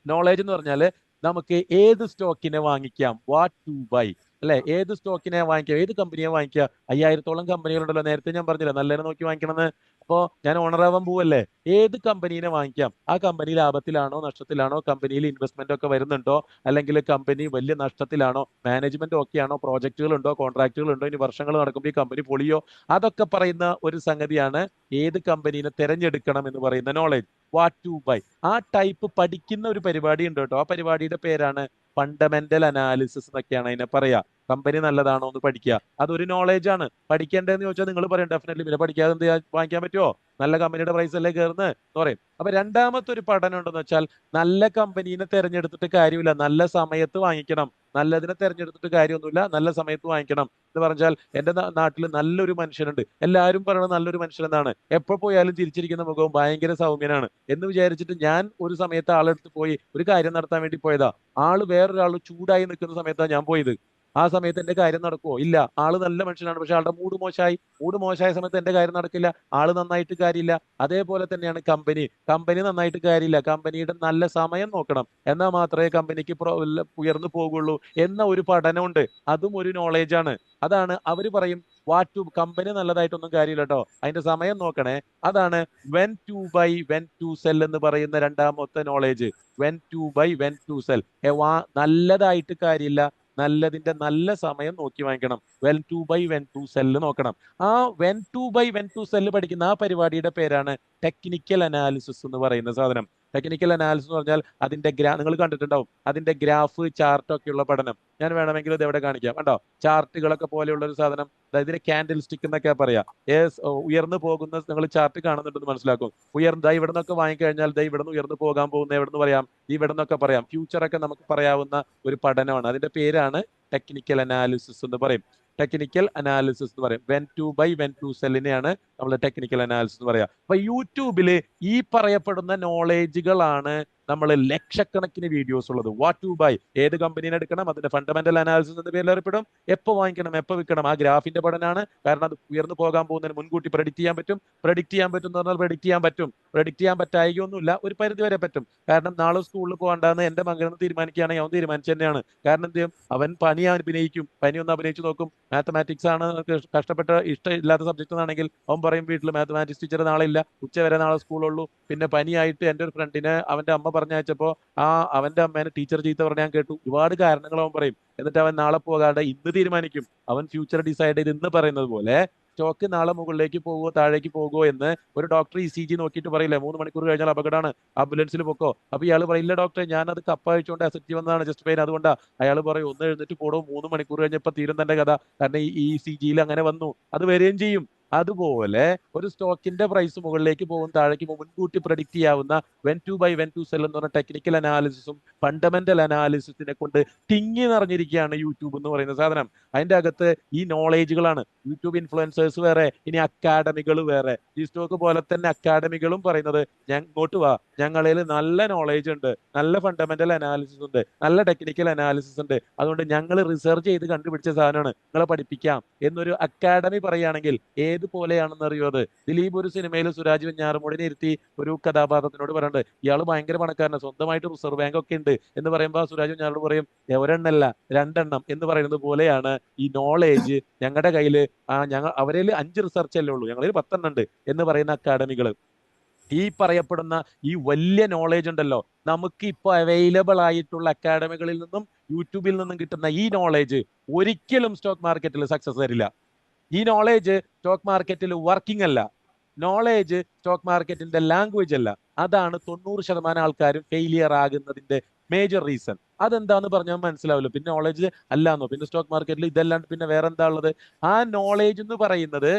നോളേജ് എന്ന് പറഞ്ഞാൽ നമുക്ക് ഏത് സ്റ്റോക്കിനെ വാങ്ങിക്കാം, വാട്ട് ടു ബൈ അല്ലെ? ഏത് സ്റ്റോക്കിനെ വാങ്ങിക്കാം, ഏത് കമ്പനിയെ വാങ്ങിക്കുക? 5000-ഓളം കമ്പനികളുണ്ടല്ലോ. നേരത്തെ ഞാൻ പറഞ്ഞില്ല നല്ലതിനെ നോക്കി വാങ്ങിക്കണമെന്ന്. അപ്പോൾ ഞാൻ ഓണറാവാൻ പോവല്ലേ? ഏത് കമ്പനീനെ വാങ്ങിക്കാം? ആ കമ്പനി ലാഭത്തിലാണോ നഷ്ടത്തിലാണോ, കമ്പനിയിൽ ഇൻവെസ്റ്റ്മെന്റ് ഒക്കെ വരുന്നുണ്ടോ, അല്ലെങ്കിൽ കമ്പനി വലിയ നഷ്ടത്തിലാണോ, മാനേജ്മെന്റ് ഓക്കെ ആണോ, പ്രോജക്റ്റുകൾ ഉണ്ടോ, കോൺട്രാക്റ്റുകൾ ഉണ്ടോ, ഇനി വർഷങ്ങൾ നടക്കുമ്പോൾ ഈ കമ്പനി പൊളിയോ, അതൊക്കെ പറയുന്ന ഒരു സംഗതിയാണ് ഏത് കമ്പനീനെ തിരഞ്ഞെടുക്കണം എന്ന് പറയുന്ന നോളേജ്. What to buy. ആ ടൈപ്പ് പഠിക്കുന്ന ഒരു പരിപാടി ഉണ്ട് കേട്ടോ. ആ പരിപാടിയുടെ പേരാണ് ഫണ്ടമെന്റൽ അനാലിസിസ് എന്നൊക്കെയാണ് അതിനെ പറയാ. കമ്പനി നല്ലതാണോ എന്ന് പഠിക്കുക. അതൊരു നോളേജ് ആണ്. പഠിക്കേണ്ടതെന്ന് ചോദിച്ചാൽ നിങ്ങൾ പറയും ഡെഫിനറ്റ്ലി പിന്നെ പഠിക്കാതെ എന്ത് വാങ്ങിക്കാൻ പറ്റുമോ? നല്ല കമ്പനിയുടെ പ്രൈസ് അല്ലേ കയറുന്നത് എന്ന് പറയും. അപ്പൊ രണ്ടാമത്തെ ഒരു പഠനം ഉണ്ടെന്ന് വെച്ചാൽ നല്ല കമ്പനീനെ തെരഞ്ഞെടുത്തിട്ട് കാര്യമില്ല, നല്ല സമയത്ത് വാങ്ങിക്കണം. നല്ലതിനെ തെരഞ്ഞെടുത്തിട്ട് കാര്യമൊന്നുമില്ല, നല്ല സമയത്ത് വാങ്ങിക്കണം എന്ന് പറഞ്ഞാൽ എന്റെ നാട്ടിൽ നല്ലൊരു മനുഷ്യനുണ്ട്. എല്ലാവരും പറയുന്നത് നല്ലൊരു മനുഷ്യൻ എന്നാണ്. എപ്പോൾ പോയാലും ചിരിച്ചിരിക്കുന്ന മുഖവും ഭയങ്കര സൗമ്യനാണ് എന്ന് വിചാരിച്ചിട്ട് ഞാൻ ഒരു സമയത്ത് ആളെടുത്ത് പോയി ഒരു കാര്യം നടത്താൻ വേണ്ടി പോയതാ. ആള് വേറൊരാൾ ചൂടായി നിൽക്കുന്ന സമയത്താണ് ഞാൻ പോയത്. ആ സമയത്ത് എന്റെ കാര്യം നടക്കുമോ? ഇല്ല. ആള് നല്ല മനുഷ്യനാണ്, പക്ഷെ ആളുടെ മൂഡ് മോശമായ സമയത്ത് എന്റെ കാര്യം നടക്കില്ല. ആള് നന്നായിട്ട് കാര്യമില്ല. അതേപോലെ തന്നെയാണ് കമ്പനി നന്നായിട്ട് കാര്യമില്ല. കമ്പനിയുടെ നല്ല സമയം നോക്കണം, എന്നാൽ മാത്രമേ കമ്പനിക്ക് ഉയർന്നു പോകുള്ളൂ എന്ന ഒരു പഠനമുണ്ട്. അതും ഒരു നോളേജ് ആണ്. അതാണ് അവര് പറയും കമ്പനി നല്ലതായിട്ടൊന്നും കാര്യമില്ല കേട്ടോ, അതിന്റെ സമയം നോക്കണേ. അതാണ് when to buy when to sell എന്ന് പറയുന്ന രണ്ടാമത്തെ knowledge. When to buy when to sell. നല്ലതായിട്ട് കാര്യമില്ല, നല്ലതിന്റെ നല്ല സമയം നോക്കി വാങ്ങിക്കണം. When to buy when to sell നോക്കണം. ആ when to buy when to sell പഠിക്കുന്ന ആ പരിപാടിയുടെ പേരാണ് ടെക്നിക്കൽ അനാലിസിസ് എന്ന് പറയുന്ന സാധനം. ടെക്നിക്കൽ അനാലിസിസ് എന്ന് പറഞ്ഞാൽ അതിന്റെ നിങ്ങൾ കണ്ടിട്ടുണ്ടാവും, അതിന്റെ ഗ്രാഫ് ചാർട്ട് ഒക്കെയുള്ള പഠനം. ഞാൻ വേണമെങ്കിൽ ഇത് എവിടെ കാണിക്കാം. കണ്ടോ, ചാർട്ടുകളൊക്കെ പോലെയുള്ള ഒരു സാധനം. ഇതിന് ക്യാൻഡിൽ സ്റ്റിക്ക് എന്നൊക്കെ പറയാം. ഉയർന്നു പോകുന്ന നിങ്ങൾ ചാർട്ട് കാണുന്നുണ്ടെന്ന് മനസ്സിലാക്കും. ഇവിടെ നിന്നൊക്കെ വാങ്ങിക്കഴിഞ്ഞാൽ ഇവിടെ നിന്ന് ഉയർന്നു പോകാൻ പോകുന്ന എവിടെ നിന്ന് പറയാം, ഇവിടെ നിന്നൊക്കെ പറയാം. ഫ്യൂച്ചറൊക്കെ നമുക്ക് പറയാവുന്ന ഒരു പഠനമാണ്. അതിന്റെ പേരാണ് ടെക്നിക്കൽ അനാലിസിസ് എന്ന് പറയും. ടെക്നിക്കൽ അനാലിസിസ് എന്ന് പറയും. When to buy when to സെല്ലിനെയാണ് നമ്മൾ ടെക്നിക്കൽ അനാലിസിസ് എന്ന് പറയാം. അപ്പൊ യൂട്യൂബില് ഈ പറയപ്പെടുന്ന നോളേജുകളാണ് നമ്മൾ ലക്ഷക്കണക്കിന് വീഡിയോസ് ഉള്ളത്. വാട്ട് ടു ബൈ, ഏത് കമ്പനീനെ എടുക്കണം, അതിന്റെ ഫണ്ടമെന്റൽ അനാലിസിസ് എന്ന പേരിൽ അറിയപ്പെടും. എപ്പോൾ വാങ്ങിക്കണം, എപ്പോൾ വിൽക്കണം, ആ ഗ്രാഫിന്റെ പഠനമാണ്. കാരണം അത് ഉയർന്നു പോകാൻ പോകുന്നതിന് മുൻകൂട്ടി പ്രഡിക്റ്റ് ചെയ്യാൻ പറ്റും. പ്രഡിക്റ്റ് ചെയ്യാൻ പറ്റും എന്ന് പറഞ്ഞാൽ പ്രഡിക്റ്റ് ചെയ്യാൻ പറ്റും. പ്രഡിക്റ്റ് ചെയ്യാൻ പറ്റായികയൊന്നുമില്ല, ഒരു പരിധി വരെ പറ്റും. കാരണം നാളെ സ്കൂളിൽ പോകണ്ടെന്ന് എന്റെ മകനെന്ന് തീരുമാനിക്കുകയാണെങ്കിൽ അവൻ തീരുമാനിച്ചു തന്നെയാണ്. കാരണം എന്ത് ചെയ്യും, അവൻ പനി അഭിനയിക്കും, പനി ഒന്ന് അഭിനയിച്ചു നോക്കും. മാത്തമാറ്റിക്സ് ആണ് കഷ്ടപ്പെട്ട ഇഷ്ടമില്ലാത്ത സബ്ജക്ട് എന്നാണെങ്കിൽ അവൻ പറയും വീട്ടിൽ മാത്തമാറ്റിക്സ് ടീച്ചർ നാളെ ഇല്ല, ഉച്ചവരെ നാളെ സ്കൂളുള്ളൂ. പിന്നെ പനിയായിട്ട് എൻ്റെ ഒരു ഫ്രണ്ടിനെ അവന്റെ അമ്മ പറഞ്ഞയച്ചപ്പോ അവന്റെ അമ്മേനെ ടീച്ചർ ചീത്ത പറഞ്ഞ ഞാൻ കേട്ടു. ഒരുപാട് കാരണങ്ങൾ അവൻ പറയും. എന്നിട്ട് അവൻ നാളെ പോകാതെ ഇന്ന് തീരുമാനിക്കും. അവൻ ഫ്യൂച്ചർ ഡിസൈഡ് ചെയ്ത് ഇന്ന് പറയുന്നത് പോലെ സ്റ്റോക്ക് നാളെ മുകളിലേക്ക് പോകുമോ താഴേക്ക് പോകുമോ എന്ന് ഒരു ഡോക്ടർ ECG നോക്കിയിട്ട് പറയില്ലേ 3 മണിക്കൂർ കഴിഞ്ഞാൽ അപകടമാണ്, ആംബുലൻസിൽ പൊക്കോ. അപ്പൊ ഇയാൾ പറയില്ല ഡോക്ടറെ, ഞാനത് കപ്പ കഴിച്ചുകൊണ്ട് അസെപ്റ്റ് വന്നതാണ്, ജസ്റ്റ് പെയിൻ, അതുകൊണ്ടാ. അയാൾ പറയും ഒന്ന് എഴുന്നേറ്റ് പോടോ, 3 മണിക്കൂർ കഴിഞ്ഞപ്പോ തീരും തന്റെ കഥ. കാരണം ഈ ECG അങ്ങനെ വന്നു, അത് വരികയും ചെയ്യും. അതുപോലെ ഒരു സ്റ്റോക്കിന്റെ പ്രൈസ് മുകളിലേക്ക് പോകും താഴേക്ക് പോകും മുൻകൂട്ടി പ്രഡിക്റ്റ് ചെയ്യാവുന്ന when to buy when to sell എന്ന് പറഞ്ഞ ടെക്നിക്കൽ അനാലിസിസും ഫണ്ടമെന്റൽ അനാലിസിസിനെ കൊണ്ട് തിങ്ങി നിറഞ്ഞിരിക്കുകയാണ് യൂട്യൂബ് എന്ന് പറയുന്ന സാധനം. അതിന്റെ അകത്ത് ഈ നോളേജുകളാണ്. യൂട്യൂബ് ഇൻഫ്ലുവൻസേഴ്സ് വേറെ, ഇനി അക്കാഡമികൾ വേറെ. ഈ സ്റ്റോക്ക് പോലെ തന്നെ അക്കാഡമികളും പറയുന്നത് ഇങ്ങോട്ട് വാ, ഞങ്ങളിൽ നല്ല നോളേജ് ഉണ്ട്, നല്ല ഫണ്ടമെന്റൽ അനാലിസിസ് ഉണ്ട്, നല്ല ടെക്നിക്കൽ അനാലിസിസ് ഉണ്ട്, അതുകൊണ്ട് ഞങ്ങൾ റിസർച്ച് ചെയ്ത് കണ്ടുപിടിച്ച സാധനമാണ്, നിങ്ങളെ പഠിപ്പിക്കാം എന്നൊരു അക്കാഡമി പറയുകയാണെങ്കിൽ പോലെയാണെന്ന് അറിയോ അത്? ദിലീപ് ഒരു സിനിമയിൽ സുരാജ് വെഞ്ഞാറമൂടിനെ ഇരുത്തി ഒരു കഥാപാത്രത്തിനോട് പറയുന്നുണ്ട്, ഇയാൾ ഭയങ്കര പണക്കാരനാണ്, സ്വന്തമായിട്ട് റിസർവ് ബാങ്ക് ഒക്കെ ഉണ്ട് എന്ന് പറയുമ്പോൾ സുരാജ് വെഞ്ഞാറമൂട് പറയും ഒരെണ്ണല്ല 2 എണ്ണം എന്ന് പറയുന്നത് പോലെയാണ് ഈ നോളേജ് ഞങ്ങളുടെ കയ്യില്. അവരിൽ 5 റിസർച്ച് അല്ലേ ഉള്ളൂ, ഞങ്ങളിൽ 10 എണ്ണം ഉണ്ട് എന്ന് പറയുന്ന അക്കാഡമികൾ. ഈ പറയപ്പെടുന്ന ഈ വലിയ നോളേജ് ഉണ്ടല്ലോ, നമുക്ക് ഇപ്പോൾ അവൈലബിൾ ആയിട്ടുള്ള അക്കാഡമികളിൽ നിന്നും യൂട്യൂബിൽ നിന്നും കിട്ടുന്ന ഈ നോളേജ് ഒരിക്കലും സ്റ്റോക്ക് മാർക്കറ്റിൽ സക്സസ് തരില്ല. ഈ നോളേജ് സ്റ്റോക്ക് മാർക്കറ്റിൽ വർക്കിംഗ് അല്ല. നോളേജ് സ്റ്റോക്ക് മാർക്കറ്റിന്റെ ലാംഗ്വേജ് അല്ല. അതാണ് 90% ആൾക്കാരും ഫെയിലിയർ ആകുന്നതിന്റെ മേജർ റീസൺ. അതെന്താന്ന് പറഞ്ഞാൽ മനസ്സിലാവില്ല. പിന്നെ നോളേജ് അല്ലാന്നോ, പിന്നെ സ്റ്റോക്ക് മാർക്കറ്റിൽ ഇതല്ലാണ്ട് പിന്നെ വേറെ എന്താ ഉള്ളത്? ആ നോളേജ് എന്ന് പറയുന്നത്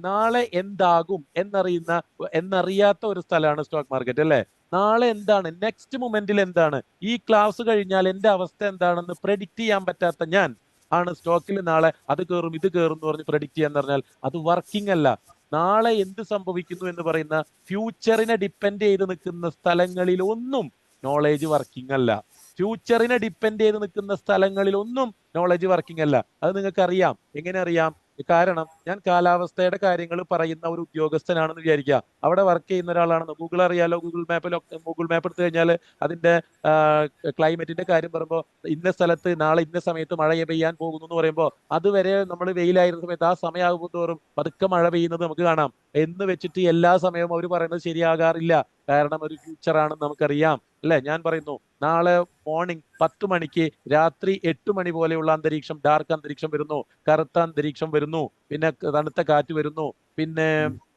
നാളെ എന്താകും എന്നറിയാത്ത ഒരു സ്ഥലമാണ് സ്റ്റോക്ക് മാർക്കറ്റ് അല്ലേ. നാളെ എന്താണ്, നെക്സ്റ്റ് മൊമെന്റിൽ എന്താണ്, ഈ ക്ലാസ് കഴിഞ്ഞാൽ എന്റെ അവസ്ഥ എന്താണെന്ന് പ്രെഡിക്റ്റ് ചെയ്യാൻ പറ്റാത്ത ഞാൻ ആണ് സ്റ്റോക്കിൽ നാളെ അത് കയറും ഇത് കയറും എന്ന് പറഞ്ഞ് പ്രെഡിക്റ്റ് ചെയ്യാന്ന് പറഞ്ഞാൽ അത് വർക്കിംഗ് അല്ല. നാളെ എന്ത് സംഭവിക്കുന്നു എന്ന് പറയുന്ന ഫ്യൂച്ചറിനെ ഡിപ്പെൻഡ് ചെയ്ത് നിൽക്കുന്ന സ്ഥലങ്ങളിലൊന്നും നോളേജ് വർക്കിംഗ് അല്ല. ഫ്യൂച്ചറിനെ ഡിപ്പെൻഡ് ചെയ്ത് നിൽക്കുന്ന സ്ഥലങ്ങളിലൊന്നും നോളേജ് വർക്കിംഗ് അല്ല. അത് നിങ്ങൾക്ക് അറിയാം. എങ്ങനെ അറിയാം? കാരണം ഞാൻ കാലാവസ്ഥയുടെ കാര്യങ്ങൾ പറയുന്ന ഒരു ഉദ്യോഗസ്ഥനാണെന്ന് വിചാരിക്കുക. അവിടെ വർക്ക് ചെയ്യുന്ന ഒരാളാണെന്ന് ഗൂഗിൾ അറിയാലോ. ഗൂഗിൾ മാപ്പ് എടുത്തു കഴിഞ്ഞാൽ അതിന്റെ ക്ലൈമറ്റിന്റെ കാര്യം പറയുമ്പോൾ ഇന്ന സ്ഥലത്ത് നാളെ ഇന്ന സമയത്ത് മഴ പെയ്യാൻ പോകുന്നു എന്ന് പറയുമ്പോൾ അതുവരെ നമ്മൾ വെയിലായിരുന്ന സമയത്ത് ആ സമയമാകുമ്പോൾ തോറും പതുക്കെ മഴ പെയ്യുന്നത് നമുക്ക് കാണാം. എന്ന് വെച്ചിട്ട് എല്ലാ സമയവും അവർ പറയുന്നത് ശരിയാകാറില്ല. കാരണം ഒരു ഫ്യൂച്ചറാണെന്ന് നമുക്കറിയാം അല്ലെ. ഞാൻ പറയുന്നു നാളെ മോർണിംഗ് 10 മണിക്ക് രാത്രി 8 മണി പോലെയുള്ള അന്തരീക്ഷം, ഡാർക്ക് അന്തരീക്ഷം വരുന്നു, കറുത്ത അന്തരീക്ഷം വരുന്നു, പിന്നെ തണുത്ത കാറ്റ് വരുന്നു, പിന്നെ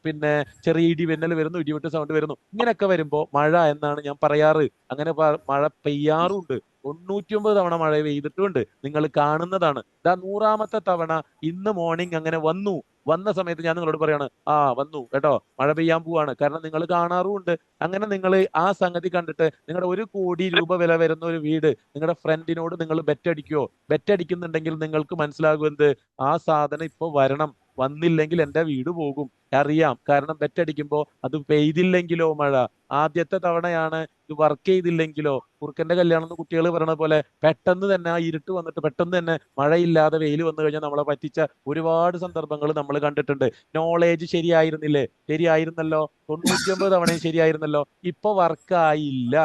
പിന്നെ ചെറിയ ഇടിമിന്നൽ വരുന്നു, ഇടിവെട്ട് സൗണ്ട് വരുന്നു. ഇങ്ങനെയൊക്കെ വരുമ്പോൾ മഴ എന്നാണ് ഞാൻ പറയാറ്. അങ്ങനെ മഴ പെയ്യാറുണ്ട്. 99 തവണ മഴ പെയ്തിട്ടുമുണ്ട്. നിങ്ങൾ കാണുന്നതാണ്. ഇതാ 100ാമത്തെ തവണ ഇന്ന് മോർണിംഗ് അങ്ങനെ വന്നു. വന്ന സമയത്ത് ഞാൻ നിങ്ങളോട് പറയാണ്, വന്നു കേട്ടോ, മഴ പെയ്യാൻ പോവാണ്. കാരണം നിങ്ങൾ കാണാറുമുണ്ട്. അങ്ങനെ നിങ്ങൾ ആ സംഗതി കണ്ടിട്ട് നിങ്ങളുടെ 1 കോടി രൂപ വില വരുന്ന ഒരു വീട് നിങ്ങളുടെ ഫ്രണ്ടിനോട് നിങ്ങൾ ബെറ്റ് അടിക്കുവോ? ബെറ്റ് അടിക്കുന്നുണ്ടെങ്കിൽ നിങ്ങൾക്ക് മനസ്സിലാകും എന്ത്, ആ സാധനം ഇപ്പൊ വരണം, വന്നില്ലെങ്കിൽ എന്റെ വീട് പോകും. അറിയാം. കാരണം ബെറ്റ് അടിക്കുമ്പോൾ അത് പെയ്തില്ലെങ്കിലോ മഴ, ആദ്യത്തെ തവണയാണ് ഇത് വർക്ക് ചെയ്തില്ലെങ്കിലോ, കുറുക്കന്റെ കല്യാണം എന്ന് കുട്ടികൾ പറയണ പോലെ പെട്ടെന്ന് തന്നെ ആ ഇരുട്ട് വന്നിട്ട് പെട്ടെന്ന് തന്നെ മഴയില്ലാതെ വെയിൽ വന്നു കഴിഞ്ഞാൽ നമ്മളെ പറ്റിച്ച ഒരുപാട് സന്ദർഭങ്ങൾ നമ്മൾ കണ്ടിട്ടുണ്ട്. നോളേജ് ശരിയായിരുന്നില്ലേ? ശരിയായിരുന്നല്ലോ. 99 തവണയും ശരിയായിരുന്നല്ലോ. ഇപ്പൊ വർക്കായില്ല.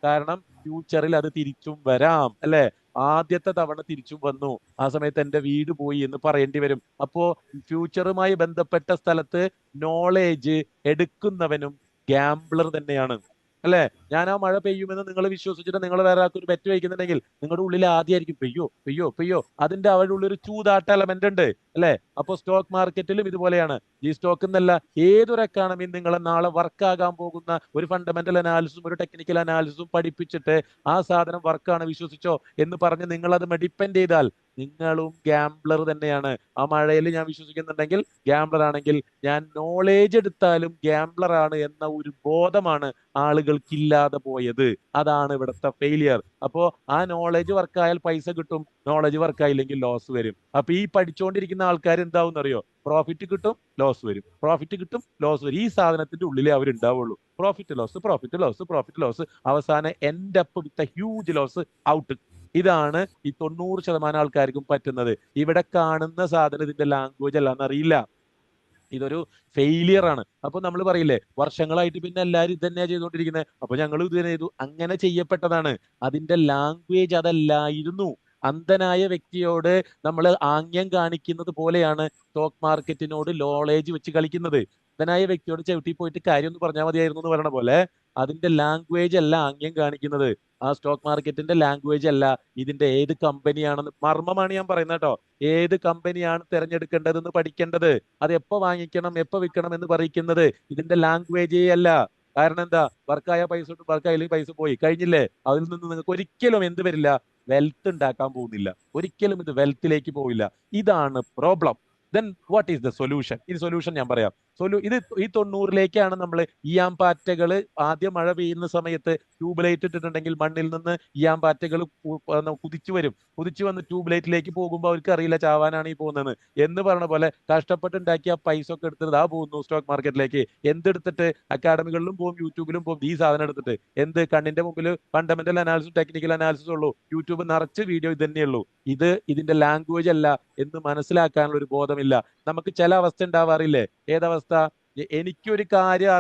കാരണം ഫ്യൂച്ചറിൽ അത് തിരിച്ചും വരാം, അല്ലെ? ആദ്യത്തെ തവണ തിരിച്ചും വന്നു, ആ സമയത്ത് എന്റെ വീട് പോയി എന്ന് പറയേണ്ടി വരും. അപ്പോ ഫ്യൂച്ചറുമായി ബന്ധപ്പെട്ട സ്ഥലത്ത് നോളേജ് എടുക്കുന്നവനും ഗാംബ്ലർ തന്നെയാണ്, അല്ലെ? ഞാൻ ആ മഴ പെയ്യുമെന്ന് നിങ്ങൾ വിശ്വസിച്ചിട്ട് നിങ്ങൾ വേറെ ആൾക്കൊരു ബെറ്റ് വയ്ക്കുന്നുണ്ടെങ്കിൽ നിങ്ങളുടെ ഉള്ളിൽ ആദ്യമായിരിക്കും പെയ്യോ പെയ്യോ പെയ്യോ. അതിന്റെ അവരുടെ ഉള്ളിൽ ഒരു ചൂതാട്ട എലമെന്റ് ഉണ്ട്, അല്ലെ? അപ്പൊ സ്റ്റോക്ക് മാർക്കറ്റിലും ഇതുപോലെയാണ്. ഈ സ്റ്റോക്ക് എന്നല്ല, ഏതൊരു എക്കോണമിയും നിങ്ങളെ നാളെ വർക്കാകാൻ പോകുന്ന ഒരു ഫണ്ടമെന്റൽ അനാലിസിസും ഒരു ടെക്നിക്കൽ അനാലിസിസും പഠിപ്പിച്ചിട്ട് ആ സാധനം വർക്കാണ് വിശ്വസിച്ചോ എന്ന് പറഞ്ഞ് നിങ്ങൾ അത് ഡിപ്പെൻഡ് ചെയ്താൽ നിങ്ങളും ഗാംബ്ലർ തന്നെയാണ്. ആ മഴയിൽ ഞാൻ വിശ്വസിക്കുന്നുണ്ടെങ്കിൽ ഗാംബ്ലർ ആണെങ്കിൽ ഞാൻ നോളേജ് എടുത്താലും ഗാംബ്ലർ ആണ് എന്ന ഒരു ബോധമാണ് ആളുകൾക്കില്ലാതെ പോയത്. അതാണ് ഇവിടുത്തെ ഫെയിലിയർ. അപ്പോ ആ നോളേജ് വർക്കായാൽ പൈസ കിട്ടും, നോളേജ് വർക്കായില്ലെങ്കിൽ ലോസ് വരും. അപ്പൊ ഈ പഠിച്ചുകൊണ്ടിരിക്കുന്ന ആൾക്കാർ എന്താവും അറിയോ? പ്രോഫിറ്റ് കിട്ടും, ലോസ് വരും, പ്രോഫിറ്റ് കിട്ടും, ലോസ് വരും. ഈ സാധനത്തിന്റെ ഉള്ളിലേ അവരുണ്ടാവുള്ളൂ. Profit loss, profit loss, profit loss, അവസാനം end up with huge loss, out. ഇതാണ് ഈ 90% ആൾക്കാർക്കും പറ്റുന്നത്. ഇവിടെ കാണുന്ന സാധനം ഇതിന്റെ ലാംഗ്വേജ് അല്ലാന്ന് അറിയില്ല. ഇതൊരു ഫെയിലിയർ ആണ്. അപ്പൊ നമ്മൾ പറയില്ലേ, വർഷങ്ങളായിട്ട് പിന്നെ എല്ലാവരും ഇത് തന്നെയാ ചെയ്തുകൊണ്ടിരിക്കുന്നത്, അപ്പൊ ഞങ്ങൾ ഇത് തന്നെ ചെയ്തു. അങ്ങനെ ചെയ്യപ്പെട്ടതാണ്. അതിന്റെ ലാംഗ്വേജ് അതല്ലായിരുന്നു. അന്ധനായ വ്യക്തിയോട് നമ്മൾ ആംഗ്യം കാണിക്കുന്നത് പോലെയാണ് സ്റ്റോക്ക് മാർക്കറ്റിനോട് നോളേജ് വെച്ച് കളിക്കുന്നത്. അന്ധനായ വ്യക്തിയോട് ചവിട്ടി പോയിട്ട് കാര്യം ഒന്ന് പറഞ്ഞാൽ മതിയായിരുന്നു എന്ന് പറയണ പോലെ അതിന്റെ ലാംഗ്വേജ് അല്ല ആംഗ്യം കാണിക്കുന്നത്. ആ സ്റ്റോക്ക് മാർക്കറ്റിന്റെ ലാംഗ്വേജ് അല്ല ഇതിന്റെ ഏത് കമ്പനിയാണെന്ന്, മർമ്മമാണ് ഞാൻ പറയുന്നത് കേട്ടോ. ഏത് കമ്പനിയാണ് തിരഞ്ഞെടുക്കേണ്ടതെന്ന് പഠിക്കേണ്ടത്, അത് എപ്പോ വാങ്ങിക്കണം എപ്പോ വിൽക്കണം എന്ന് പറയിക്കുന്നത് ഇതിന്റെ ലാംഗ്വേജേ അല്ല. കാരണം എന്താ? വർക്കായ പൈസ ഉണ്ട്, വർക്കായില്ലെങ്കിൽ പൈസ പോയി കഴിഞ്ഞില്ലേ. അതിൽ നിന്ന് നിങ്ങൾക്ക് ഒരിക്കലും എന്ത് വരില്ല, വെൽത്ത് ഉണ്ടാക്കാൻ പോകുന്നില്ല. ഒരിക്കലും ഇത് വെൽത്തിലേക്ക് പോവില്ല. ഇതാണ് problem. Then what is the solution? ഈ സൊല്യൂഷൻ ഞാൻ പറയാം. ഇത് ഈ 90ലേക്കാണ് നമ്മൾ ഇയാംപാറ്റകൾ ആദ്യം മഴ പെയ്യുന്ന സമയത്ത് ട്യൂബ്ലൈറ്റ് ഇട്ടിട്ടുണ്ടെങ്കിൽ മണ്ണിൽ നിന്ന് ഇയാംപാറ്റകൾ കുതിച്ചു വരും. കുതിച്ചു വന്ന് ട്യൂബ്ലൈറ്റിലേക്ക് പോകുമ്പോൾ അവർക്ക് അറിയില്ല ചാവാനാണ് ഈ പോകുന്നത് എന്ന് പറഞ്ഞ പോലെ കഷ്ടപ്പെട്ടുണ്ടാക്കിയ പൈസ ഒക്കെ എടുത്തിട്ട് പോകുന്നു സ്റ്റോക്ക് മാർക്കറ്റിലേക്ക്. എന്തെടുത്തിട്ട് അക്കാഡമികളിലും പോകും, യൂട്യൂബിലും പോകും. ഈ സാധനം എടുത്തിട്ട് എന്ത്, കണ്ണിന്റെ മുമ്പിൽ ഫണ്ടമെന്റൽ അനാലിസിസും ടെക്നിക്കൽ അനാലിസിസും ഉള്ളൂ, യൂട്യൂബ് നിറച്ച് വീഡിയോ ഇത് തന്നെയുള്ളൂ. ഇതിന്റെ ലാംഗ്വേജ് അല്ല എന്ന് മനസ്സിലാക്കാനുള്ള ഒരു ബോധമില്ല. നമുക്ക് ചില അവസ്ഥ ഉണ്ടാവാറില്ലേ? ഏതവസ്ഥ? എനിക്കൊരു കാര്യം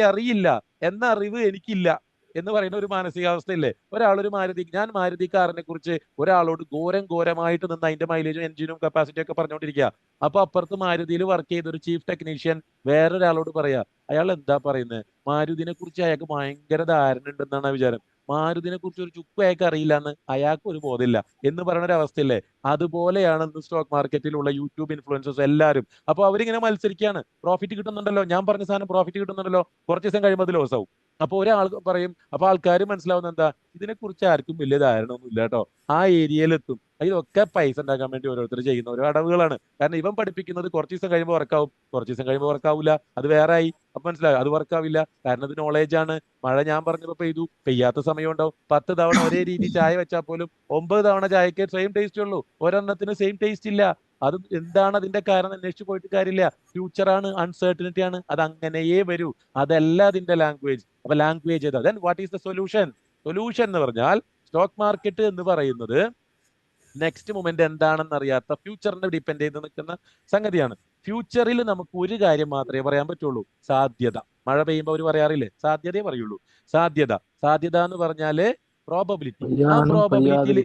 അറിയില്ല എന്ന അറിവ് എനിക്കില്ല എന്ന് പറയുന്ന ഒരു മാനസികാവസ്ഥയില്ലേ? ഒരാളൊരു ഞാൻ മാരുതി കാറിനെ കുറിച്ച് ഒരാളോട് ഘോരമായിട്ട് നിന്ന് അതിന്റെ മൈലേജും എഞ്ചിനും കപ്പാസിറ്റിയും ഒക്കെ പറഞ്ഞുകൊണ്ടിരിക്കുക. അപ്പൊ അപ്പുറത്ത് മാരുതിയിൽ വർക്ക് ചെയ്ത ഒരു ചീഫ് ടെക്നീഷ്യൻ വേറൊരാളോട് പറയാ, അയാൾ എന്താ പറയുന്നത്, മാരുതിനെ കുറിച്ച് അയാൾക്ക് ഭയങ്കര ധാരണ ഉണ്ടെന്നാണ് വിചാരം, മാരുതിനെ കുറിച്ച് ഒരു ചുക്കും അയാൾക്ക് അറിയില്ല എന്ന് അയാൾക്ക് ഒരു ബോധമില്ല എന്ന് പറയുന്ന ഒരു അവസ്ഥയില്ലേ? അതുപോലെയാണ് ഇന്ന് സ്റ്റോക്ക് മാർക്കറ്റിലുള്ള യൂട്യൂബ് ഇൻഫ്ലുവൻസേഴ്സ് എല്ലാവരും. അപ്പൊ അവരിങ്ങനെ മത്സരിക്കുകയാണ്. പ്രോഫിറ്റ് കിട്ടുന്നുണ്ടല്ലോ, ഞാൻ പറഞ്ഞ സാധനം പ്രോഫിറ്റ് കിട്ടുന്നുണ്ടല്ലോ, കുറച്ച് ദിവസം കഴിയുമ്പോൾ അത് ലോസ് ആവും. അപ്പൊ ഒരാൾ പറയും, അപ്പൊ ആൾക്കാർ മനസ്സിലാവുന്ന എന്താ, ഇതിനെക്കുറിച്ച് ആർക്കും വലിയ ധാരണ ഒന്നും ഇല്ല കേട്ടോ. ആ ഏരിയയിലെത്തും. ഇതൊക്കെ പൈസ ഉണ്ടാക്കാൻ വേണ്ടി ഓരോരുത്തർ ചെയ്യുന്ന ഓരോ അടവുകളാണ്. കാരണം ഇവൻ പഠിപ്പിക്കുന്നത് കുറച്ച് ദിവസം കഴിയുമ്പോൾ വർക്കാവും, കുറച്ച് ദിവസം കഴിയുമ്പോൾ വർക്കാവില്ല, അത് വേറെ ആയി. അപ്പൊ മനസ്സിലാവും അത് വർക്കാവില്ല. കാരണം ഇത് നോളേജ് ആണ്. മഴ ഞാൻ പറഞ്ഞപ്പോ പെയ്തു, പെയ്യാത്ത സമയം ഉണ്ടാവും. 10 തവണ ഒരേ രീതി ചായ വെച്ചാൽ പോലും 9 തവണ ചായക്ക് സെയിം ടേസ്റ്റ് ഉള്ളൂ, ഒരെണ്ണത്തിന് സെയിം ടേസ്റ്റ് ഇല്ല. അത് എന്താണ് അതിന്റെ കാരണം അന്വേഷിച്ചു പോയിട്ട് കാര്യമില്ല. ഫ്യൂച്ചറാണ്, അൺസർട്ടനിറ്റി ആണ്, അത് അങ്ങനെയേ വരൂ. അതല്ല അതിന്റെ ലാംഗ്വേജ്. അപ്പൊ ലാംഗ്വേജ് ഏതാ? Then what is the solution? Solution എന്ന് പറഞ്ഞാൽ സ്റ്റോക്ക് മാർക്കറ്റ് എന്ന് പറയുന്നത് നെക്സ്റ്റ് മൊമെന്റ് എന്താണെന്ന് അറിയാത്ത ഫ്യൂച്ചറിനെ ഡിപ്പെൻഡ് ചെയ്ത് നിൽക്കുന്ന സംഗതിയാണ്. ഫ്യൂച്ചറിൽ നമുക്ക് ഒരു കാര്യം മാത്രമേ പറയാൻ പറ്റുള്ളൂ, സാധ്യത. മഴ പെയ്യുമ്പോൾ അവർ പറയാറില്ലേ, സാധ്യതയെ പറയുള്ളൂ. സാധ്യത എന്ന് പറഞ്ഞാല് പ്രോബബിലിറ്റി. ആ പ്രോബബിലിറ്റിയിൽ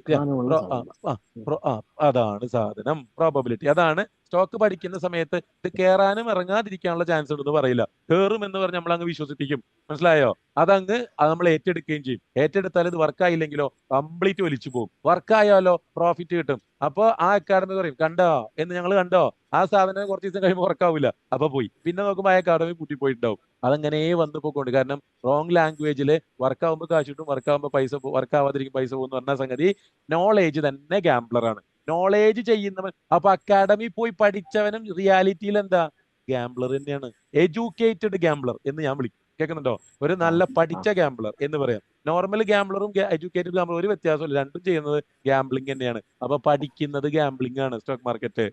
അതാണ് സാധനം, പ്രോബബിലിറ്റി. അതാണ് സ്റ്റോക്ക് പഠിക്കുന്ന സമയത്ത് ഇത് കയറാനും ഇറങ്ങാതിരിക്കാനുള്ള ചാൻസ് ഉണ്ടെന്ന് പറയില്ല. കയറും എന്ന് പറഞ്ഞ് നമ്മൾ അങ്ങ് വിശ്വസിപ്പിക്കും. മനസ്സിലായോ? അതങ്ങ് നമ്മൾ ഏറ്റെടുക്കുകയും ചെയ്യും. ഏറ്റെടുത്താൽ ഇത് വർക്കായില്ലെങ്കിലോ കംപ്ലീറ്റ് ഒലിച്ചു പോകും. വർക്കായാലോ പ്രോഫിറ്റ് കിട്ടും. അപ്പോൾ ആ അക്കാഡമി പറയും കണ്ടോ എന്ന് ഞങ്ങൾ കണ്ടോ, ആ സാധനം കുറച്ച് ദിവസം കഴിയുമ്പോൾ വർക്കാവില്ല, അപ്പൊ പോയി. പിന്നെ നോക്കുമ്പോൾ ആ അക്കാഡമി പൂട്ടിപ്പോയിട്ടുണ്ടാവും. അതങ്ങനെ വന്നു പോയിക്കൊണ്ട്. കാരണം റോങ് ലാംഗ്വേജിൽ വർക്കാവുമ്പോൾ കാശ് കിട്ടും, വർക്കാവുമ്പോൾ പൈസ വർക്കാവാതിരിക്കും പൈസ പോകും എന്ന് പറഞ്ഞ സംഗതി. നോളേജ് തന്നെ ഗാംബ്ലറാണ്. നോളേജ് ചെയ്യുന്നവൻ, അപ്പൊ അക്കാഡമി പോയി പഠിച്ചവനും റിയാലിറ്റിയിൽ എന്താ ഗാംബ്ലർ തന്നെയാണ്. എഡ്യൂക്കേറ്റഡ് ഗാംബ്ലർ എന്ന് ഞാൻ വിളിക്കും. കേൾക്കുന്നുണ്ടോ? ഒരു നല്ല പഠിച്ച ഗാംബ്ലർ എന്ന് പറയാം. നോർമൽ ഗാംബ്ലറും എഡ്യൂക്കേറ്റഡ് ഗാംബ്ലറും ഒരു വ്യത്യാസമില്ല, രണ്ടും ചെയ്യുന്നത് ഗാംബ്ലിംഗ് തന്നെയാണ്. അപ്പൊ പഠിക്കുന്നത് ഗാംബ്ലിംഗ് ആണ് സ്റ്റോക്ക് മാർക്കറ്റ്.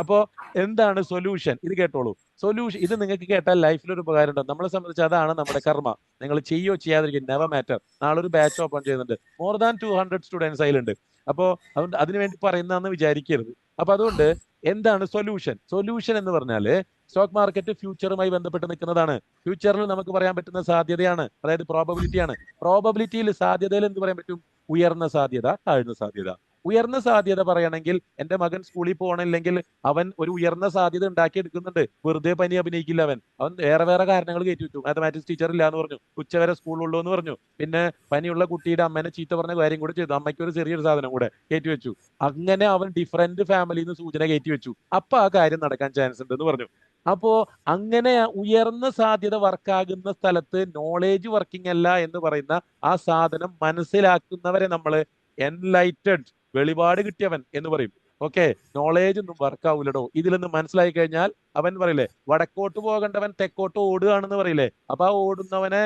അപ്പോ എന്താണ് സൊല്യൂഷൻ? ഇത് കേട്ടോളൂ. സൊല്യൂഷൻ ഇത് നിങ്ങൾക്ക് കേട്ടാൽ ലൈഫിൽ ഒരു ഉപകാരം ഉണ്ടാവും. നമ്മളെ സംബന്ധിച്ച് അതാണ് നമ്മുടെ കർമ്മ. നിങ്ങൾ ചെയ്യോ ചെയ്യാതിരിക്കും, നെവർ മാറ്റർ. നാളെ ഒരു ബാച്ച് ഓപ്പൺ ചെയ്യുന്നുണ്ട്, മോർ ദാൻ 200 സ്റ്റുഡൻസ് അതിലുണ്ട്. അപ്പോൾ അതുകൊണ്ട് അതിനു വേണ്ടി പറയുന്നതെന്ന് വിചാരിക്കരുത്. അപ്പൊ അതുകൊണ്ട് എന്താണ് സൊല്യൂഷൻ? സൊല്യൂഷൻ എന്ന് പറഞ്ഞാല് സ്റ്റോക്ക് മാർക്കറ്റ് ഫ്യൂച്ചറുമായി ബന്ധപ്പെട്ട് നിൽക്കുന്നതാണ്. ഫ്യൂച്ചറിൽ നമുക്ക് പറയാൻ പറ്റുന്ന സാധ്യതയാണ്, അതായത് പ്രോബബിലിറ്റിയാണ്. പ്രോബബിലിറ്റിയിൽ സാധ്യതയിൽ എന്ത് പറയാൻ പറ്റും? ഉയർന്ന സാധ്യത, താഴ്ന്ന സാധ്യത. ഉയർന്ന സാധ്യത പറയണമെങ്കിൽ എന്റെ മകൻ സ്കൂളിൽ പോകണില്ലെങ്കിൽ അവൻ ഒരു ഉയർന്ന സാധ്യത ഉണ്ടാക്കി എടുക്കുന്നുണ്ട്. വെറുതെ പനി അഭിനയിക്കില്ല. അവൻ വേറെ കാരണങ്ങൾ കയറ്റി വെച്ചു. മാത്തമാറ്റിക്സ് ടീച്ചർ ഇല്ല എന്ന് പറഞ്ഞു, ഉച്ചവരെ സ്കൂളുള്ളൂ എന്ന് പറഞ്ഞു, പിന്നെ പനിയുള്ള കുട്ടിയുടെ അമ്മേനെ ചീത്ത പറഞ്ഞ കാര്യം കൂടെ ചെയ്തു, അമ്മയ്ക്ക് ഒരു ചെറിയൊരു സാധനം കൂടെ കയറ്റി വെച്ചു. അങ്ങനെ അവൻ ഡിഫറെന്റ് ഫാമിലിയിൽ നിന്ന് സൂചന കയറ്റി വെച്ചു. അപ്പൊ ആ കാര്യം നടക്കാൻ ചാൻസ് ഉണ്ട് എന്ന് പറഞ്ഞു. അപ്പോ അങ്ങനെ ഉയർന്ന സാധ്യത വർക്കാകുന്ന സ്ഥലത്ത് നോളേജ് വർക്കിംഗ് അല്ല എന്ന് പറയുന്ന ആ സാധനം മനസ്സിലാക്കുന്നവരെ നമ്മൾ എൻലൈറ്റഡ്, വെളിപാട് കിട്ടിയവൻ എന്ന് പറയും. ഓക്കെ, നോളേജ് ഒന്നും വർക്കാവൂലടോ. ഇതിലൊന്ന് മനസ്സിലായി കഴിഞ്ഞാൽ അവൻ പറയില്ലേ, വടക്കോട്ട് പോകേണ്ടവൻ തെക്കോട്ട് ഓടുകയാണെന്ന് പറയില്ലേ. അപ്പൊ ആ ഓടുന്നവനെ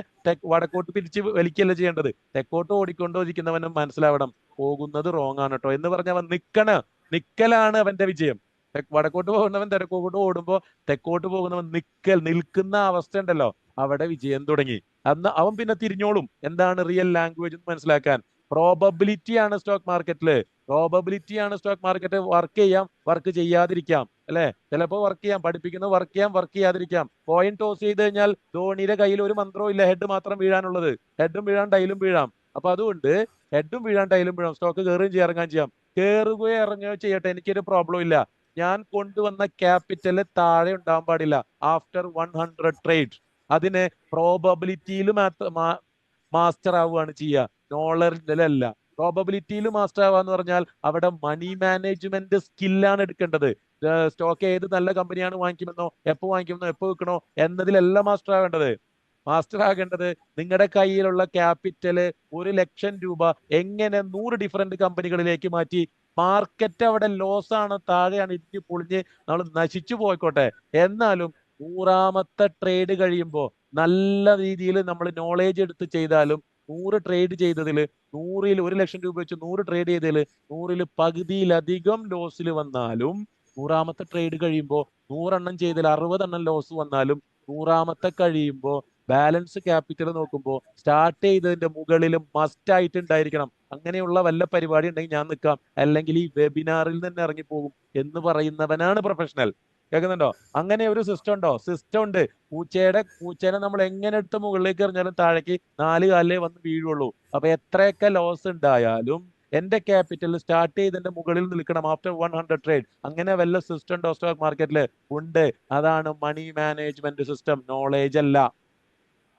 വടക്കോട്ട് പിരിച്ച് വലിക്കല്ല ചെയ്യേണ്ടത്, തെക്കോട്ട് ഓടിക്കൊണ്ടിരിക്കുന്നവനും മനസ്സിലാവണം പോകുന്നത് റോങ് ആണ് കേട്ടോ എന്ന് പറഞ്ഞ അവൻ നിക്കലാണ് അവന്റെ വിജയം. വടക്കോട്ട് പോകുന്നവൻ തെക്കോട്ട് ഓടുമ്പോ തെക്കോട്ട് പോകുന്നവൻ നിൽക്കുന്ന അവസ്ഥ ഉണ്ടല്ലോ, അവിടെ വിജയം തുടങ്ങി. അന്ന് അവൻ പിന്നെ തിരിഞ്ഞോളും എന്താണ് റിയൽ ലാംഗ്വേജ് എന്ന് മനസ്സിലാക്കാൻ. പ്രോബബിലിറ്റി ആണ് സ്റ്റോക്ക് മാർക്കറ്റില്. പ്രോബബിലിറ്റി ആണ് സ്റ്റോക്ക് മാർക്കറ്റ്. വർക്ക് ചെയ്യാം, വർക്ക് ചെയ്യാതിരിക്കാം, അല്ലെ? ചിലപ്പോൾ വർക്ക് ചെയ്യാം, പഠിപ്പിക്കുന്നത് വർക്ക് ചെയ്യാം, വർക്ക് ചെയ്യാതിരിക്കാം. കോയിൻ ടോസ് ചെയ്ത് കഴിഞ്ഞാൽ ധോണിയുടെ കയ്യിൽ ഒരു മന്ത്രവും ഇല്ല, ഹെഡ് മാത്രം വീഴാനുള്ളത്. ഹെഡും വീഴാം, ടൈലും വീഴാം. അപ്പൊ അതുകൊണ്ട് ഹെഡും വീഴാം, ടൈലും വീഴാം. സ്റ്റോക്ക് കയറുകയും ചെയ്യാം, ഇറങ്ങാൻ ചെയ്യാം. കയറുകയോ ഇറങ്ങുകയോ ചെയ്യട്ടെ, എനിക്കൊരു പ്രോബ്ലം ഇല്ല. ഞാൻ കൊണ്ടുവന്ന ക്യാപിറ്റല് താഴെ ഉണ്ടാവാൻ പാടില്ല ആഫ്റ്റർ 100 ട്രേഡ്. അതിന് പ്രോബബിലിറ്റിയിൽ മാസ്റ്റർ ആവുകയാണ് ചെയ്യുക, നോളജിലല്ല. പ്രോബബിലിറ്റിയിൽ മാസ്റ്റർ ആവാന്ന് പറഞ്ഞാൽ അവിടെ മണി മാനേജ്മെന്റ് സ്കില്ലാണ് എടുക്കേണ്ടത്. സ്റ്റോക്ക് ഏത് നല്ല കമ്പനിയാണ് വാങ്ങിക്കുമെന്നോ, എപ്പോ വാങ്ങിക്കുമെന്നോ, എപ്പോ വിൽക്കണോ എന്നതിലല്ല മാസ്റ്റർ ആവേണ്ടത്. മാസ്റ്റർ ആകേണ്ടത് നിങ്ങളുടെ കയ്യിലുള്ള ക്യാപിറ്റല് 1,00,000 രൂപ എങ്ങനെ 100 ഡിഫറെന്റ് കമ്പനികളിലേക്ക് മാറ്റി. മാർക്കറ്റ് അവിടെ ലോസ് ആണ്, താഴെയാണ്, ഇടിഞ്ഞു പൊളിഞ്ഞ് നമ്മൾ നശിച്ചു പോയിക്കോട്ടെ, എന്നാലും 100ാമത്തെ ട്രേഡ് കഴിയുമ്പോൾ നല്ല രീതിയിൽ നമ്മൾ നോളേജ് എടുത്ത് ചെയ്താലും 100 ട്രേഡ് ചെയ്തതിൽ 100ൽ 1,00,000 രൂപ വെച്ച് 100 ട്രേഡ് ചെയ്തതിൽ 100ൽ പകുതിയിലധികം ലോസിൽ വന്നാലും 100ാമത്തെ ട്രേഡ് കഴിയുമ്പോൾ 100 എണ്ണം ചെയ്തതിൽ 60 എണ്ണം ലോസ് വന്നാലും 100ാമത്തെ കഴിയുമ്പോൾ ബാലൻസ് ക്യാപിറ്റൽ നോക്കുമ്പോൾ സ്റ്റാർട്ട് ചെയ്തതിന്റെ മുകളിലും മസ്റ്റ് ആയിട്ട് ഉണ്ടായിരിക്കണം. അങ്ങനെയുള്ള വല്ല പരിപാടി ഉണ്ടെങ്കിൽ ഞാൻ നിൽക്കാം, അല്ലെങ്കിൽ ഈ വെബിനാറിൽ നിന്ന് ഇറങ്ങിപ്പോകും എന്ന് പറയുന്നവനാണ് പ്രൊഫഷണൽ. കേൾക്കുന്നുണ്ടോ? അങ്ങനെ ഒരു സിസ്റ്റം ഉണ്ടോ? സിസ്റ്റം ഉണ്ട്. പൂച്ചേനെ നമ്മൾ എങ്ങനെ എടുത്ത് മുകളിലേക്ക് എറിഞ്ഞാലും താഴേക്ക് 4 കാലിലേ വന്ന് വീഴുള്ളൂ. അപ്പൊ എത്രയൊക്കെ ലോസ് ഉണ്ടായാലും എന്റെ ക്യാപിറ്റൽ സ്റ്റാർട്ട് ചെയ്തതിന്റെ മുകളിൽ നിൽക്കണം ആഫ്റ്റർ 100 ട്രേഡ്. അങ്ങനെ വല്ല സിസ്റ്റം ഉണ്ടോ സ്റ്റോക്ക് മാർക്കറ്റില്? ഉണ്ട്. അതാണ് മണി മാനേജ്മെന്റ് സിസ്റ്റം, നോളേജ് അല്ല.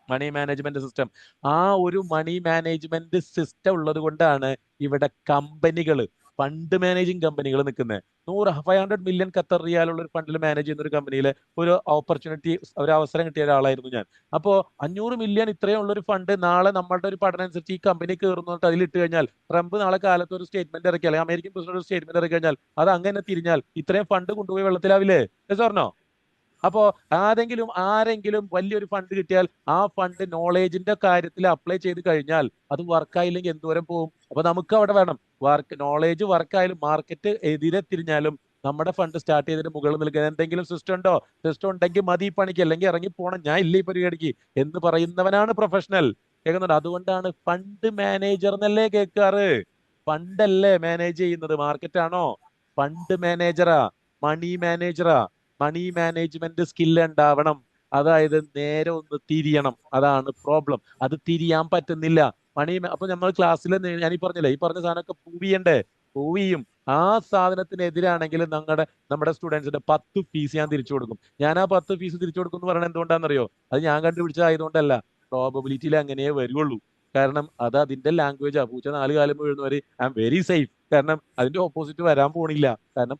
Money management system. ആ ഒരു മണി മാനേജ്മെന്റ് സിസ്റ്റം ഉള്ളത് കൊണ്ടാണ് ഇവിടെ കമ്പനികൾ, ഫണ്ട് മാനേജിങ് കമ്പനികൾ നിൽക്കുന്നത്. 500 മില്യൺ ഖത്തർ റിയാലുള്ള ഒരു ഫണ്ടിൽ മാനേജ് ചെയ്യുന്ന ഒരു കമ്പനിയിൽ ഒരു ഓപ്പർച്യൂണിറ്റി, ഒരു അവസരം കിട്ടിയ ഒരാളായിരുന്നു ഞാൻ. അപ്പോൾ 500 മില്യൺ ഇത്രയും ഉള്ളൊരു ഫണ്ട് നാളെ നമ്മളുടെ ഒരു പഠനം അനുസരിച്ച് ഈ കമ്പനി കയറുന്നു അതിലിട്ട് കഴിഞ്ഞാൽ, ട്രംപ് നാളെ കാലത്ത് ഒരു സ്റ്റേറ്റ്മെന്റ് ഇറക്കി, അല്ലെങ്കിൽ അമേരിക്കൻ പ്രസിഡന്റ് ഒരു സ്റ്റേറ്റ്മെന്റ് ഇറക്കി കഴിഞ്ഞാൽ അത് അങ്ങനെ തിരിഞ്ഞാൽ ഇത്രയും ഫണ്ട് കൊണ്ടുപോയി വെള്ളത്തിലാവില്ലേ? സാറിനോ? അപ്പോ ആരെങ്കിലും വലിയൊരു ഫണ്ട് കിട്ടിയാൽ ആ ഫണ്ട് നോളേജിന്റെ കാര്യത്തിൽ അപ്ലൈ ചെയ്ത് കഴിഞ്ഞാൽ അത് വർക്കായില്ലെങ്കിൽ എന്തോരം പോകും. അപ്പൊ നമുക്ക് അവിടെ വേണം നോളേജ് വർക്കായാലും മാർക്കറ്റ് എതിരെ തിരിഞ്ഞാലും നമ്മുടെ ഫണ്ട് സ്റ്റാർട്ട് ചെയ്തതിന് മുകളിൽ നിൽക്കുന്ന എന്തെങ്കിലും സിസ്റ്റം ഉണ്ടോ? സിസ്റ്റം ഉണ്ടെങ്കിൽ മതി പണിക്ക്, അല്ലെങ്കിൽ ഇറങ്ങി പോണം, ഞാൻ ഇല്ല ഈ പരിപാടിക്ക് എന്ന് പറയുന്നവനാണ് പ്രൊഫഷണൽ. കേൾക്കുന്നുണ്ട്? അതുകൊണ്ടാണ് ഫണ്ട് മാനേജർ എന്നല്ലേ കേൾക്കാറ്. ഫണ്ടല്ലേ മാനേജ് ചെയ്യുന്നത്, മാർക്കറ്റ് ആണോ? ഫണ്ട് മാനേജറാ, മണി മാനേജറാ. മണി മാനേജ്മെന്റ് സ്കില്ല് ഉണ്ടാവണം. അതായത് നേരെ ഒന്ന് തിരിയണം. അതാണ് പ്രോബ്ലം. അത് തിരിയാൻ പറ്റുന്നില്ല. അപ്പൊ നമ്മൾ ക്ലാസ്സിൽ ഞാൻ ഈ പറഞ്ഞില്ലേ, ഈ പറഞ്ഞ സാധനമൊക്കെ പ്രൂവ് ചെയ്യണ്ടേ? പ്രൂവ് ചെയ്യും. ആ സാധനത്തിനെതിരാണെങ്കിൽ നമ്മുടെ സ്റ്റുഡൻസിന്റെ 10 ഫീസ് ഞാൻ തിരിച്ചു കൊടുക്കും. ഞാൻ ആ 10 ഫീസ് തിരിച്ചു കൊടുക്കും എന്ന് പറയുന്നത് എന്തുകൊണ്ടാണെന്നറിയോ? അത് ഞാൻ കണ്ടുപിടിച്ചതായതുകൊണ്ടല്ല, പ്രോബബിലിറ്റിയിൽ അങ്ങനെയേ വരുള്ളൂ. കാരണം അത് അതിന്റെ ലാംഗ്വേജാ. പൂച്ച 4 കാലം വീഴുന്നവര് ഐ ആം വെരി സേഫ്. കാരണം അതിന്റെ ഓപ്പോസിറ്റ് വരാൻ പോണില്ല. കാരണം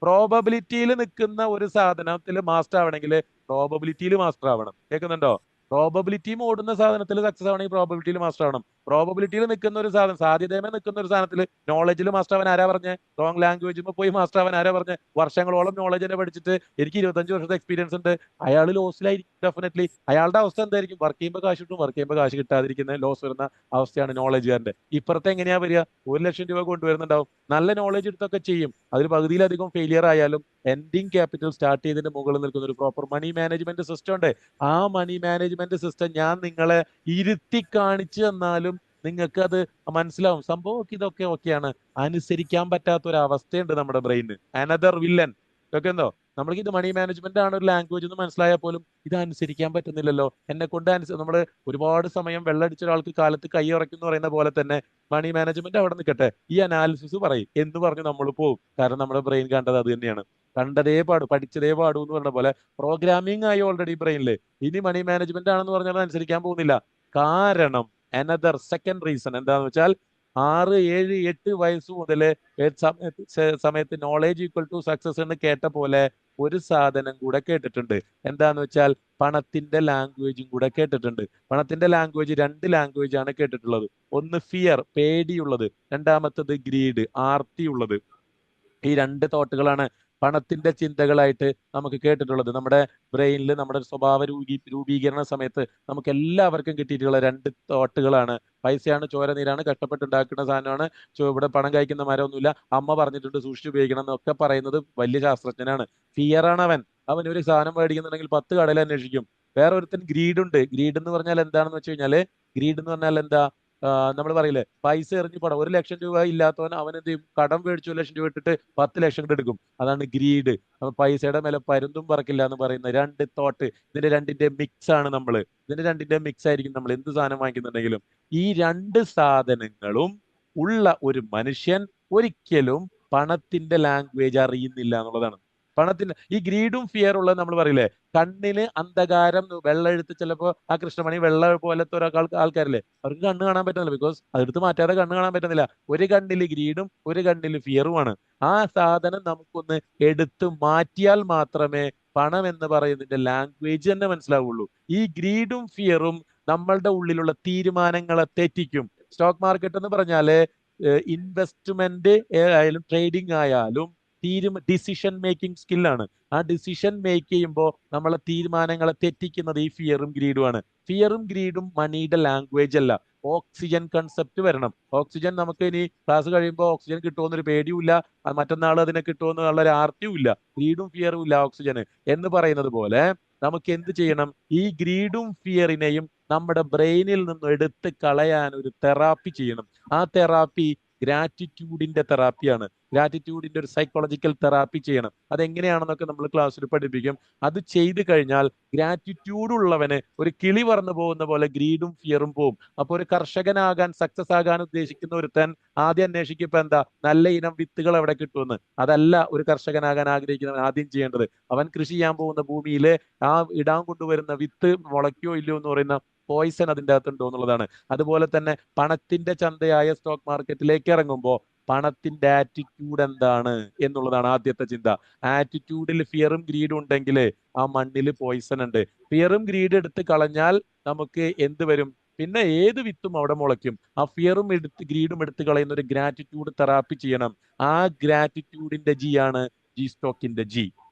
പ്രോബബിലിറ്റിയിൽ നിൽക്കുന്ന ഒരു സാധനത്തിൽ മാസ്റ്റർ ആവണമെങ്കിൽ പ്രോബബിലിറ്റിയിൽ മാസ്റ്റർ ആവണം. കേൾക്കുന്നുണ്ടോ? പ്രോബബിലിറ്റിയും ഓടുന്ന സാധനത്തിൽ സക്സസ് ആവണമെങ്കിൽ പ്രോബബിലിറ്റിയിൽ മാസ്റ്റർ ആവണം. പ്രോബബിലിറ്റിയിൽ നിൽക്കുന്ന ഒരു സാധനം, സാധ്യതയമേ നിൽക്കുന്ന ഒരു സാധനത്തിൽ നോളജിൽ മാസ്റ്റർ ആവാൻ ആരാ പറഞ്ഞേ? റോങ് ലാംഗ്വേജ് പോയി മാസ്റ്റർ ആവാൻ ആരാ പറഞ്ഞേ? വർഷങ്ങളോളം നോളജ് തന്നെ പഠിച്ചിട്ട് എനിക്ക് 25 വർഷത്തെ എക്സ്പീരിയൻസ് ഉണ്ട്, അയാൾ ലോസിലായിരിക്കും. ഡെഫിനറ്റ്ലി അയാളുടെ അവസ്ഥ എന്തായിരിക്കും? വർക്ക് ചെയ്യുമ്പോൾ കാശ് കിട്ടും, വർക്ക് ചെയ്യുമ്പോൾ കാശ് കിട്ടാതിരിക്കുന്ന ലോസ് വരുന്ന അവസ്ഥയാണ് നോളജുകാരന്റെ. ഇപ്പുറത്തെ എങ്ങനെയാ വരിക? 1 ലക്ഷം രൂപ കൊണ്ടുവരുന്നുണ്ടാവും, നല്ല നോളജ് എടുത്തൊക്കെ ചെയ്യും, അതിൽ പകുതിയിലധികം ഫെയിലിയർ ആയാലും എൻഡിങ് ക്യാപിറ്റൽ സ്റ്റാർട്ട് ചെയ്തതിന്റെ മുകളിൽ നിൽക്കുന്ന ഒരു പ്രോപ്പർ മണി മാനേജ്മെന്റ് സിസ്റ്റം ഉണ്ട്. ആ മണി മാനേജ്മെന്റ് സിസ്റ്റം ഞാൻ നിങ്ങളെ ഇരുത്തി കാണിച്ചു തന്നാലും നിങ്ങൾക്ക് അത് മനസ്സിലാവും. സംഭവം ഇതൊക്കെ ഓക്കെയാണ്, അനുസരിക്കാൻ പറ്റാത്ത ഒരു അവസ്ഥയുണ്ട് നമ്മുടെ ബ്രെയിന്. Another villain. ഒക്കെ എന്തോ നമ്മൾക്ക് ഇത് മണി മാനേജ്മെന്റ് ആണ് ഒരു ലാംഗ്വേജ് എന്ന് മനസ്സിലായാൽ പോലും ഇത് അനുസരിക്കാൻ പറ്റുന്നില്ലല്ലോ. എന്നെ കൊണ്ട് നമ്മൾ ഒരുപാട് സമയം വെള്ളമടിച്ച ഒരാൾക്ക് കാലത്ത് കൈ ഉറയ്ക്കും എന്ന് പറയുന്ന പോലെ തന്നെ മണി മാനേജ്മെന്റ് അവിടെ നിൽക്കട്ടെ, ഈ അനാലിസിസ് പറയും എന്ന് പറഞ്ഞു നമ്മൾ പോകും. കാരണം നമ്മുടെ ബ്രെയിൻ കണ്ടത് അത് തന്നെയാണ്. കണ്ടതേ പാടൂ, പഠിച്ചതേ പാടൂ എന്ന് പറഞ്ഞ പോലെ പ്രോഗ്രാമിംഗ് ആയി ഓൾറെഡി ബ്രെയിനില്. ഇനി മണി മാനേജ്മെന്റ് ആണെന്ന് പറഞ്ഞാൽ അനുസരിക്കാൻ പോകുന്നില്ല. കാരണം അനദർ സെക്കൻഡ് റീസൺ എന്താന്ന് വെച്ചാൽ 6, 7, 8 വയസ്സ് മുതല് സമയത്ത് നോളേജ് ഈക്വൽ ടു സക്സസ് എന്ന് കേട്ട പോലെ ഒരു സാധനം കൂടെ കേട്ടിട്ടുണ്ട്. എന്താന്ന് വെച്ചാൽ പണത്തിന്റെ ലാംഗ്വേജും കൂടെ കേട്ടിട്ടുണ്ട്. പണത്തിന്റെ ലാംഗ്വേജ് 2 ലാംഗ്വേജ് ആണ് കേട്ടിട്ടുള്ളത്. ഒന്ന് ഫിയർ, പേടിയുള്ളത്, രണ്ടാമത്തത് ഗ്രീഡ്, ആർത്തിയുള്ളത്. ഈ 2 തോട്ടുകളാണ് പണത്തിന്റെ ചിന്തകളായിട്ട് നമുക്ക് കേട്ടിട്ടുള്ളത്. നമ്മുടെ ബ്രെയിനിൽ നമ്മുടെ സ്വഭാവ രൂപീകരണ സമയത്ത് നമുക്ക് എല്ലാവർക്കും കിട്ടിയിട്ടുള്ള 2 തോട്ടുകളാണ്. പൈസയാണ്, ചോര നീരാണ്, കഷ്ടപ്പെട്ടുണ്ടാക്കുന്ന സാധനമാണ്, ഇവിടെ പണം കഴിക്കുന്ന മരമൊന്നുമില്ല, അമ്മ പറഞ്ഞിട്ടുണ്ട് സൂക്ഷിച്ച് ഉപയോഗിക്കണം എന്നൊക്കെ പറയുന്നത് വലിയ ശാസ്ത്രജ്ഞനാണ്. ഫിയർ ആണ് അവൻ ഒരു സാധനം മേടിക്കുന്നുണ്ടെങ്കിൽ 10 കടയിൽ അന്വേഷിക്കും. വേറെ ഒരുത്തൻ ഗ്രീഡ് ഉണ്ട്. ഗ്രീഡ് എന്ന് പറഞ്ഞാൽ എന്താണെന്ന് വെച്ച് കഴിഞ്ഞാല്, ഗ്രീഡ് എന്ന് പറഞ്ഞാൽ എന്താ, നമ്മൾ പറയില്ലേ പൈസ എറിഞ്ഞു പണം, 1 ലക്ഷം രൂപ ഇല്ലാത്തവൻ അവൻ എന്ത് ചെയ്യും? കടം മേടിച്ച് 1 ലക്ഷം രൂപ ഇട്ടിട്ട് 10 ലക്ഷം എടുക്കും. അതാണ് ഗ്രീഡ്. അപ്പൊ പൈസയുടെ മേലെ പരുന്തും പറക്കില്ല എന്ന് പറയുന്ന 2 തോട്ട്. ഇതിന്റെ 2ന്റെ മിക്സ് ആണ് നമ്മള്. ഇതിന്റെ 2ന്റെ മിക്സ് ആയിരിക്കും നമ്മൾ എന്ത് സാധനം വാങ്ങിക്കുന്നുണ്ടെങ്കിലും. ഈ 2 സാധനങ്ങളും ഉള്ള ഒരു മനുഷ്യൻ ഒരിക്കലും പണത്തിന്റെ ലാംഗ്വേജ് അറിയുന്നില്ല എന്നുള്ളതാണ്. പണത്തിന്റെ ഈ ഗ്രീഡും ഫിയർ ഉള്ളത് നമ്മൾ പറയില്ലേ, കണ്ണിന് അന്ധകാരം, വെള്ളെഴുത്ത്. ചിലപ്പോ ആ കൃഷ്ണമണി വെള്ള പോലത്തെ ആൾക്കാരില്ലേ, അവർക്ക് കണ്ണ് കാണാൻ പറ്റുന്നില്ല. ബിക്കോസ് അതെടുത്ത് മാറ്റാതെ കണ്ണ് കാണാൻ പറ്റുന്നില്ല. ഒരു കണ്ണില് ഗ്രീഡും ഒരു കണ്ണില് ഫിയറുമാണ്. ആ സാധനം നമുക്കൊന്ന് എടുത്ത് മാറ്റിയാൽ മാത്രമേ പണം എന്ന് പറയുന്നതിന്റെ ലാംഗ്വേജ് തന്നെ മനസ്സിലാവുള്ളൂ. ഈ ഗ്രീഡും ഫിയറും നമ്മളുടെ ഉള്ളിലുള്ള തീരുമാനങ്ങളെ തെറ്റിക്കും. സ്റ്റോക്ക് മാർക്കറ്റ് എന്ന് പറഞ്ഞാല് ഇൻവെസ്റ്റ്മെന്റ് ആയാലും ട്രേഡിംഗ് ആയാലും ഡിസിഷൻ മേക്കിംഗ് സ്കില്ലാണ്. ആ ഡിസിഷൻ മേക്ക് ചെയ്യുമ്പോൾ നമ്മളെ തീരുമാനങ്ങളെ തെറ്റിക്കുന്നത് ഈ ഫിയറും ഗ്രീഡുമാണ്. ഫിയറും ഗ്രീഡും മണിയുടെ ലാംഗ്വേജ് അല്ല. ഓക്സിജൻ കൺസെപ്റ്റ് വരണം. ഓക്സിജൻ നമുക്ക് ഇനി ക്ലാസ് കഴിയുമ്പോൾ ഓക്സിജൻ കിട്ടുമെന്നൊരു പേടിയുമില്ല, മറ്റന്നാൾ അതിനെ കിട്ടുമെന്നുള്ള ഒരു ആർത്തിയുമില്ല. ഗ്രീഡും ഫിയറും ഇല്ല ഓക്സിജന് എന്ന് പറയുന്നത് പോലെ നമുക്ക് എന്ത് ചെയ്യണം? ഈ ഗ്രീഡും ഫിയറിനെയും നമ്മുടെ ബ്രെയിനിൽ നിന്ന് എടുത്ത് കളയാൻ ഒരു തെറാപ്പി ചെയ്യണം. ആ തെറാപ്പി ഗ്രാറ്റിറ്റ്യൂഡിന്റെ തെറാപ്പിയാണ്. ഗ്രാറ്റിറ്റ്യൂഡിന്റെ ഒരു സൈക്കോളജിക്കൽ തെറാപ്പി ചെയ്യണം. അതെങ്ങനെയാണെന്നൊക്കെ നമ്മൾ ക്ലാസ്സിൽ പഠിപ്പിക്കും. അത് ചെയ്തു കഴിഞ്ഞാൽ ഗ്രാറ്റിറ്റ്യൂഡ് ഉള്ളവന് ഒരു കിളി പറന്നു പോകുന്ന പോലെ ഗ്രീഡും ഫിയറും പോവും. അപ്പൊ ഒരു കർഷകനാകാൻ, സക്സസ് ആകാൻ ഉദ്ദേശിക്കുന്ന ഒരുത്തൻ ആദ്യം അന്വേഷിക്കുമ്പോ എന്താ? നല്ല ഇനം വിത്തുകൾ എവിടെ കിട്ടുമെന്ന്. അതല്ല ഒരു കർഷകനാകാൻ ആഗ്രഹിക്കുന്നവൻ ആദ്യം ചെയ്യേണ്ടത്. അവൻ കൃഷി ചെയ്യാൻ പോകുന്ന ഭൂമിയിലെ ആ ഇടാൻ കൊണ്ടുവരുന്ന വിത്ത് മുളയ്ക്കോ ഇല്ലയോ എന്ന് പറയുന്ന പോയിസൺ അതിൻ്റെ അകത്തുണ്ടോ എന്നുള്ളതാണ്. അതുപോലെ തന്നെ പണത്തിന്റെ ചന്തയായ സ്റ്റോക്ക് മാർക്കറ്റിലേക്ക് ഇറങ്ങുമ്പോൾ പണത്തിന്റെ ആറ്റിറ്റ്യൂഡ് എന്താണ് എന്നുള്ളതാണ് ആദ്യത്തെ ചിന്ത. ആറ്റിറ്റ്യൂഡിൽ ഫിയറും ഗ്രീഡും ഉണ്ടെങ്കിൽ ആ മണ്ണിൽ പോയിസൺ ഉണ്ട്. ഫിയറും ഗ്രീഡ് എടുത്ത് കളഞ്ഞാൽ നമുക്ക് എന്ത് വരും? പിന്നെ ഏത് വിത്തും അവിടെ മുളയ്ക്കും. ആ ഫിയറും ഗ്രീഡും എടുത്ത് കളയുന്ന ഒരു ഗ്രാറ്റിറ്റ്യൂഡ് തെറാപ്പി ചെയ്യണം. ആ ഗ്രാറ്റിറ്റ്യൂഡിന്റെ ജി ആണ് ജി സ്റ്റോക്കിന്റെ ജി.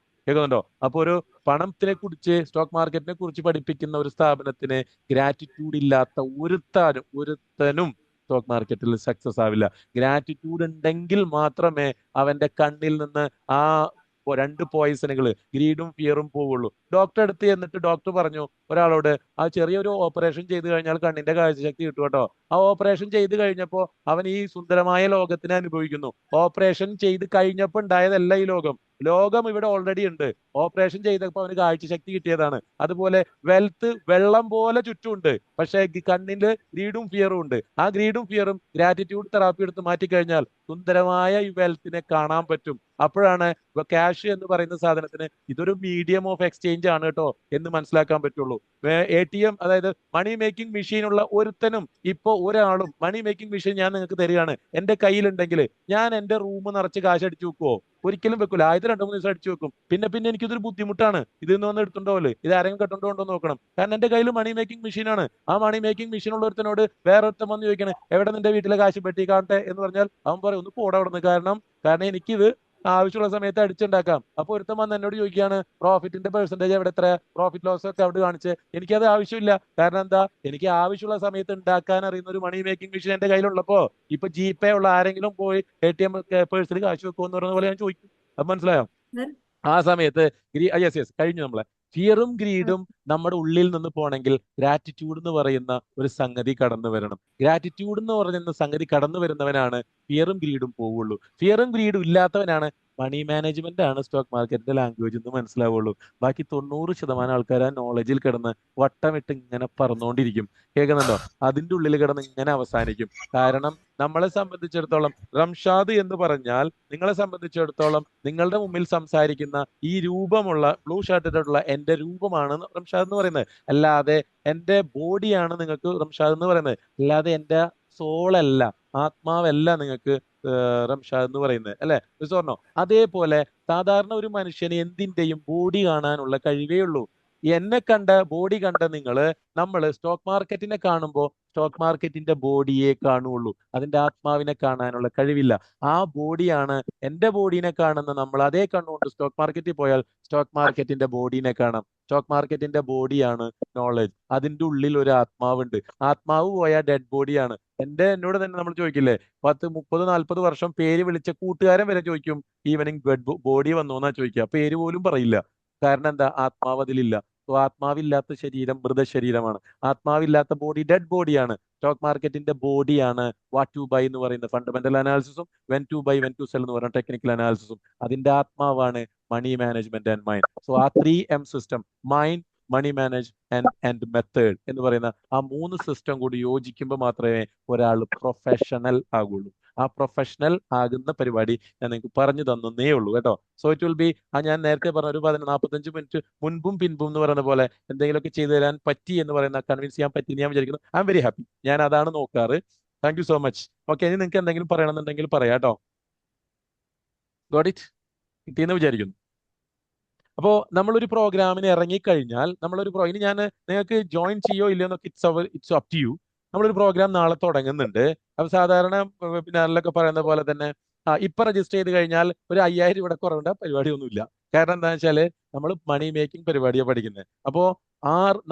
കേൾക്കുന്നുണ്ടോ? അപ്പൊ ഒരു പണത്തിനെ കുറിച്ച്, സ്റ്റോക്ക് മാർക്കറ്റിനെ കുറിച്ച് പഠിപ്പിക്കുന്ന ഒരു സ്ഥാപനത്തിന് ഗ്രാറ്റിറ്റ്യൂഡ് ഇല്ലാത്ത ഒരുത്തനും സ്റ്റോക്ക് മാർക്കറ്റിൽ സക്സസ് ആവില്ല. ഗ്രാറ്റിറ്റ്യൂഡ് ഉണ്ടെങ്കിൽ മാത്രമേ അവന്റെ കണ്ണിൽ നിന്ന് ആ 2 പോയിസണുകൾ ഗ്രീഡും ഫിയറും പോവുള്ളൂ. ഡോക്ടർ അടുത്ത് ചെന്നിട്ട് ഡോക്ടർ പറഞ്ഞു ഒരാളോട്, ആ ചെറിയൊരു ഓപ്പറേഷൻ ചെയ്ത് കഴിഞ്ഞാൽ കണ്ണിന്റെ കാഴ്ചശക്തി കിട്ടും കേട്ടോ. ആ ഓപ്പറേഷൻ ചെയ്ത് കഴിഞ്ഞപ്പോൾ അവൻ ഈ സുന്ദരമായ ലോകത്തിനെ അനുഭവിക്കുന്നു. ഓപ്പറേഷൻ ചെയ്ത് കഴിഞ്ഞപ്പോൾ ഉണ്ടായതല്ല ഈ ലോകം. ലോകം ഇവിടെ ഓൾറെഡി ഉണ്ട്. ഓപ്പറേഷൻ ചെയ്തപ്പോൾ അവന് കാഴ്ചശക്തി കിട്ടിയതാണ്. അതുപോലെ വെൽത്ത് വെള്ളം പോലെ ചുറ്റുമുണ്ട്. പക്ഷേ കണ്ണിന്റെ ഗ്രീഡും ഫിയറും ഉണ്ട്. ആ ഗ്രീഡും ഫിയറും ഗ്രാറ്റിറ്റ്യൂഡ് തെറാപ്പി എടുത്ത് മാറ്റിക്കഴിഞ്ഞാൽ സുന്ദരമായ ഈ വെൽത്തിനെ കാണാൻ പറ്റും. അപ്പോഴാണ് ക്യാഷ് എന്ന് പറയുന്ന സാധനത്തിന് ഇതൊരു മീഡിയം ഓഫ് എക്സ്ചേഞ്ച് ആണ് കേട്ടോ എന്ന് മനസ്സിലാക്കാൻ പറ്റുള്ളൂ. ATM, അതായത് മണി മേക്കിംഗ് മെഷീൻ ഉള്ള ഒരുത്തനും ഇപ്പൊ ഒരാളും മണി മേക്കിംഗ് മെഷീൻ ഞാൻ നിങ്ങൾക്ക് തരികയാണ് എന്റെ കയ്യിലുണ്ടെങ്കിൽ ഞാൻ എന്റെ റൂം നിറച്ച് കാശ് അടിച്ചു വെക്കുവോ? ഒരിക്കലും വെക്കൂല. ആദ്യത്തെ 2-3 ദിവസം അടിച്ചു വെക്കും. പിന്നെ എനിക്കിതൊരു ബുദ്ധിമുട്ടാണ്. ഇതിന്ന് വന്ന് എടുത്തുണ്ടോല്ലേ, ഇത് ആരെങ്കിലും കെട്ടുണ്ടോ നോക്കണം. കാരണം എന്റെ കയ്യിൽ മണി മേക്കിംഗ് മെഷീൻ ആണ്. ആ മണി മേക്കിംഗ് മെഷീൻ ഉള്ള ഒരുത്തനോട് വേറെ ഒരുത്തൻ വന്ന് ചോദിക്കണേ എവിടെ നിന്റെ വീട്ടിലെ കാശ് പെട്ടി കാണട്ടെ എന്ന് പറഞ്ഞാൽ അവൻ പറയും ഒന്ന് പോടാ അവിടെ നിന്ന്. കാരണം എനിക്കിത് ആവശ്യമുള്ള സമയത്ത് അടിച്ചുണ്ടാക്കാം. അപ്പൊ ഒരുത്തൻ വന്ന് എന്നോട് ചോദിക്കുകയാണ് പ്രോഫിറ്റിന്റെ പെർസെന്റേജ് എവിടെ, എത്ര പ്രോഫിറ്റ് ലോസ് ഒക്കെ അവിടെ കാണിച്ച്. എനിക്കത് ആവശ്യമില്ല. കാരണം എന്താ, എനിക്ക് ആവശ്യമുള്ള സമയത്ത് ഉണ്ടാക്കാൻ അറിയുന്ന ഒരു മണി മേക്കിംഗ് മെഷീൻ എന്റെ കയ്യിലുള്ളപ്പോ ഇപ്പൊ GPay ഉള്ള ആരെങ്കിലും പോയി ATM പേഴ്സിൽ കാശ് വെക്കുമെന്ന് പറയുന്ന പോലെ ഞാൻ ചോദിക്കും. അത് മനസ്സിലായോ? ആ സമയത്ത് യെസ് കഴിഞ്ഞു. നമ്മളെ ഫിയറും ഗ്രീഡും നമ്മുടെ ഉള്ളിൽ നിന്ന് പോണെങ്കിൽ ഗ്രാറ്റിറ്റ്യൂഡ് എന്ന് പറയുന്ന ഒരു സംഗതി കടന്നു വരണം. ഗ്രാറ്റിറ്റ്യൂഡ് എന്ന് പറയുന്ന സംഗതി കടന്നു വരുന്നവനാണ് ഫിയറും ഗ്രീഡും പോവുള്ളൂ. ഫിയറും ഗ്രീഡും ഇല്ലാത്തവനാണ് മണി മാനേജ്മെന്റ് ആണ് സ്റ്റോക്ക് മാർക്കറ്റിന്റെ ലാംഗ്വേജ് എന്ന് മനസ്സിലാവുള്ളൂ. ബാക്കി 90% ആൾക്കാർ ആ നോളജിൽ കിടന്ന് വട്ടമിട്ട് ഇങ്ങനെ പറന്നുകൊണ്ടിരിക്കും. കേൾക്കുന്നുണ്ടോ? അതിന്റെ ഉള്ളിൽ കിടന്ന് ഇങ്ങനെ അവസാനിക്കും. കാരണം നമ്മളെ സംബന്ധിച്ചിടത്തോളം റംഷാദ് എന്ന് പറഞ്ഞാൽ നിങ്ങളെ സംബന്ധിച്ചിടത്തോളം നിങ്ങളുടെ മുമ്പിൽ സംസാരിക്കുന്ന ഈ രൂപമുള്ള ബ്ലൂ ഷർട്ടിലുള്ള എന്റെ രൂപമാണ് റംഷാദ് എന്ന് പറയുന്നത്. അല്ലാതെ എന്റെ ബോഡിയാണ് നിങ്ങൾക്ക് റംഷാദ് എന്ന് പറയുന്നത്. അല്ലാതെ എന്റെ സോളല്ല, ആത്മാവല്ല നിങ്ങൾക്ക് റംഷാദ് എന്ന് പറയുന്നത്. അല്ലെ പറഞ്ഞോ? അതേപോലെ സാധാരണ ഒരു മനുഷ്യന് എന്തിന്റെയും ബോഡി കാണാനുള്ള കഴിവേ ഉള്ളൂ. എന്നെ കണ്ട ബോഡി കണ്ട നമ്മൾ സ്റ്റോക്ക് മാർക്കറ്റിനെ കാണുമ്പോൾ സ്റ്റോക്ക് മാർക്കറ്റിന്റെ ബോഡിയെ കാണുള്ളൂ. അതിന്റെ ആത്മാവിനെ കാണാനുള്ള കഴിവില്ല. ആ ബോഡിയാണ് എന്റെ ബോഡീനെ കാണുന്ന നമ്മൾ. അതേ കണ്ണുകൊണ്ട് സ്റ്റോക്ക് മാർക്കറ്റിൽ പോയാൽ സ്റ്റോക്ക് മാർക്കറ്റിന്റെ ബോഡീനെ കാണാം. സ്റ്റോക്ക് മാർക്കറ്റിന്റെ ബോഡിയാണ് നോളജ്. അതിന്റെ ഉള്ളിൽ ഒരു ആത്മാവുണ്ട്. ആത്മാവ് പോയാൽ ഡെഡ് ബോഡിയാണ്. എന്നോട് തന്നെ നമ്മൾ ചോദിക്കില്ലേ, 10, 30, 40 വർഷം പേര് വിളിച്ച കൂട്ടുകാരൻ വരെ ചോദിക്കും ഈവനിങ് ബോഡി വന്നു എന്നാ ചോദിക്കുക. പേര് പോലും പറയില്ല. കാരണം എന്താ? ആത്മാവ് അതിലില്ല. ആത്മാവില്ലാത്ത ശരീരം മൃതശരീരമാണ്. ആത്മാവില്ലാത്ത ബോഡി ഡെഡ് ബോഡിയാണ്. സ്റ്റോക്ക് മാർക്കറ്റിന്റെ ബോഡിയാണ് വാട്ട് ടു ബൈ എന്ന് പറയുന്ന ഫണ്ടമെന്റൽ അനാലിസിസും when to buy when to sell എന്ന് പറയുന്ന ടെക്നിക്കൽ അനാലിസിസും. അതിന്റെ ആത്മാവാണ് money management and mind. So ആ 3M system, mind, money manage and method എന്ന് പറയുന്ന ആ 3 സിസ്റ്റം കൂടി യോജിക്കുമ്പോൾ മാത്രമേ ഒരാൾ പ്രൊഫഷണൽ ആകുള്ളൂ. ആ പ്രൊഫഷണൽ ആകുന്ന പരിപാടി ഞാൻ നിങ്ങൾക്ക് പറഞ്ഞു തന്നേ ഉള്ളൂ കേട്ടോ. സോ ഇറ്റ് വിൽ ബി ഞാൻ നേരത്തെ പറഞ്ഞ ഒരു 45 മിനിറ്റ് മുൻപും പിൻപും എന്ന് പറയുന്ന പോലെ എന്തെങ്കിലുമൊക്കെ ചെയ്തു തരാൻ പറ്റി എന്ന് പറയുന്ന കൺവിൻസ് ചെയ്യാൻ പറ്റി ഞാൻ വിചാരിക്കുന്നു. I am very happy. ഞാൻ അതാണ് നോക്കാറ്. Thank you so much. Okay, ഇനി നിങ്ങൾക്ക് എന്തെങ്കിലും പറയണമെന്നുണ്ടെങ്കിൽ പറയാം കേട്ടോ. Got it? കിട്ടിയെന്ന് വിചാരിക്കുന്നു. അപ്പോൾ നമ്മളൊരു പ്രോഗ്രാമിന് ഇറങ്ങിക്കഴിഞ്ഞാൽ ഇനി ഞാൻ നിങ്ങൾക്ക് ജോയിൻ ചെയ്യോ ഇല്ലയോ എന്നൊക്കെ ഇറ്റ്സ് അപ് ടു യു. നമ്മളൊരു പ്രോഗ്രാം നാളെ തുടങ്ങുന്നുണ്ട്. അപ്പൊ സാധാരണ വെബിനാറിലൊക്കെ പറയുന്ന പോലെ തന്നെ ഇപ്പൊ രജിസ്റ്റർ ചെയ്ത് കഴിഞ്ഞാൽ ഒരു 5000 ഇവിടെ കുറവുണ്ട്. പരിപാടിയൊന്നുമില്ല. കാരണം എന്താ വെച്ചാല് നമ്മൾ മണി മേക്കിംഗ് പരിപാടിയാണ് പഠിക്കുന്നത്. അപ്പോൾ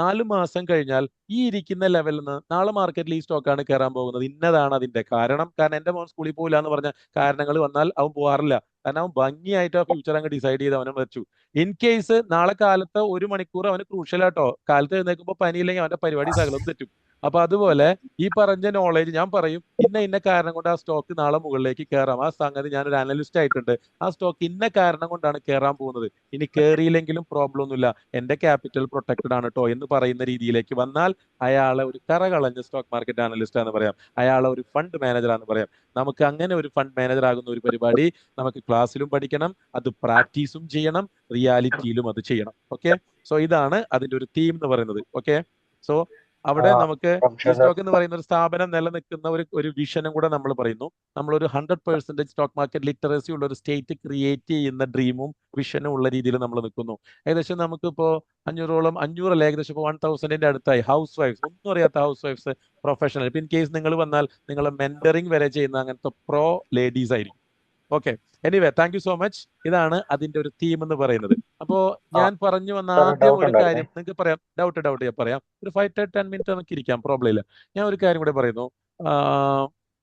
4 മാസം കഴിഞ്ഞാൽ ഈ ഇരിക്കുന്ന ലെവലിൽ നിന്ന് നാളെ മാർക്കറ്റിൽ ഈ സ്റ്റോക്കാണ് കയറാൻ പോകുന്നത്, ഇന്നതാണ് അതിന്റെ കാരണം. എന്റെ മോൻ സ്കൂളിൽ പോകില്ല എന്ന് പറഞ്ഞ കാരണങ്ങൾ വന്നാൽ അവൻ പോകാറില്ല. കാരണം അവൻ ഭംഗിയായിട്ട് ആ ഫ്യൂച്ചർ അങ്ങ് ഡിസൈഡ് ചെയ്ത് അവനെ വെച്ചു. ഇൻ കേസ് നാളെ കാലത്ത് 1 മണിക്കൂർ അവന് ക്രൂഷ്യലാട്ടോ. കാലത്ത് എഴുന്നേൽക്കുമ്പോൾ പനിയില്ലെങ്കിൽ അവന്റെ പരിപാടി സകലം തെറ്റും. അപ്പൊ അതുപോലെ ഈ പറഞ്ഞ നോളേജ് ഞാൻ പറയും, ഇന്ന കാരണം കൊണ്ട് ആ സ്റ്റോക്ക് നാളെ മുകളിലേക്ക് കയറാം. ആ സംഗതി ഞാനൊരു അനലിസ്റ്റ് ആയിട്ടുണ്ട്. ആ സ്റ്റോക്ക് ഇന്ന കാരണം കൊണ്ടാണ് കയറാൻ പോകുന്നത്. ഇനി കയറിയില്ലെങ്കിലും പ്രോബ്ലം ഒന്നുമില്ല, എന്റെ ക്യാപിറ്റൽ പ്രൊട്ടക്റ്റഡ് ആണ് കേട്ടോ എന്ന് പറയുന്ന രീതിയിലേക്ക് വന്നാൽ അയാളെ ഒരു കറകളഞ്ഞ സ്റ്റോക്ക് മാർക്കറ്റ് അനലിസ്റ്റ് ആണെന്ന് പറയാം. അയാളെ ഒരു ഫണ്ട് മാനേജർ ആണെന്ന് പറയാം. നമുക്ക് അങ്ങനെ ഒരു ഫണ്ട് മാനേജർ ആകുന്ന ഒരു പരിപാടി നമുക്ക് ക്ലാസ്സിലും പഠിക്കണം, അത് പ്രാക്ടീസും ചെയ്യണം, റിയാലിറ്റിയിലും അത് ചെയ്യണം. ഓക്കെ, സോ ഇതാണ് അതിന്റെ ഒരു തീം എന്ന് പറയുന്നത്. ഓക്കെ, സോ അവിടെ നമുക്ക് ഈ സ്റ്റോക്ക് എന്ന് പറയുന്ന ഒരു സ്ഥാപനം നിലനിൽക്കുന്ന ഒരു വിഷനും കൂടെ നമ്മൾ പറയുന്നു. നമ്മളൊരു 100% സ്റ്റോക്ക് മാർക്കറ്റ് ലിറ്ററസി ഉള്ള ഒരു സ്റ്റേറ്റ് ക്രിയേറ്റ് ചെയ്യുന്ന ഡ്രീമും വിഷനും ഉള്ള രീതിയിൽ നമ്മൾ നിൽക്കുന്നു. ഏകദേശം നമുക്കിപ്പോ 500 ഏകദേശം 1000ന്റെ അടുത്തായി ഹൗസ് വൈഫ്സ്, ഒന്നും അറിയാത്ത ഹൗസ് വൈഫ്സ് പ്രൊഫഷണൽ. ഇൻ കേസ് നിങ്ങൾ വന്നാൽ നിങ്ങൾ മെന്ററിങ് വരെ ചെയ്യുന്ന അങ്ങനത്തെ പ്രോ ലേഡീസ് ആയിരിക്കും. Okay, anyway thank you so much. ഇതാണ് അതിന്റെ ഒരു തീം എന്ന് പറയുന്നത്. അപ്പോ ഞാൻ പറഞ്ഞു വന്ന ആദ്യം ഒരു കാര്യം നിങ്ങൾക്ക് പറയാം. ഡൗട്ട് ഞാൻ പറയാം. ഒരു 5-10 മിനിറ്റ് നമുക്ക് ഇരിക്കാം, പ്രോബ്ലം ഇല്ല. ഞാൻ ഒരു കാര്യം കൂടെ പറയുന്നു.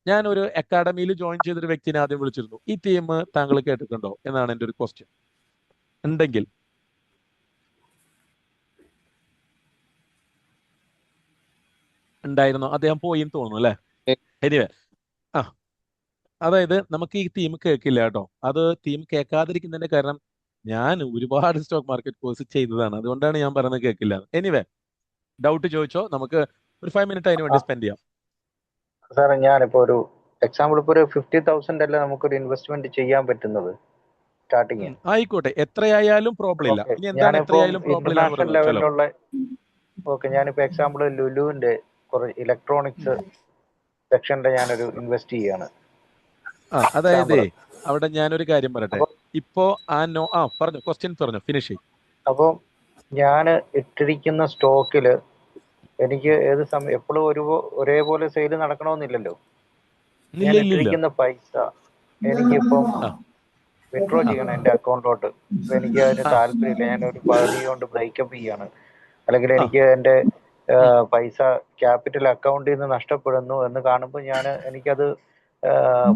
ഞാൻ ഒരു അക്കാഡമിയിൽ ജോയിൻ ചെയ്തൊരു വ്യക്തിനെ ആദ്യം വിളിച്ചിരുന്നു. ഈ തീം താങ്കൾ കേട്ടിട്ടുണ്ടോ എന്നാണ് എൻ്റെ ഒരു ക്വസ്റ്റ്യൻ. ഉണ്ടെങ്കിൽ ഉണ്ടായിരുന്നോ? അദ്ദേഹം പോയി എന്ന് തോന്നുന്നു അല്ലെ? എനിവേ അതായത് നമുക്ക് ഈ തീം കേൾക്കില്ല കേട്ടോ. അത് തീം കേൾക്കാതിരിക്കുന്നതിന്റെ കാരണം ഞാൻ ഒരുപാട് സ്റ്റോക്ക് മാർക്കറ്റ് കോഴ്സ് ചെയ്തതാണ്, അതുകൊണ്ടാണ് ഞാൻ പറയുന്നത് കേൾക്കില്ല. എനിവേ ഡൗട്ട് ചോദിച്ചോ, നമുക്ക് ഒരു 5 മിനിറ്റ് അതിന് വേണ്ടി സ്പെൻഡ് ചെയ്യാം. സാറേ ഞാനിപ്പോ ഒരു എക്സാമ്പിൾ ഇപ്പൊ ഒരു 50,000 അല്ലേ നമുക്കൊരു ഇൻവെസ്റ്റ്മെന്റ് ചെയ്യാൻ പറ്റുന്നത് സ്റ്റാർട്ടിങ്? ആയിക്കോട്ടെ, എത്രയായാലും പ്രോബ്ലം ഇല്ല. ഇനി എന്താണ് ഞാനിപ്പോ എത്രയായാലും പ്രോബ്ലം ഇല്ല എന്ന് ഇന്റർനാഷണൽ പറയുന്നത്? ചലോ. ലെവലിലുള്ള ഞാനിപ്പോ എക്സാമ്പിൾ ലുലുവിന്റെ കുറെ ഇലക്ട്രോണിക്സ് സെക്ഷനിൽ ഞാനൊരു ഇൻവെസ്റ്റ് ചെയ്യാണ്. അതായത് എക്സാമ്പിൾ. അവിടെ ഞാനൊരു കാര്യം പറയട്ടെ. ഇപ്പോ പറഞ്ഞു, ക്വസ്റ്റ്യൻ പറഞ്ഞു, ഫിനിഷ് ചെയ്യും. അപ്പോൾ ഞാൻ ഇട്ടിരിക്കുന്ന സ്റ്റോക്കില് എനിക്ക് ഏത് സമയം എപ്പോഴും ഒരേപോലെ സെയിൽ നടക്കണമെന്നില്ലല്ലോ. ഞാൻ ഇട്ടിരിക്കുന്ന പൈസ എനിക്കിപ്പം വിഡ്രോ ചെയ്യണം എന്റെ അക്കൗണ്ടിലോട്ട്. ഇപ്പൊ എനിക്ക് അതിന് താല്പര്യമില്ല, ഞാനൊരു പകുതി കൊണ്ട് ബ്രേക്കപ്പ് ചെയ്യാണ്, അല്ലെങ്കിൽ എനിക്ക് എന്റെ പൈസ ക്യാപിറ്റൽ അക്കൗണ്ടിൽ നിന്ന് നഷ്ടപ്പെടുന്നു എന്ന് കാണുമ്പോൾ എനിക്കത്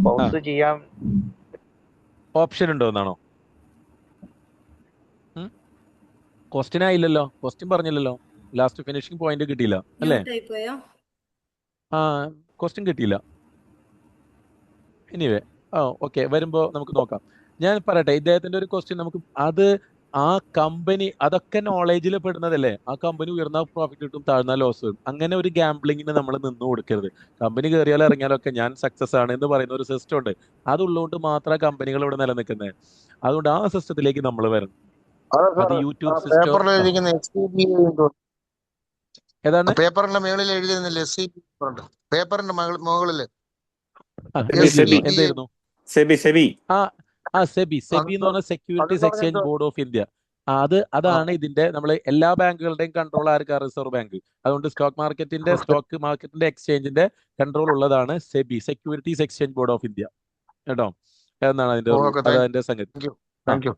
പൗസ് ചെയ്യാൻ ഓപ്ഷൻ ഉണ്ടോ എന്നാണോ? ക്വസ്റ്റ്യൻ ആയില്ലല്ലോ, ക്വസ്റ്റ്യൻ പറഞ്ഞില്ലല്ലോ, ലാസ്റ്റ് ഫിനിഷിംഗ് പോയിന്റ് കിട്ടിയില്ല അല്ലേ? ക്വസ്റ്റ്യൻ കിട്ടിയില്ല. എനിവേ ഓക്കെ, വരുമ്പോ നമുക്ക് നോക്കാം. ഞാൻ പറയട്ടെ, ഇദ്ദേഹത്തിന്റെ ഒരു ക്വസ്റ്റ്യൻ നമുക്ക് ആ കമ്പനി അതൊക്കെ നോളേജിൽ പെടുന്നതല്ലേ. ആ കമ്പനി ഉയർന്ന പ്രോഫിറ്റ് കിട്ടും, താഴ്ന്ന ലോസ് വരും. അങ്ങനെ ഒരു ഗാംബ്ലിങ്ങിന് നമ്മൾ നിന്ന് കൊടുക്കരുത്. കമ്പനി കയറിയാലും ഇറങ്ങിയാലൊക്കെ ഞാൻ സക്സസ് ആണ് എന്ന് പറയുന്ന ഒരു സിസ്റ്റം ഉണ്ട്. അതുള്ളതുകൊണ്ട് മാത്രം കമ്പനികൾ ഇവിടെ നിലനിൽക്കുന്നത്. അതുകൊണ്ട് ആ സിസ്റ്റത്തിലേക്ക് നമ്മൾ വരണം. അത് യൂട്യൂബ് സിസ്റ്റം ഏതാണ്? പേപ്പറിന്റെ മുകളിൽ എഴുതിയിരുന്നില്ലേ പേപ്പറിന്റെ മുകളില് എന്തായിരുന്നു? സെബി സെബി എന്ന് പറഞ്ഞ securities exchange board of India. അതാണ് ഇതിന്റെ നമ്മൾ എല്ലാ ബാങ്കുകളുടെയും കൺട്രോൾ ആർക്കാ? Reserve bank. അതുകൊണ്ട് സ്റ്റോക്ക് മാർക്കറ്റിന്റെ എക്സ്ചേഞ്ചിന്റെ കൺട്രോൾ ഉള്ളതാണ് SEBI, securities exchange board of India. കേട്ടോ, എന്നാണ് അതിന്റെ സംഗതി.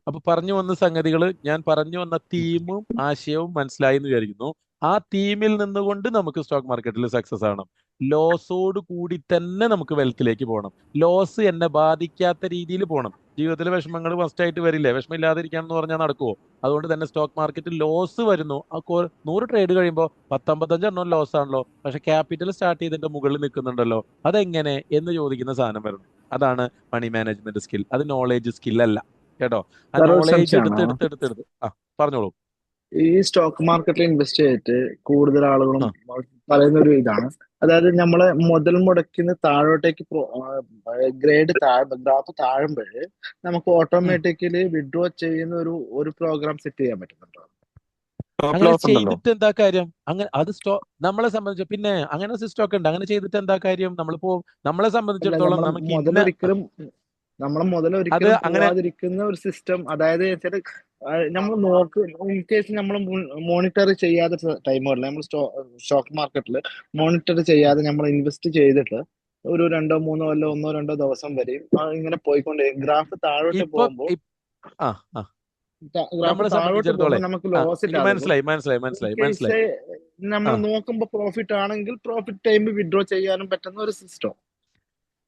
അപ്പൊ പറഞ്ഞു വന്ന സംഗതികൾ, ഞാൻ പറഞ്ഞു വന്ന തീമും ആശയവും മനസ്സിലായി എന്ന് വിചാരിക്കുന്നു. ആ തീമിൽ നിന്നുകൊണ്ട് നമുക്ക് സ്റ്റോക്ക് മാർക്കറ്റിൽ സക്സസ് ആവണം. ലോസോട് കൂടി തന്നെ നമുക്ക് വെൽത്തിലേക്ക് പോകണം. ലോസ് എന്നെ ബാധിക്കാത്ത രീതിയിൽ പോകണം. ജീവിതത്തിലെ വിഷമങ്ങൾ മസ്റ്റായിട്ട് വരില്ലേ? വിഷമം ഇല്ലാതിരിക്കാന്ന് പറഞ്ഞാൽ നടക്കുമോ? അതുകൊണ്ട് തന്നെ സ്റ്റോക്ക് മാർക്കറ്റിൽ ലോസ് വരുന്നു. 100 ട്രേഡ് കഴിയുമ്പോൾ 10-55 എണ്ണം ലോസ് ആണല്ലോ, പക്ഷെ ക്യാപിറ്റൽ സ്റ്റാർട്ട് ചെയ്തതിന്റെ മുകളിൽ നിൽക്കുന്നുണ്ടല്ലോ, അതെങ്ങനെ എന്ന് ചോദിക്കുന്ന സാധനം വരുന്നു. അതാണ് മണി മാനേജ്മെന്റ് സ്കിൽ. അത് നോളേജ് സ്കിൽ അല്ല കേട്ടോ. ആ നോളേജ് എടുത്ത് പറഞ്ഞോളൂ. ഈ സ്റ്റോക്ക് മാർക്കറ്റിൽ ഇൻവെസ്റ്റ് ചെയ്തിട്ട് കൂടുതൽ ആളുകളും പറയുന്ന ഒരു ഇതാണ്, അതായത് നമ്മളെ മുതൽ മുടക്കിന്ന് താഴോട്ടേക്ക് ഗ്രാഫ് താഴുമ്പോൾ നമുക്ക് ഓട്ടോമാറ്റിക്കലി വിഡ്രോ ചെയ്യുന്ന ഒരു പ്രോഗ്രാം സെറ്റ് ചെയ്യാൻ പറ്റുന്നുണ്ടോ? അങ്ങനെ ചെയ്തിട്ട് എന്താ കാര്യം? അത് നമ്മളെ സംബന്ധിച്ച് പിന്നെ അങ്ങനെ സിസ്റ്റം ഒക്കെ ഉണ്ട്. അങ്ങനെ ചെയ്തിട്ട് എന്താ കാര്യം? നമ്മളെ സംബന്ധിച്ചിടത്തോളം നമ്മളെ മുതലൊരിക്കലും പോവാതിരിക്കുന്ന ഒരു സിസ്റ്റം, അതായത് നമ്മൾ ഇൻ കേസ് നമ്മൾ മോണിറ്റർ ചെയ്യാതെ ടൈമുകളിൽ നമ്മൾ സ്റ്റോക്ക് മാർക്കറ്റിൽ മോണിറ്റർ ചെയ്യാതെ നമ്മൾ ഇൻവെസ്റ്റ് ചെയ്തിട്ട് ഒരു 2-3 അല്ല 1-2 ദിവസം വരെയും ഇങ്ങനെ പോയിക്കൊണ്ടേ ഗ്രാഫ് താഴോട്ട് പോകുമ്പോൾ നമുക്ക് ലോസ് ഇല്ലാതെ നമ്മൾ നോക്കുമ്പോൾ പ്രോഫിറ്റ് ആണെങ്കിൽ പ്രോഫിറ്റ് ടൈം വിഡ്രോ ചെയ്യാനും പറ്റുന്ന ഒരു സിസ്റ്റം.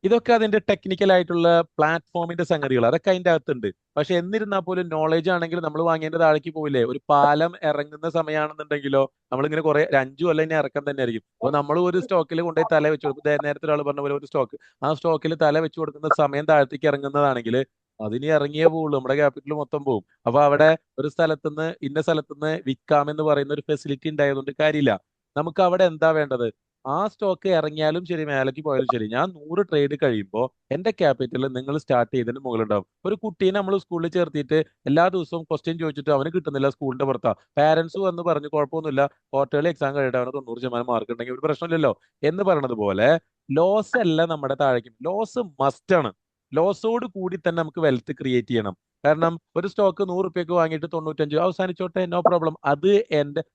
ഇതൊക്കെ അതിന്റെ ടെക്നിക്കൽ ആയിട്ടുള്ള പ്ലാറ്റ്ഫോമിന്റെ സംഗതികൾ, അതൊക്കെ അതിന്റെ അകത്തുണ്ട്. പക്ഷെ എന്നിരുന്നാൽ പോലും നോളേജ് ആണെങ്കിൽ നമ്മൾ വാങ്ങേണ്ട താഴേക്ക് പോയില്ലേ? ഒരു പാലം ഇറങ്ങുന്ന സമയമാണെന്നുണ്ടെങ്കിലോ നമ്മളിങ്ങനെ കുറെ 5 കൊല്ലം ഇനി ഇറക്കം തന്നെ ആയിരിക്കും. അപ്പോൾ നമ്മൾ ഒരു സ്റ്റോക്കിൽ കൊണ്ടുപോയി തല വെച്ച് കൊടുക്കും. നേരത്തെ ഒരാൾ പറഞ്ഞ പോലെ ഒരു സ്റ്റോക്ക്, ആ സ്റ്റോക്കിൽ തല വെച്ച് കൊടുക്കുന്ന സമയം താഴത്തേക്ക് ഇറങ്ങുന്നതാണെങ്കിൽ അതിന് ഇറങ്ങിയേ പോവുള്ളൂ, നമ്മുടെ ക്യാപിറ്റൽ മൊത്തം പോകും. അപ്പൊ അവിടെ ഒരു ഇന്ന സ്ഥലത്തുനിന്ന് വിൽക്കാമെന്ന് പറയുന്ന ഒരു ഫെസിലിറ്റി ഉണ്ടായതുകൊണ്ട് കാര്യമില്ല. നമുക്ക് അവിടെ എന്താ വേണ്ടത്? ആ സ്റ്റോക്ക് ഇറങ്ങിയാലും ശരി, മേലേക്ക് പോയാലും ശരി, ഞാൻ 100 ട്രേഡ് കഴിയുമ്പോൾ എന്റെ ക്യാപിറ്റൽ നിങ്ങൾ സ്റ്റാർട്ട് ചെയ്തതിന് മുകളിലുണ്ടാവും. ഒരു കുട്ടീനെ നമ്മൾ സ്കൂളിൽ ചേർത്തിട്ട് എല്ലാ ദിവസവും ക്വസ്റ്റ്യൻ ചോദിച്ചിട്ട് അവന് കിട്ടുന്നില്ല, സ്കൂളിന്റെ പുറത്താ. പാരന്റ്സ് വന്ന് പറഞ്ഞു കുഴപ്പമൊന്നുമില്ല, ക്വാർട്ടേർലി എക്സാം കഴിഞ്ഞിട്ട് അവന് 90% മാർക്ക് ഉണ്ടെങ്കിൽ ഒരു പ്രശ്നമില്ലല്ലോ എന്ന് പറയുന്നത് പോലെ ലോസ് അല്ല നമ്മുടെ താഴേക്കും. ലോസ് മസ്റ്റ് ആണ്. ലോസോട് കൂടി തന്നെ നമുക്ക് വെൽത്ത് ക്രിയേറ്റ് ചെയ്യണം. കാരണം ഒരു സ്റ്റോക്ക് 100 രൂപയ്ക്ക് വാങ്ങിയിട്ട് 95 അവസാനിച്ചോട്ടെ, നോ പ്രോബ്ലം. അത്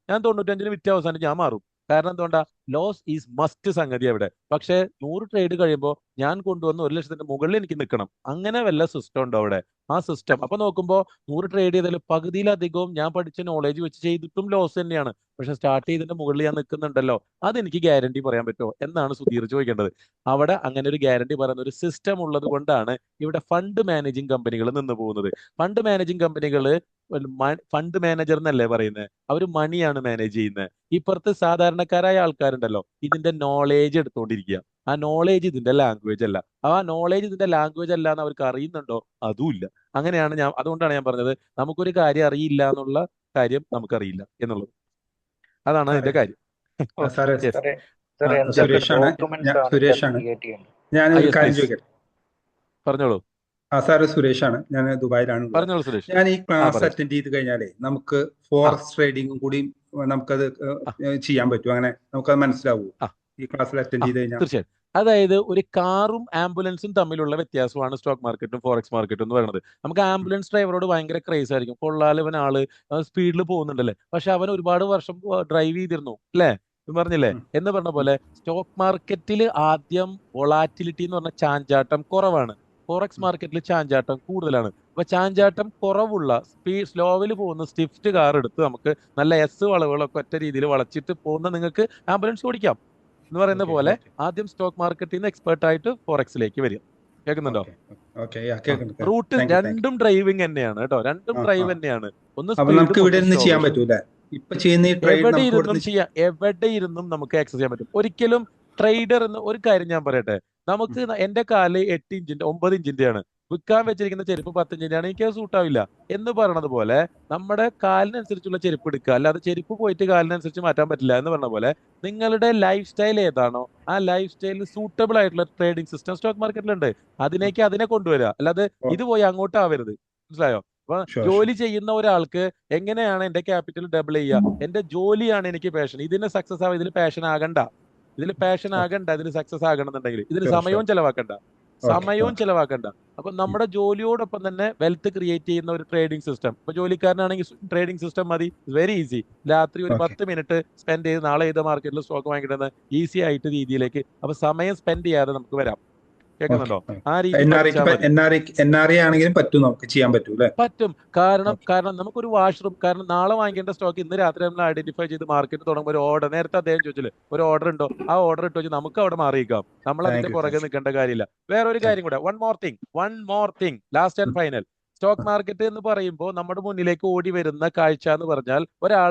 ഞാൻ 95-ന് വിറ്റ് അവസാനിച്ച് ഞാൻ മാറും. കാരണം എന്തുകൊണ്ടാ? ലോസ് ഈസ് മസ്റ്റ് സംഗതി അവിടെ. പക്ഷെ 100 ട്രേഡ് കഴിയുമ്പോൾ ഞാൻ കൊണ്ടുവന്ന് 1 ലക്ഷത്തിന്റെ മുകളിൽ എനിക്ക് നിൽക്കണം. അങ്ങനെ വല്ല സിസ്റ്റം ഉണ്ടോ അവിടെ? ആ സിസ്റ്റം അപ്പൊ നോക്കുമ്പോൾ 100 ട്രേഡ് ചെയ്താൽ പകുതിയിലധികവും ഞാൻ പഠിച്ച നോളേജ് വെച്ച് ചെയ്തിട്ടും ലോസ് തന്നെയാണ്. പക്ഷെ സ്റ്റാർട്ട് ചെയ്തതിന്റെ മുകളിൽ ഞാൻ നിൽക്കുന്നുണ്ടല്ലോ, അതെനിക്ക് ഗ്യാരണ്ടി പറയാൻ പറ്റുമോ എന്നാണ് സുധീർ ചോദിക്കേണ്ടത്. അവിടെ അങ്ങനെ ഒരു ഗ്യാരണ്ടി പറയുന്ന ഒരു സിസ്റ്റം ഉള്ളത് കൊണ്ടാണ് ഇവിടെ ഫണ്ട് മാനേജിങ് കമ്പനികൾ നിന്ന് പോകുന്നത്. ഫണ്ട് മാനേജിങ് കമ്പനികൾ ഫണ്ട് മാനേജർ എന്നല്ലേ പറയുന്നത്, അവർ മണിയാണ് മാനേജ് ചെയ്യുന്നത്. ഇപ്പുറത്ത് സാധാരണക്കാരായ ആൾക്കാരുണ്ടല്ലോ, ഇതിന്റെ നോളേജ് എടുത്തുകൊണ്ടിരിക്കുക. ആ നോളേജ് ഇതിന്റെ ലാംഗ്വേജ് അല്ല. ആ നോളേജ് ഇതിന്റെ ലാംഗ്വേജ് അല്ല എന്ന് അവർക്ക് അറിയുന്നുണ്ടോ? അതുമില്ല. അങ്ങനെയാണ് അതുകൊണ്ടാണ് ഞാൻ പറഞ്ഞത് നമുക്കൊരു കാര്യം അറിയില്ല എന്നുള്ള കാര്യം നമുക്കറിയില്ല എന്നുള്ളത്. അതാണ് അതിന്റെ കാര്യം. സാറേ Yes. സാറേ സാറേ എന്തൊക്കെ സുരേഷാണ്. ഡോക്യുമെന്റ്സ് ആണ് ഇതിനകത്ത് സുരേഷാണ്. ക്രിയേറ്റ് ചെയ്യേണ്ടത്? ഞാൻ Ah, ഒരു yes, കാര്യം please. ചോദിക്കട്ടെ. പറഞ്ഞോളൂ സാറ് സുരേഷാണ്. ഞാൻ ദുബായിലാണ് ഉള്ളത്. പറഞ്ഞോളൂ സുരേഷ്. ഞാൻ ഈ ക്ലാസ് പറയൂ. അറ്റൻഡ് ചെയ്ത് കഴിഞ്ഞാലേ നമുക്ക് ഫോറക്സ് ട്രേഡിംഗും കൂടി നമുക്കത് ചെയ്യാൻ പറ്റും. അങ്ങനെ നമുക്കത് മനസ്സിലാവൂ ആ. ഈ ക്ലാസ്സിൽ അറ്റൻഡ് ചെയ്ത് കഴിഞ്ഞാൽ? തീർച്ചയായും. അതായത് ഒരു കാറും ആംബുലൻസും തമ്മിലുള്ള വ്യത്യാസമാണ് സ്റ്റോക്ക് മാർക്കറ്റും ഫോറക്സ് മാർക്കറ്റും എന്ന് പറയുന്നത്. നമുക്ക് ആംബുലൻസ് ഡ്രൈവറോട് ഭയങ്കര ക്രേസ് ആയിരിക്കും, കൊള്ളാലവൻ ആള് സ്പീഡിൽ പോകുന്നുണ്ടല്ലേ, പക്ഷെ അവൻ ഒരുപാട് വർഷം ഡ്രൈവ് ചെയ്തിരുന്നു അല്ലേ, പറഞ്ഞില്ലേ എന്ന് പറഞ്ഞ പോലെ സ്റ്റോക്ക് മാർക്കറ്റിൽ ആദ്യം വൊളാറ്റിലിറ്റി എന്ന് പറഞ്ഞ ചാഞ്ചാട്ടം കുറവാണ്, ഫോറക്സ് മാർക്കറ്റിൽ ചാഞ്ചാട്ടം കൂടുതലാണ്. അപ്പൊ ചാഞ്ചാട്ടം കുറവുള്ള സ്ലോവിൽ പോകുന്ന സ്വിഫ്റ്റ് കാർ എടുത്ത് നമുക്ക് നല്ല എസ് വളവുകളൊക്കെ ഒറ്റ രീതിയിൽ വളച്ചിട്ട് പോകുന്ന നിങ്ങൾക്ക് ആംബുലൻസ് ഓടിക്കാം എന്ന് പറയുന്ന പോലെ ആദ്യം സ്റ്റോക്ക് മാർക്കറ്റിൽ നിന്ന് എക്സ്പേർട്ട് ആയിട്ട് ഫോറക്സിലേക്ക് വരിക. കേൾക്കുന്നുണ്ടോ? റൂട്ട് രണ്ടും ഡ്രൈവിംഗ് തന്നെയാണ് കേട്ടോ, രണ്ടും ഡ്രൈവ് തന്നെയാണ്. ഒന്ന് നമുക്ക് ഇവിടെ ഇരുന്ന് ചെയ്യാൻ പറ്റൂല. ഇപ്പൊ ചെയ്യുന്ന എവിടെ ഇരുന്നും നമുക്ക് ആക്സസ് ചെയ്യാൻ പറ്റും. ഒരിക്കലും ട്രേഡർ എന്ന് ഒരു കാര്യം ഞാൻ പറയട്ടെ, നമുക്ക് എന്റെ കാല് 8 ഇഞ്ചിന്റെ 9 ഇഞ്ചിന്റെയാണ്, വിൽക്കാൻ വെച്ചിരിക്കുന്ന ചെരുപ്പ് 10 ഇഞ്ചിന്റെയാണ്, എനിക്ക് അത് സൂട്ടാവില്ല എന്ന് പറയണത് പോലെ നമ്മുടെ കാലിനനുസരിച്ചുള്ള ചെരുപ്പ് എടുക്കുക, അല്ലാതെ ചെരുപ്പ് പോയിട്ട് കാലിനനുസരിച്ച് മാറ്റാൻ പറ്റില്ല എന്ന് പറഞ്ഞ പോലെ നിങ്ങളുടെ ലൈഫ് സ്റ്റൈൽ ഏതാണോ ആ ലൈഫ് സ്റ്റൈലിൽ സൂട്ടബിൾ ആയിട്ടുള്ള ട്രേഡിംഗ് സിസ്റ്റം സ്റ്റോക്ക് മാർക്കറ്റിലുണ്ട്. അതിനെ കൊണ്ടുവരിക, അല്ലാതെ ഇത് പോയി അങ്ങോട്ടാവരുത്. മനസ്സിലായോ? അപ്പൊ ജോലി ചെയ്യുന്ന ഒരാൾക്ക് എങ്ങനെയാണ് എന്റെ ക്യാപിറ്റൽ ഡബിൾ ചെയ്യുക, എന്റെ ജോലിയാണ് എനിക്ക് പാഷൻ, ഇതിന് സക്സസ് ആവുക, ഇതിൽ പാഷൻ ആകണ്ട, ഇതിൽ സക്സസ് ആകണമെന്നുണ്ടെങ്കിൽ ഇതിൽ സമയവും ചെലവാക്കണ്ട. അപ്പൊ നമ്മുടെ ജോലിയോടൊപ്പം തന്നെ വെൽത്ത് ക്രിയേറ്റ് ചെയ്യുന്ന ഒരു ട്രേഡിംഗ് സിസ്റ്റം. ഇപ്പൊ ജോലിക്കാരനാണെങ്കിൽ ട്രേഡിംഗ് സിസ്റ്റം മതി, വെരി ഈസി. രാത്രി ഒരു 10 മിനിറ്റ് സ്പെൻഡ് ചെയ്ത് നാളെ ഏത് മാർക്കറ്റിൽ സ്റ്റോക്ക് വാങ്ങിക്കുന്നത് ഈസി ആയിട്ട് രീതിയിലേക്ക്, അപ്പൊ സമയം സ്പെൻഡ് ചെയ്യാതെ നമുക്ക് വരാം. കേൾക്കുന്നുണ്ടോ? ആ NRI ആണെങ്കിലും പറ്റും, നമുക്ക് ചെയ്യാൻ പറ്റും. കാരണം നമുക്കൊരു വാഷ്റൂം, കാരണം നാളെ വാങ്ങിക്കേണ്ട സ്റ്റോക്ക് ഇന്ന് രാത്രി നമ്മൾ ഐഡന്റിഫൈ ചെയ്ത് മാർക്കറ്റ് തുടങ്ങുമ്പോൾ ഒരു ഓർഡർ, നേരത്തെ അദ്ദേഹം ചോദിച്ചില്ലേ ഒരു ഓർഡർ ഉണ്ടോ, ആ ഓർഡർ ഇട്ട് വെച്ച് നമുക്ക് അവിടെ മാറിയിക്കാം, നമ്മൾ അതിന്റെ പുറകെ നിൽക്കേണ്ട കാര്യമില്ല. വേറൊരു കാര്യം കൂടെ, one more thing last and final. Stock market എന്ന് പറയുമ്പോൾ നമ്മുടെ മുന്നിലേക്ക് ഓടി വരുന്ന കാഴ്ച എന്ന് പറഞ്ഞാൽ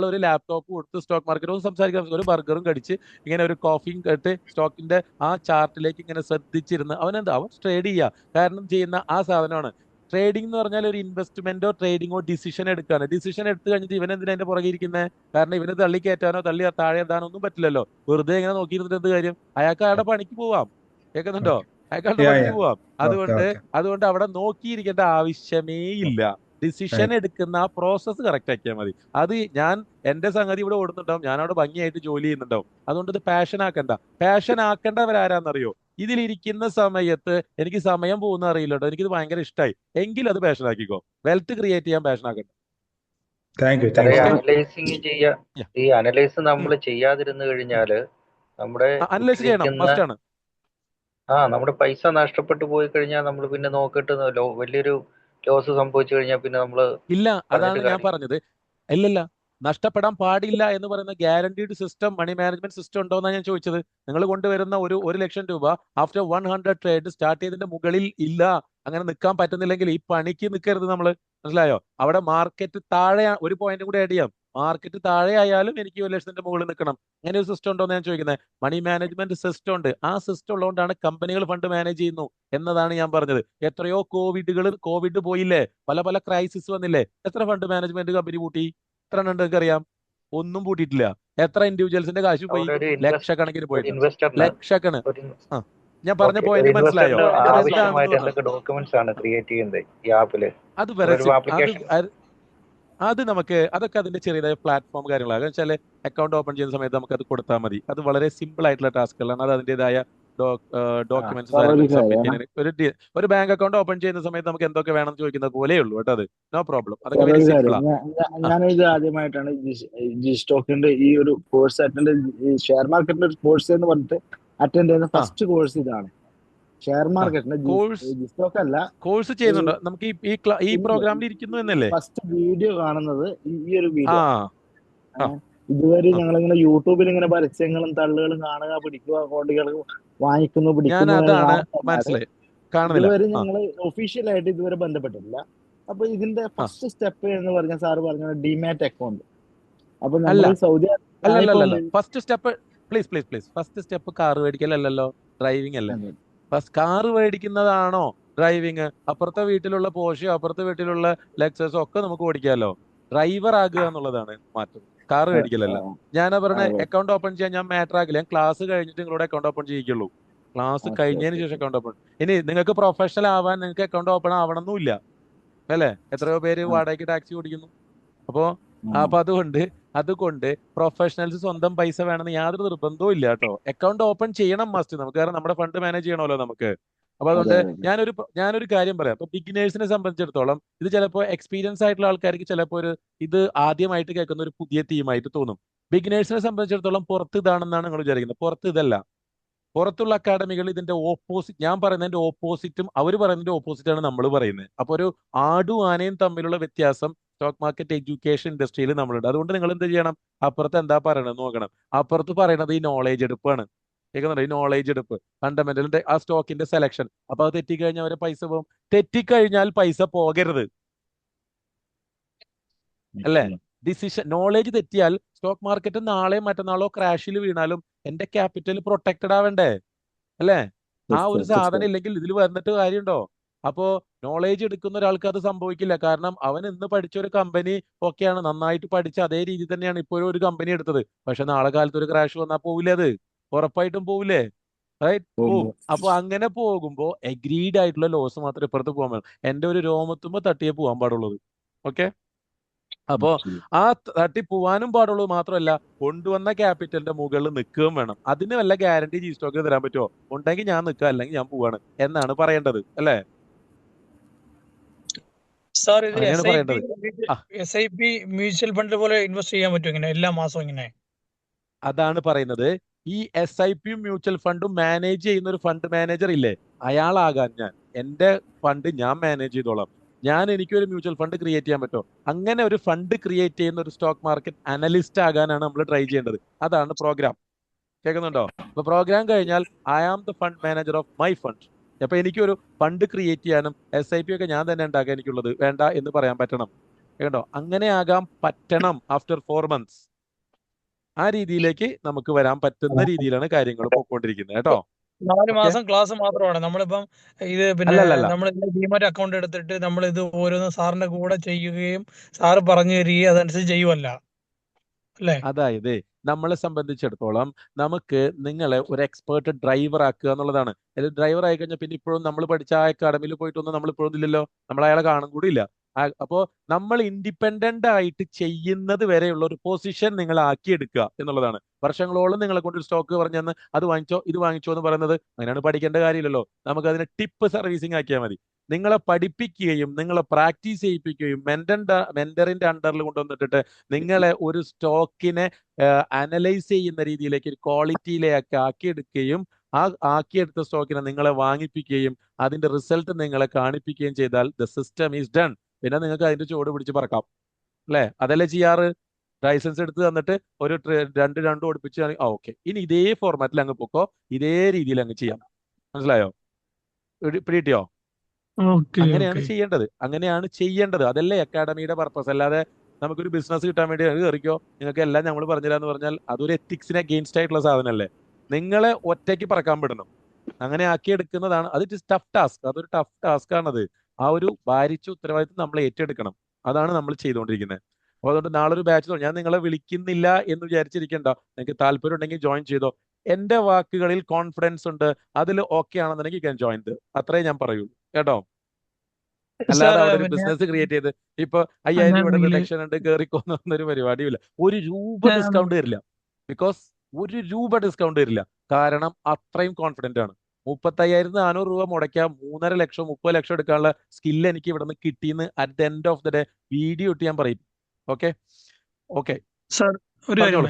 ഒരു ലാപ്ടോപ്പ് കൊടുത്ത് സ്റ്റോക്ക് മാർക്കറ്റ് ഒന്ന് സംസാരിക്കാൻ, ഒരു ബർഗറും കടിച്ച് ഇങ്ങനെ ഒരു കോഫിയും കേട്ട് സ്റ്റോക്കിന്റെ ആ ചാർട്ടിലേക്ക് ഇങ്ങനെ ശ്രദ്ധിച്ചിരുന്ന് അവൻ ട്രേഡ് ചെയ്യുക. കാരണം ചെയ്യുന്ന ആ സാധനമാണ് ട്രേഡിംഗ് എന്ന് പറഞ്ഞാൽ. ഒരു ഇൻവെസ്റ്റ്മെന്റോ ട്രേഡിങ്ങോ ഡിസിഷൻ എടുക്കുകയാണ്. ഡിസിഷൻ എടുത്തു കഴിഞ്ഞിട്ട് ഇവൻ എന്തിനാ അതിന്റെ പുറകെ ഇരിക്കുന്നത്? കാരണം ഇവന് തള്ളി കയറ്റാനോ താഴെ ഇടാനോ ഒന്നും പറ്റില്ലല്ലോ. വെറുതെ ഇങ്ങനെ നോക്കിയിരുന്നിട്ട് എന്ത് കാര്യം? അയാൾക്ക് അയാളുടെ പണിക്ക് പോവാം. കേൾക്കുന്നുണ്ടോ? അയാളുടെ പണിക്ക് പോവാം. അതുകൊണ്ട് അവിടെ നോക്കിയിരിക്കേണ്ട ആവശ്യമേ ഇല്ല. ഡിസിഷൻ എടുക്കുന്ന ആ പ്രോസസ്സ് കറക്റ്റ് ആക്കിയാൽ മതി. അത് എന്റെ സംഗതി ഇവിടെ ഓടുന്നുണ്ടാവും, ഞാൻ അവിടെ ഭംഗിയായിട്ട് ജോലി ചെയ്യുന്നുണ്ടാവും. അതുകൊണ്ട് ഇത് പാഷൻ ആക്കേണ്ടവരാരാന്നറിയോ? ഇതിലിരിക്കുന്ന സമയത്ത് എനിക്ക് സമയം പോകുന്ന അറിയില്ല കേട്ടോ, എനിക്കിത് ഭയങ്കര ഇഷ്ടമായി എങ്കിൽ അത് പാഷൻ ആക്കിക്കോ. വെൽത്ത് ക്രിയേറ്റ് ചെയ്യാൻ പാഷൻ ആക്കണ്ട. ഈ അനലൈസ് നമ്മൾ ചെയ്യാതിരുന്നു കഴിഞ്ഞാല് അനലൈസ് ചെയ്യണം, മസ്റ്റ് ആണ്. നമ്മുടെ പൈസ നഷ്ടപ്പെട്ടു പോയി കഴിഞ്ഞാൽ നമ്മൾ പിന്നെ നോക്കിയിട്ട് വലിയൊരു ലോസ് സംഭവിച്ചു കഴിഞ്ഞാൽ പിന്നെ നമ്മള് ഇല്ല. അതാണ് ഞാൻ പറഞ്ഞത്. ഇല്ലല്ല, നഷ്ടപ്പെടാൻ പാടില്ല എന്ന് പറയുന്ന guaranteed system, money management system ഉണ്ടോ എന്നാണ് ഞാൻ ചോദിച്ചത്. നിങ്ങൾ കൊണ്ടുവരുന്ന ഒരു ലക്ഷം രൂപ ആഫ്റ്റർ 100 ട്രേഡ് സ്റ്റാർട്ട് ചെയ്തതിന്റെ മുകളിൽ ഇല്ല. അങ്ങനെ നിൽക്കാൻ പറ്റുന്നില്ലെങ്കിൽ ഈ പണിക്ക് നിൽക്കരുത് നമ്മൾ. മനസ്സിലായോ? അവിടെ മാർക്കറ്റ് താഴെ, ഒരു പോയിന്റ് കൂടി ആഡ് ചെയ്യാം, മാർക്കറ്റ് താഴെ ആയാലും എനിക്ക് 1 ലക്ഷത്തിന്റെ മുകളിൽ നിൽക്കണം. അങ്ങനെ ഒരു സിസ്റ്റം ഉണ്ടോ എന്ന് ഞാൻ ചോദിക്കുന്നത്. മണി മാനേജ്മെന്റ് സിസ്റ്റം ഉണ്ട്. ആ സിസ്റ്റം ഉള്ളതുകൊണ്ടാണ് കമ്പനികൾ ഫണ്ട് മാനേജ് ചെയ്യുന്നു എന്നതാണ് ഞാൻ പറഞ്ഞത്. എത്രയോ കോവിഡ് പോയില്ലേ, പല ക്രൈസിസ് വന്നില്ലേ, എത്ര ഫണ്ട് മാനേജ്മെന്റ് കമ്പനി പൂട്ടി? എത്ര ഉണ്ട് എനിക്കറിയാം? ഒന്നും പൂട്ടിയിട്ടില്ല. എത്ര ഇൻഡിവിജ്വൽസിന്റെ കാശ് പോയി? ലക്ഷക്കണക്കിന് പോയിട്ട്, ലക്ഷക്കണക്കിന്. ഞാൻ പറഞ്ഞ പോയിന്റ് മനസ്സിലായോ? അത് നമുക്ക് അതൊക്കെ അതിന്റെ ചെറിയതായ പ്ലാറ്റ്ഫോം കാര്യങ്ങളാണ്. വെച്ചാൽ അക്കൗണ്ട് ഓപ്പൺ ചെയ്യുന്ന സമയത്ത് നമുക്ക് അത് കൊടുത്താൽ മതി. അത് വളരെ സിമ്പിൾ ആയിട്ടുള്ള ടാസ്കുകളാണ്. അത് അതിന്റേതായ ഡോക്യുമെന്റ്സ് സബ്മിറ്റ് ചെയ്യാൻ. ഒരു ബാങ്ക് അക്കൗണ്ട് ഓപ്പൺ ചെയ്യുന്ന സമയത്ത് നമുക്ക് എന്തൊക്കെ വേണം ചോദിക്കുന്നത് പോലെ ഉള്ളൂ കേട്ടോ. അത് നോ പ്രോബ്ലം. അതൊക്കെ വെരി സിമ്പിൾ ആണ്. ഞാനിത് ആദ്യമായിട്ടാണ് ജി സ്റ്റോക്കിന്റെ ഈ ഒരു കോഴ്സ് അറ്റൻഡ്, ഷെയർ മാർക്കറ്റിന്റെ ഒരു കോഴ്സ് എന്ന് പറഞ്ഞിട്ട് അറ്റൻഡ് ചെയ്യുന്ന ഫസ്റ്റ് കോഴ്സ് ഇതാണ്. ഷെയർ മാർക്കറ്റിന്റെ ജി സ്റ്റോക്ക് അല്ല, കോഴ്സ് ചെയ്യുന്നുണ്ട്. നമുക്ക് ഈ പ്രോഗ്രാമിൽ ഇരിക്കുന്നു എന്നല്ലേ ഫസ്റ്റ് വീഡിയോ കാണുന്നത്. ഈ ഒരു വീഡിയോ ഇതുവരെ ഞങ്ങളിങ്ങനെ യൂട്യൂബിൽ ഇങ്ങനെ പരസ്യങ്ങളും തള്ളുകളും കാണുക, പിടിക്കുക, അക്കൗണ്ടുകൾ വാങ്ങിക്കുന്നു, പിടിക്കുന്നു. ഇതുവരെ ഞങ്ങൾ ഒഫീഷ്യലായിട്ട് ഇതുവരെ ബന്ധപ്പെട്ടിട്ടില്ല. അപ്പൊ ഇതിന്റെ ആ ഫസ്റ്റ് സ്റ്റെപ്പ് എന്ന് പറഞ്ഞ സാറ് പറഞ്ഞ ഡിമാറ്റ് അക്കൗണ്ട്. അപ്പൊ അല്ല നമ്മൾ സൗദി ഞാനിപ്പം അല്ലല്ലല്ല first step please first step car മേടിക്കലല്ലോ, ഡ്രൈവിംഗ് അല്ലേ. ഫസ്റ്റ് കാർ മേടിക്കുന്നതാണോ ഡ്രൈവിങ്? അപ്പുറത്തെ വീട്ടിലുള്ള പോർഷയോ അപ്പുറത്തെ വീട്ടിലുള്ള ലെക്സസോ ഒക്കെ നമുക്ക് ഓടിക്കാമല്ലോ. ഡ്രൈവർ ആകുക എന്നുള്ളതാണ് മാറ്റം, കാർ മേടിക്കലല്ല. ഞാനാ പറഞ്ഞ അക്കൗണ്ട് ഓപ്പൺ ചെയ്യാൻ ഞാൻ മാറ്റർ ആക്കില്ല. ഞാൻ ക്ലാസ് കഴിഞ്ഞിട്ട് നിങ്ങളോട് അക്കൗണ്ട് ഓപ്പൺ ചെയ്യിക്കുള്ളൂ. ക്ലാസ് കഴിഞ്ഞതിന് ശേഷം അക്കൗണ്ട് ഓപ്പൺ. ഇനി നിങ്ങൾക്ക് പ്രൊഫഷണൽ ആവാൻ നിങ്ങൾക്ക് അക്കൗണ്ട് ഓപ്പൺ ആവണമെന്നില്ല അല്ലേ. എത്രയോ പേര് വാടകയ്ക്ക് ടാക്സി ഓടിക്കുന്നു. അപ്പോ അതുകൊണ്ട് പ്രൊഫഷണൽസ് സ്വന്തം പൈസ വേണമെന്ന് യാതൊരു നിർബന്ധവും ഇല്ല കേട്ടോ. അക്കൗണ്ട് ഓപ്പൺ ചെയ്യണം മസ്റ്റ് നമുക്ക്, കാരണം നമ്മുടെ ഫണ്ട് മാനേജ് ചെയ്യണമല്ലോ നമുക്ക്. അപ്പൊ അതുകൊണ്ട് ഞാനൊരു കാര്യം പറയാം. ഇപ്പൊ ബിഗിനേഴ്സിനെ സംബന്ധിച്ചിടത്തോളം ഇത് ചിലപ്പോൾ എക്സ്പീരിയൻസ് ആയിട്ടുള്ള ആൾക്കാർക്ക് ചിലപ്പോൾ ഇത് ആദ്യമായിട്ട് കേൾക്കുന്ന ഒരു പുതിയ തീമായിട്ട് തോന്നും. ബിഗിനേഴ്സിനെ സംബന്ധിച്ചിടത്തോളം പുറത്ത് ഇതാണെന്നാണ് നിങ്ങൾ വിചാരിക്കുന്നത്. പുറത്ത് ഇതല്ല. പുറത്തുള്ള അക്കാഡമികൾ ഇതിന്റെ ഓപ്പോസിറ്റ്, ഞാൻ പറയുന്നതിന്റെ ഓപ്പോസിറ്റും അവർ പറയുന്നതിന്റെ ഓപ്പോസിറ്റാണ് നമ്മൾ പറയുന്നത്. അപ്പൊ ഒരു ആടും ആനയും തമ്മിലുള്ള വ്യത്യാസം സ്റ്റോക്ക് മാർക്കറ്റ് എഡ്യൂക്കേഷൻ ഇൻഡസ്ട്രിയിൽ നമ്മളുണ്ട്. അതുകൊണ്ട് നിങ്ങൾ എന്ത് ചെയ്യണം, അപ്പുറത്ത് എന്താ പറയണത് നോക്കണം. അപ്പുറത്ത് പറയണത് ഈ നോളേജ് എടുപ്പാണ്. കേൾക്കുന്നുണ്ടോ? ഈ നോളേജ് എടുപ്പ്, ഫണ്ടമെന്റലിന്റെ ആ സ്റ്റോക്കിന്റെ സെലക്ഷൻ. അപ്പൊ അത് തെറ്റിക്കഴിഞ്ഞാൽ അവരെ പൈസ പോകും. തെറ്റിക്കഴിഞ്ഞാൽ പൈസ പോകരുത് അല്ലേ. ഡിസിഷൻ നോളേജ് തെറ്റിയാൽ സ്റ്റോക്ക് മാർക്കറ്റ് നാളെയോ മറ്റന്നാളോ ക്രാഷിൽ വീണാലും എന്റെ ക്യാപിറ്റൽ പ്രൊട്ടക്റ്റഡ് ആവണ്ടേ അല്ലേ. ആ ഒരു സാധനം ഇല്ലെങ്കിൽ ഇതിൽ വന്നിട്ട് കാര്യമുണ്ടോ? അപ്പോ നോളേജ് എടുക്കുന്ന ഒരാൾക്ക് അത് സംഭവിക്കില്ല. കാരണം അവൻ ഇന്ന് പഠിച്ച ഒരു കമ്പനി ഒക്കെയാണ്, നന്നായിട്ട് പഠിച്ച അതേ രീതി തന്നെയാണ് ഇപ്പോഴും ഒരു കമ്പനി എടുത്തത്. പക്ഷെ നാളെ കാലത്ത് ഒരു ക്രാഷ് വന്നാൽ പോവില്ലേ? അത് ഉറപ്പായിട്ടും പോവില്ലേ? റൈറ്റ്, പോവും. അപ്പൊ അങ്ങനെ പോകുമ്പോ എഗ്രീഡ് ആയിട്ടുള്ള ലോസ് മാത്രമേ ഇപ്പുറത്ത് പോകാൻ വേണം. എന്റെ ഒരു രോമത്തുമ്പോ തട്ടിയേ പോകാൻ പാടുള്ളത്. ഓക്കെ. അപ്പോ ആ തട്ടി പോവാനും പാടുള്ളൂ. മാത്രമല്ല കൊണ്ടുവന്ന ക്യാപിറ്റലിന്റെ മുകളിൽ നിൽക്കുകയും വേണം. അതിന് വല്ല ഗ്യാരണ്ടി ജി സ്റ്റോക്കിന് തരാൻ പറ്റുമോ? ഉണ്ടെങ്കിൽ ഞാൻ നിൽക്കുക, അല്ലെങ്കിൽ ഞാൻ പോവാണ് എന്നാണ് പറയേണ്ടത് അല്ലേ. സാർ ഇത് അങ്ങനെയാണ് പറയേണ്ടത്. SIP മ്യൂച്വൽ ഫണ്ട് പോലെ ഇൻവെസ്റ്റ് ചെയ്യാൻ പറ്റും ഇങ്ങനെ എല്ലാ മാസവും ഇങ്ങനെ? അതാണ് പറയുന്നത്. ഈ SIP മ്യൂച്വൽ ഫണ്ടും മാനേജ് ചെയ്യുന്ന ഒരു ഫണ്ട് മാനേജർ ഇല്ലേ, അയാളാകാൻ ഞാൻ എന്റെ ഫണ്ട് ഞാൻ മാനേജ് ചെയ്തോളാം. എനിക്കൊരു മ്യൂച്വൽ ഫണ്ട് ക്രിയേറ്റ് ചെയ്യാൻ പറ്റുമോ? അങ്ങനെ ഒരു ഫണ്ട് ക്രിയേറ്റ് ചെയ്യുന്ന ഒരു സ്റ്റോക്ക് മാർക്കറ്റ് അനലിസ്റ്റ് ആകാനാണ് നമ്മൾ ട്രൈ ചെയ്യേണ്ടത്. അതാണ് പ്രോഗ്രാം. കേൾക്കുന്നുണ്ടോ? അപ്പൊ പ്രോഗ്രാം കഴിഞ്ഞാൽ I am the fund manager of my fund. അപ്പൊ എനിക്കൊരു ഫണ്ട് ക്രിയേറ്റ് ചെയ്യാനും SIP ഒക്കെ ഞാൻ തന്നെ ഉണ്ടാക്കാൻ എനിക്കുള്ളത് വേണ്ട എന്ന് പറയാൻ പറ്റണം. കേട്ടോ? അങ്ങനെ ആകാൻ പറ്റണം ആഫ്റ്റർ 4 months. ആ രീതിയിലേക്ക് നമുക്ക് വരാൻ പറ്റുന്ന രീതിയിലാണ് കാര്യങ്ങൾ പോയിക്കൊണ്ടിരിക്കുന്നത് കേട്ടോ. 4 മാസം ക്ലാസ് മാത്രമാണ്. നമ്മളിപ്പം ഇത് പിന്നെ അല്ലല്ല നമ്മൾ ഡിമാറ്റ് അക്കൗണ്ട് എടുത്തിട്ട് നമ്മൾ ഇത് ഓരോന്ന് സാറിന്റെ കൂടെ ചെയ്യുകയും സാറ് പറഞ്ഞു തരികയും അതനുസരിച്ച് ചെയ്യുമല്ല അല്ലേ? അതായത് നമ്മളെ സംബന്ധിച്ചിടത്തോളം നമുക്ക് നിങ്ങളെ ഒരു എക്സ്പേർട്ട് ഡ്രൈവർ ആക്കുക എന്നുള്ളതാണ്. ഡ്രൈവർ ആയി കഴിഞ്ഞാൽ പിന്നെ ഇപ്പോഴും നമ്മൾ പഠിച്ച ആ അക്കാഡമിയിൽ പോയിട്ടൊന്നും നമ്മൾ ഇപ്പോഴും ഇല്ലല്ലോ, നമ്മൾ അയാളെ കാണും കൂടി ഇല്ല. അപ്പോ നമ്മൾ ഇൻഡിപെൻഡന്റ് ആയിട്ട് ചെയ്യുന്നത് വരെയുള്ള ഒരു പൊസിഷൻ നിങ്ങൾ ആക്കിയെടുക്കുക എന്നുള്ളതാണ്. വർഷങ്ങളോളം നിങ്ങളെ കൊണ്ട് സ്റ്റോക്ക് പറഞ്ഞെന്ന് അത് വാങ്ങിച്ചോ ഇത് വാങ്ങിച്ചോ എന്ന് പറയുന്നത് അങ്ങനെയാണ് പഠിക്കേണ്ട കാര്യമില്ലല്ലോ. നമുക്ക് അതിനെ ടിപ്പ് സർവീസിങ് ആക്കിയാൽ മതി. നിങ്ങളെ പഠിപ്പിക്കുകയും നിങ്ങളെ പ്രാക്ടീസ് ചെയ്യിപ്പിക്കുകയും മെന്ററിന്റെ അണ്ടറിൽ കൊണ്ടുവന്നിട്ട് നിങ്ങളെ ഒരു സ്റ്റോക്കിനെ അനലൈസ് ചെയ്യുന്ന രീതിയിലേക്ക് ഒരു ക്വാളിറ്റിയിലേക്ക് ആക്കിയെടുക്കുകയും ആ ആക്കിയെടുത്ത സ്റ്റോക്കിനെ നിങ്ങളെ വാങ്ങിപ്പിക്കുകയും അതിന്റെ റിസൾട്ട് നിങ്ങളെ കാണിപ്പിക്കുകയും ചെയ്താൽ ദ സിസ്റ്റം ഈസ് ഡൺ. പിന്നെ നിങ്ങൾക്ക് അതിന്റെ ചുവട് പിടിച്ച് പറക്കാം അല്ലേ. അതല്ലേ ചെയ്യാറ്. ലൈസൻസ് എടുത്ത് തന്നിട്ട് ഒരു രണ്ടും ഓടിപ്പിച്ച് ഓക്കെ, ഇനി ഇതേ ഫോർമാറ്റിൽ അങ്ങ് പൊക്കോ, ഇതേ രീതിയിൽ അങ്ങ് ചെയ്യാം. മനസ്സിലായോ? പിടിയോ? അങ്ങനെയാണ് ചെയ്യേണ്ടത്. അതല്ലേ അക്കാഡമിയുടെ പർപ്പസ്. അല്ലാതെ നമുക്കൊരു ബിസിനസ് കിട്ടാൻ വേണ്ടി കയറിക്കോ നിങ്ങൾക്ക് എല്ലാം നമ്മൾ പറഞ്ഞുതരാന്ന് പറഞ്ഞാൽ അതൊരു എത്തിക്സിന് അഗെയിൻസ്റ്റ് ആയിട്ടുള്ള സാധനമല്ലേ. നിങ്ങളെ ഒറ്റയ്ക്ക് പറക്കാൻ വിടണം. അങ്ങനെ ആക്കിയെടുക്കുന്നതാണ്. അത് ടഫ് ടാസ്ക്. അതൊരു ടഫ് ടാസ്ക് ആണത്. ആ ഒരു ഭാരിച്ച ഉത്തരവാദിത്വം നമ്മൾ ഏറ്റെടുക്കണം. അതാണ് നമ്മൾ ചെയ്തുകൊണ്ടിരിക്കുന്നത്. അപ്പോൾ അതുകൊണ്ട് നാളെ ഒരു ബാച്ച് ഞാൻ നിങ്ങളെ വിളിക്കുന്നില്ല എന്ന് വിചാരിച്ചിരിക്കണ്ട. നിങ്ങൾക്ക് താല്പര്യം ഉണ്ടെങ്കിൽ ജോയിൻ ചെയ്തോ. എന്റെ വാക്കുകളിൽ കോൺഫിഡൻസ് ഉണ്ട്, അതിൽ ഓക്കെ ആണെന്നുണ്ടെങ്കിൽ ഞാൻ ജോയിൻ. അത്രേ ഞാൻ പറയുള്ളൂ കേട്ടോ. അല്ലാതെ അവിടെ ഒരു ബിസിനസ് ക്രിയേറ്റ് ചെയ്ത് ഇപ്പൊ 5000 രൂപയുടെ റിഡക്ഷൻ ഉണ്ട് കയറിക്കൊന്നൊരു പരിപാടിയില്ല. ഒരു രൂപ ഡിസ്കൗണ്ട് തരില്ല. ബിക്കോസ് ഒരു രൂപ ഡിസ്കൗണ്ട് തരില്ല. കാരണം അത്രയും കോൺഫിഡന്റ് ആണ്. 35,400 രൂപ മുടക്കാം 3.5 ലക്ഷം 30 ലക്ഷം എടുക്കാനുള്ള സ്കില്ല് എനിക്ക് ഇവിടെ നിന്ന് കിട്ടിയെന്ന് at the end of the day video ഇട്ട് ഞാൻ പറയും. ഓക്കെ ഓക്കെ സാർ ഒരു കാര്യം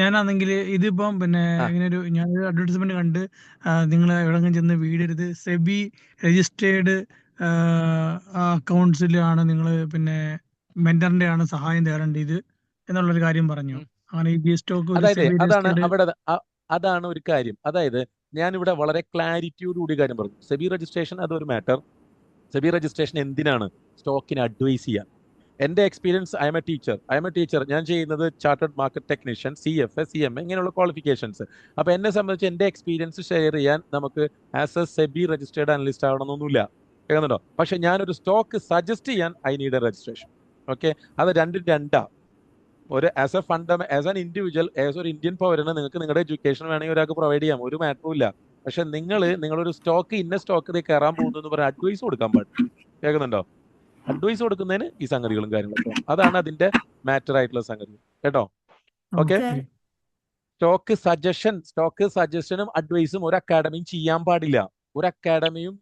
ഞാനാണെങ്കിൽ ഇതിപ്പം പിന്നെ ഇങ്ങനെ ഞാനൊരു അഡ്വർടൈസ്മെന്റ് കണ്ട് നിങ്ങൾ എവിടെങ്കിലും ചെന്ന് വീടരുത്, സെബി രജിസ്റ്റേർഡ് അക്കൗണ്ട്സിലാണ് നിങ്ങൾ പിന്നെ മെന്ററിന്റെ ആണ് സഹായം തേടേണ്ടത് എന്നുള്ളൊരു കാര്യം പറഞ്ഞു. അങ്ങനെ ഈ സ്റ്റോക്ക് അതാണ് ഒരു കാര്യം. അതായത് ഞാനിവിടെ വളരെ ക്ലാരിറ്റിയോടുകൂടി കാര്യം പറഞ്ഞു. സെബി രജിസ്ട്രേഷൻ അതൊരു മാറ്റർ. സെബി രജിസ്ട്രേഷൻ എന്തിനാണ്? സ്റ്റോക്കിന് അഡ്വൈസ് ചെയ്യാൻ. എൻ്റെ experience, I am a teacher. ഞാൻ ചെയ്യുന്നത് chartered market technician, CFA, CMA ഇങ്ങനെയുള്ള ക്വാളിഫിക്കേഷൻസ്. അപ്പോൾ എന്നെ സംബന്ധിച്ച് എൻ്റെ എക്സ്പീരിയൻസ് ഷെയർ ചെയ്യാൻ നമുക്ക് as a SEBI registered analyst ആവണമെന്നൊന്നുമില്ല, കേൾക്കുന്നുണ്ടോ? പക്ഷെ ഞാനൊരു സ്റ്റോക്ക് സജസ്റ്റ് ചെയ്യാൻ I need a registration. Okay, അത് രണ്ടും രണ്ടാ. ഒരു ആസ് ആൻ ഇൻഡിവിജ്വൽ, ആസ് ഒരു ഇന്ത്യൻ പൗരന് നിങ്ങൾക്ക് നിങ്ങളുടെ എഡ്യൂക്കേഷൻ വേണമെങ്കിൽ ഒരാൾക്ക് പ്രൊവൈഡ് ചെയ്യാം, ഒരു മാറ്ററും ഇല്ല. പക്ഷെ നിങ്ങളൊരു സ്റ്റോക്ക് ഇന്ന സ്റ്റോക്ക് കയറാൻ പോകുന്നു എന്ന് പറയാൻ അഡ്വൈസ് കൊടുക്കാൻ പാടില്ല, കേൾക്കുന്നുണ്ടോ? അഡ്വൈസ് കൊടുക്കുന്നതിന് ഈ സംഗതികളും കാര്യങ്ങളൊക്കെ അതാണ് അതിന്റെ മാറ്റർ ആയിട്ടുള്ള സംഗതി, കേട്ടോ? ഓക്കെ, സ്റ്റോക്ക് സജഷനും അഡ്വൈസും ഒരു അക്കാഡമിയും ചെയ്യാൻ പാടില്ല. ഒരു അക്കാഡമിയും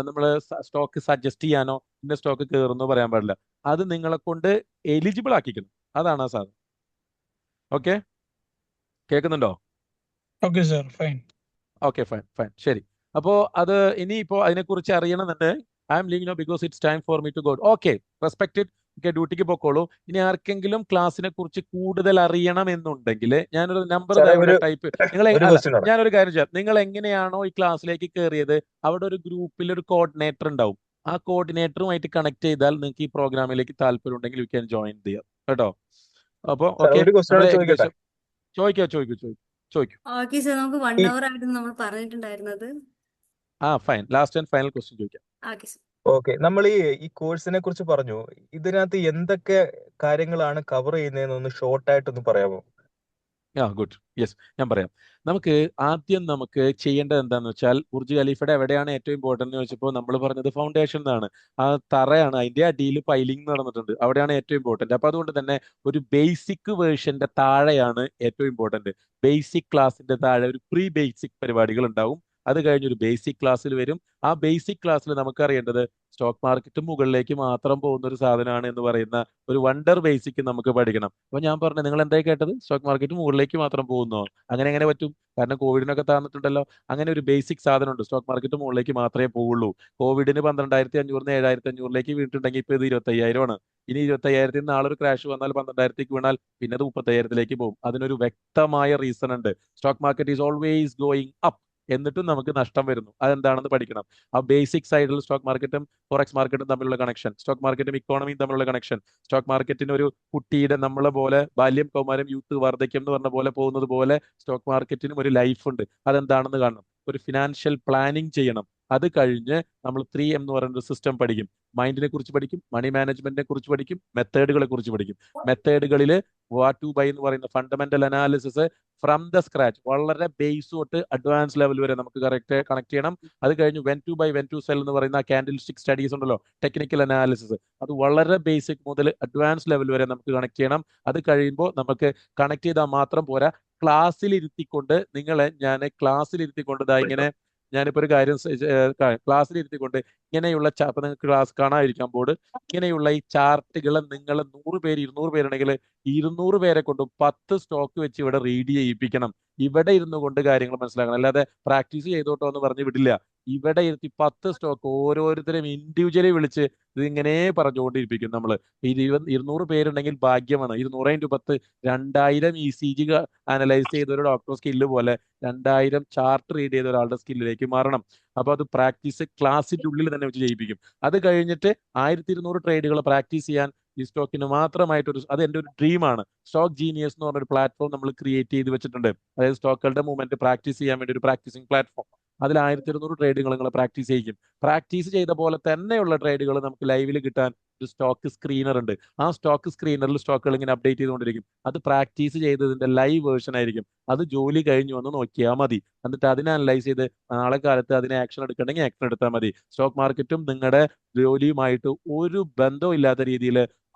നമ്മൾ സ്റ്റോക്ക് സജസ്റ്റ് ചെയ്യാനോ ഇന്ന സ്റ്റോക്ക് കയറുന്നോ പറയാൻ പാടില്ല. അത് നിങ്ങളെ കൊണ്ട് എലിജിബിൾ ആക്കിക്കണം, അതാണ് ആ സാധനം. ഓക്കെ, കേൾക്കുന്നുണ്ടോ? Okay sir, fine. Okay, fine, ശരി. അപ്പോൾ അത് ഇനിയിപ്പോൾ അതിനെക്കുറിച്ച് അറിയണമെന്നുണ്ട്. I am leaving now because it's time for me to go. Okay, respected. Okay, ഡ്യൂട്ടിക്ക് പോക്കോളൂ. ഇനി ആർക്കെങ്കിലും ക്ലാസ്സിനെ കുറിച്ച് കൂടുതൽ അറിയണം എന്നുണ്ടെങ്കിൽ ഞാനൊരു നമ്പർ ടൈപ്പ് ഞാനൊരു കാര്യം ചെയ്യാം. നിങ്ങൾ എങ്ങനെയാണോ ഈ ക്ലാസ്സിലേക്ക് കയറിയത് അവിടെ ഒരു ഗ്രൂപ്പിൽ ഒരു കോർഡിനേറ്റർ ഉണ്ടാവും. ആ കോർഡിനേറ്ററുമായിട്ട് കണക്ട് ചെയ്താൽ നിങ്ങൾക്ക് ഈ പ്രോഗ്രാമിലേക്ക് താല്പര്യം ഉണ്ടെങ്കിൽ യു ക്യാൻ ജോയിൻ ചെയ്യാം, കേട്ടോ? അപ്പോൾ ഓക്കെ, ചോദിക്കൂ. ഓക്കെ സർ, നമുക്ക് 1 hour ആയിട്ട് നമ്മൾ പറഞ്ഞിട്ടുണ്ടായിരുന്നത്. Fine, last and final question ചോദിക്കാം. Okay sir. ഓക്കെ, നമ്മൾ ഈ കോഴ്സിനെ കുറിച്ച് പറഞ്ഞു. ഇതിനകത്ത് എന്തൊക്കെ കാര്യങ്ങളാണ് കവർ ചെയ്യുന്നതെന്നൊന്ന് ഷോർട്ടായിട്ടൊന്ന് പറയാമോ? ഗുഡ്, യെസ്, ഞാൻ പറയാം. നമുക്ക് ചെയ്യേണ്ടത് എന്താണെന്ന് വെച്ചാൽ, ബുർജ് ഖലീഫയുടെ എവിടെയാണ് ഏറ്റവും ഇമ്പോർട്ടൻ്റ് എന്ന് ചോദിച്ചപ്പോൾ നമ്മൾ പറഞ്ഞത് ഫൗണ്ടേഷൻ എന്നാണ്. ആ തറയാണ്, അതിന്റെ അടിയിൽ പൈലിംഗ് നടന്നിട്ടുണ്ട്, അവിടെയാണ് ഏറ്റവും ഇമ്പോർട്ടൻ്റ്. അപ്പൊ അതുകൊണ്ട് തന്നെ ഒരു ബേസിക് വേർഷന്റെ താഴെയാണ് ഏറ്റവും ഇമ്പോർട്ടൻ്റ്. ബേസിക് ക്ലാസിന്റെ താഴെ ഒരു പ്രീ ബേസിക് പരിപാടികൾ ഉണ്ടാവും. അത് കഴിഞ്ഞൊരു ബേസിക് ക്ലാസ്സിൽ വരും. ആ ബേസിക് ക്ലാസ്സിൽ നമുക്കറിയേണ്ടത് സ്റ്റോക്ക് മാർക്കറ്റ് മുകളിലേക്ക് മാത്രം പോകുന്ന ഒരു സാധനമാണ് എന്ന് പറയുന്ന ഒരു വണ്ടർ ബേസിക് നമുക്ക് പഠിക്കണം. അപ്പൊ ഞാൻ പറഞ്ഞു, നിങ്ങൾ എന്തായി കേട്ടത്? സ്റ്റോക്ക് മാർക്കറ്റ് മുകളിലേക്ക് മാത്രം പോകുന്നോ? അങ്ങനെ എങ്ങനെ പറ്റും? കാരണം കോവിഡിനൊക്കെ താന്നിട്ടുണ്ടല്ലോ. അങ്ങനെ ഒരു ബേസിക് സാധനമുണ്ട്, സ്റ്റോക്ക് മാർക്കറ്റ് മുകളിലേക്ക് മാത്രമേ പോവുള്ളൂ. കോവിഡിന് 12,500 7,500 വീണിട്ടുണ്ടെങ്കിൽ ഇപ്പൊ ഇത് 25,000 ഇനി 25,000 നാളെ ഒരു ക്രാഷ് വന്നാൽ 12,000 വീണാൽ പിന്നെ അത് 30,000 പോകും. അതിനൊരു വ്യക്തമായ റീസൺ ഉണ്ട്. Stock market is always going up, എന്നിട്ടും നമുക്ക് നഷ്ടം വരുന്നു. അതെന്താണെന്ന് പഠിക്കണം. ആ ബേസിക് സൈഡിൽ സ്റ്റോക്ക് മാർക്കറ്റും ഫോറക്സ് മാർക്കറ്റും തമ്മിലുള്ള കണക്ഷൻ, സ്റ്റോക്ക് മാർക്കറ്റും ഇക്കോണമിയും തമ്മിലുള്ള കണക്ഷൻ, സ്റ്റോക്ക് മാർക്കറ്റിന് ഒരു കുട്ടിയുടെ നമ്മളെ പോലെ ബാല്യം, കൗമാരം, യൂത്ത്, വാർദ്ധക്യം എന്ന് പറഞ്ഞ പോലെ പോകുന്നത് പോലെ സ്റ്റോക്ക് മാർക്കറ്റിനും ഒരു ലൈഫ് ഉണ്ട്. അതെന്താണെന്ന് കാണണം. ഒരു ഫിനാൻഷ്യൽ പ്ലാനിങ് ചെയ്യണം. അത് കഴിഞ്ഞ് നമ്മൾ 3M എന്ന് പറയുന്ന ഒരു സിസ്റ്റം പഠിക്കും. മൈൻഡിനെ കുറിച്ച് പഠിക്കും, മണി മാനേജ്മെന്റിനെ കുറിച്ച് പഠിക്കും, മെത്തേഡുകളെ കുറിച്ച് പഠിക്കും. മെത്തേഡുകളിൽ വാട്ട് ടു ബൈ എന്ന് പറയുന്ന fundamental analysis from the scratch, വളരെ ബേസ് തൊട്ട് അഡ്വാൻസ് ലെവൽ വരെ നമുക്ക് കണക്ട് ചെയ്യണം. അത് കഴിഞ്ഞ് when to buy when to sell എന്ന് പറയുന്ന കാൻഡിൽ സ്റ്റിക് സ്റ്റഡീസ് ഉണ്ടല്ലോ, ടെക്നിക്കൽ അനാലിസിസ്, അത് വളരെ ബേസിക് മുതൽ അഡ്വാൻസ് ലെവൽ വരെ നമുക്ക് കണക്ട് ചെയ്യണം. അത് കഴിയുമ്പോൾ നമുക്ക് കണക്ട് ചെയ്താൽ മാത്രം പോരാ, ക്ലാസ്സിലിരുത്തിക്കൊണ്ട് ഇങ്ങനെ ഞാനിപ്പോൾ ഒരു കാര്യം ക്ലാസ്സിലിരുത്തിക്കൊണ്ട് ഇങ്ങനെയുള്ള അപ്പൊ നിങ്ങൾക്ക് ക്ലാസ് കാണാതിരിക്കാൻ ബോർഡ്, ഇങ്ങനെയുള്ള ഈ ചാർട്ടുകൾ നിങ്ങൾ 100 പേര് 200 പേരുണ്ടെങ്കിൽ 200 പേരെ കൊണ്ടും 10 സ്റ്റോക്ക് വെച്ച് ഇവിടെ റീഡ് ചെയ്യിപ്പിക്കണം. ഇവിടെ ഇരുന്നു കൊണ്ട് കാര്യങ്ങൾ മനസ്സിലാക്കണം. അല്ലാതെ പ്രാക്ടീസ് ചെയ്തോട്ടോ എന്ന് പറഞ്ഞ് വിടില്ല. ഇവിടെ ഇരുത്തി 10 സ്റ്റോക്ക് ഓരോരുത്തരും ഇൻഡിവിജ്വലി വിളിച്ച് ഇതിങ്ങനെ പറഞ്ഞുകൊണ്ടിരിപ്പിക്കും. നമ്മൾ 200 പേരുണ്ടെങ്കിൽ ഭാഗ്യമാണ്. 200 × 10 2000 ECG അനലൈസ് ചെയ്ത ഒരു ഡോക്ടർ സ്കില്ല് പോലെ 2000 ചാർട്ട് റീഡ് ചെയ്ത ഒരാളുടെ സ്കില്ലിലേക്ക് മാറണം. അപ്പൊ അത് പ്രാക്ടീസ് ക്ലാസ്സിന്റെ ഉള്ളിൽ തന്നെ വെച്ച് ചെയ്യിപ്പിക്കും. അത് കഴിഞ്ഞിട്ട് 1200 ട്രേഡുകൾ പ്രാക്ടീസ് ചെയ്യാൻ ഈ സ്റ്റോക്കിന് മാത്രമായിട്ടൊരു, അത് എൻ്റെ ഒരു ഡ്രീമാണ്. സ്റ്റോക്ക് ജീനിയസ് എന്ന് പറഞ്ഞൊരു പ്ലാറ്റ്ഫോം നമ്മൾ ക്രിയേറ്റ് ചെയ്ത് വെച്ചിട്ടുണ്ട്. അതായത് സ്റ്റോക്കുകളുടെ മൂവ്മെന്റ് പ്രാക്ടീസ് ചെയ്യാൻ വേണ്ടി ഒരു പ്രാക്ടീസിങ് പ്ലാറ്റ്ഫോം. അതിൽ 1200 ട്രേഡുകൾ നിങ്ങൾ പ്രാക്ടീസ് ചെയ്യിക്കും. പ്രാക്ടീസ് ചെയ്ത പോലെ തന്നെയുള്ള ട്രേഡുകൾ നമുക്ക് ലൈവിൽ കിട്ടാൻ ഒരു സ്റ്റോക്ക് സ്ക്രീനർ ഉണ്ട്. ആ സ്റ്റോക്ക് സ്ക്രീനറിൽ സ്റ്റോക്കുകൾ ഇങ്ങനെ അപ്ഡേറ്റ് ചെയ്തുകൊണ്ടിരിക്കും. അത് പ്രാക്ടീസ് ചെയ്തതിന്റെ ലൈവ് വേർഷൻ ആയിരിക്കും. അത് ജോലി കഴിഞ്ഞു വന്ന് നോക്കിയാൽ മതി. എന്നിട്ട് അതിനെ അനലൈസ് ചെയ്ത് നാളെ കാലത്ത് അതിനെ ആക്ഷൻ എടുക്കണമെങ്കിൽ ആക്ഷൻ എടുത്താൽ മതി. സ്റ്റോക്ക് മാർക്കറ്റും നിങ്ങളുടെ ജോലിയുമായിട്ട് ഒരു ബന്ധവും ഇല്ലാത്ത രീതിയിൽ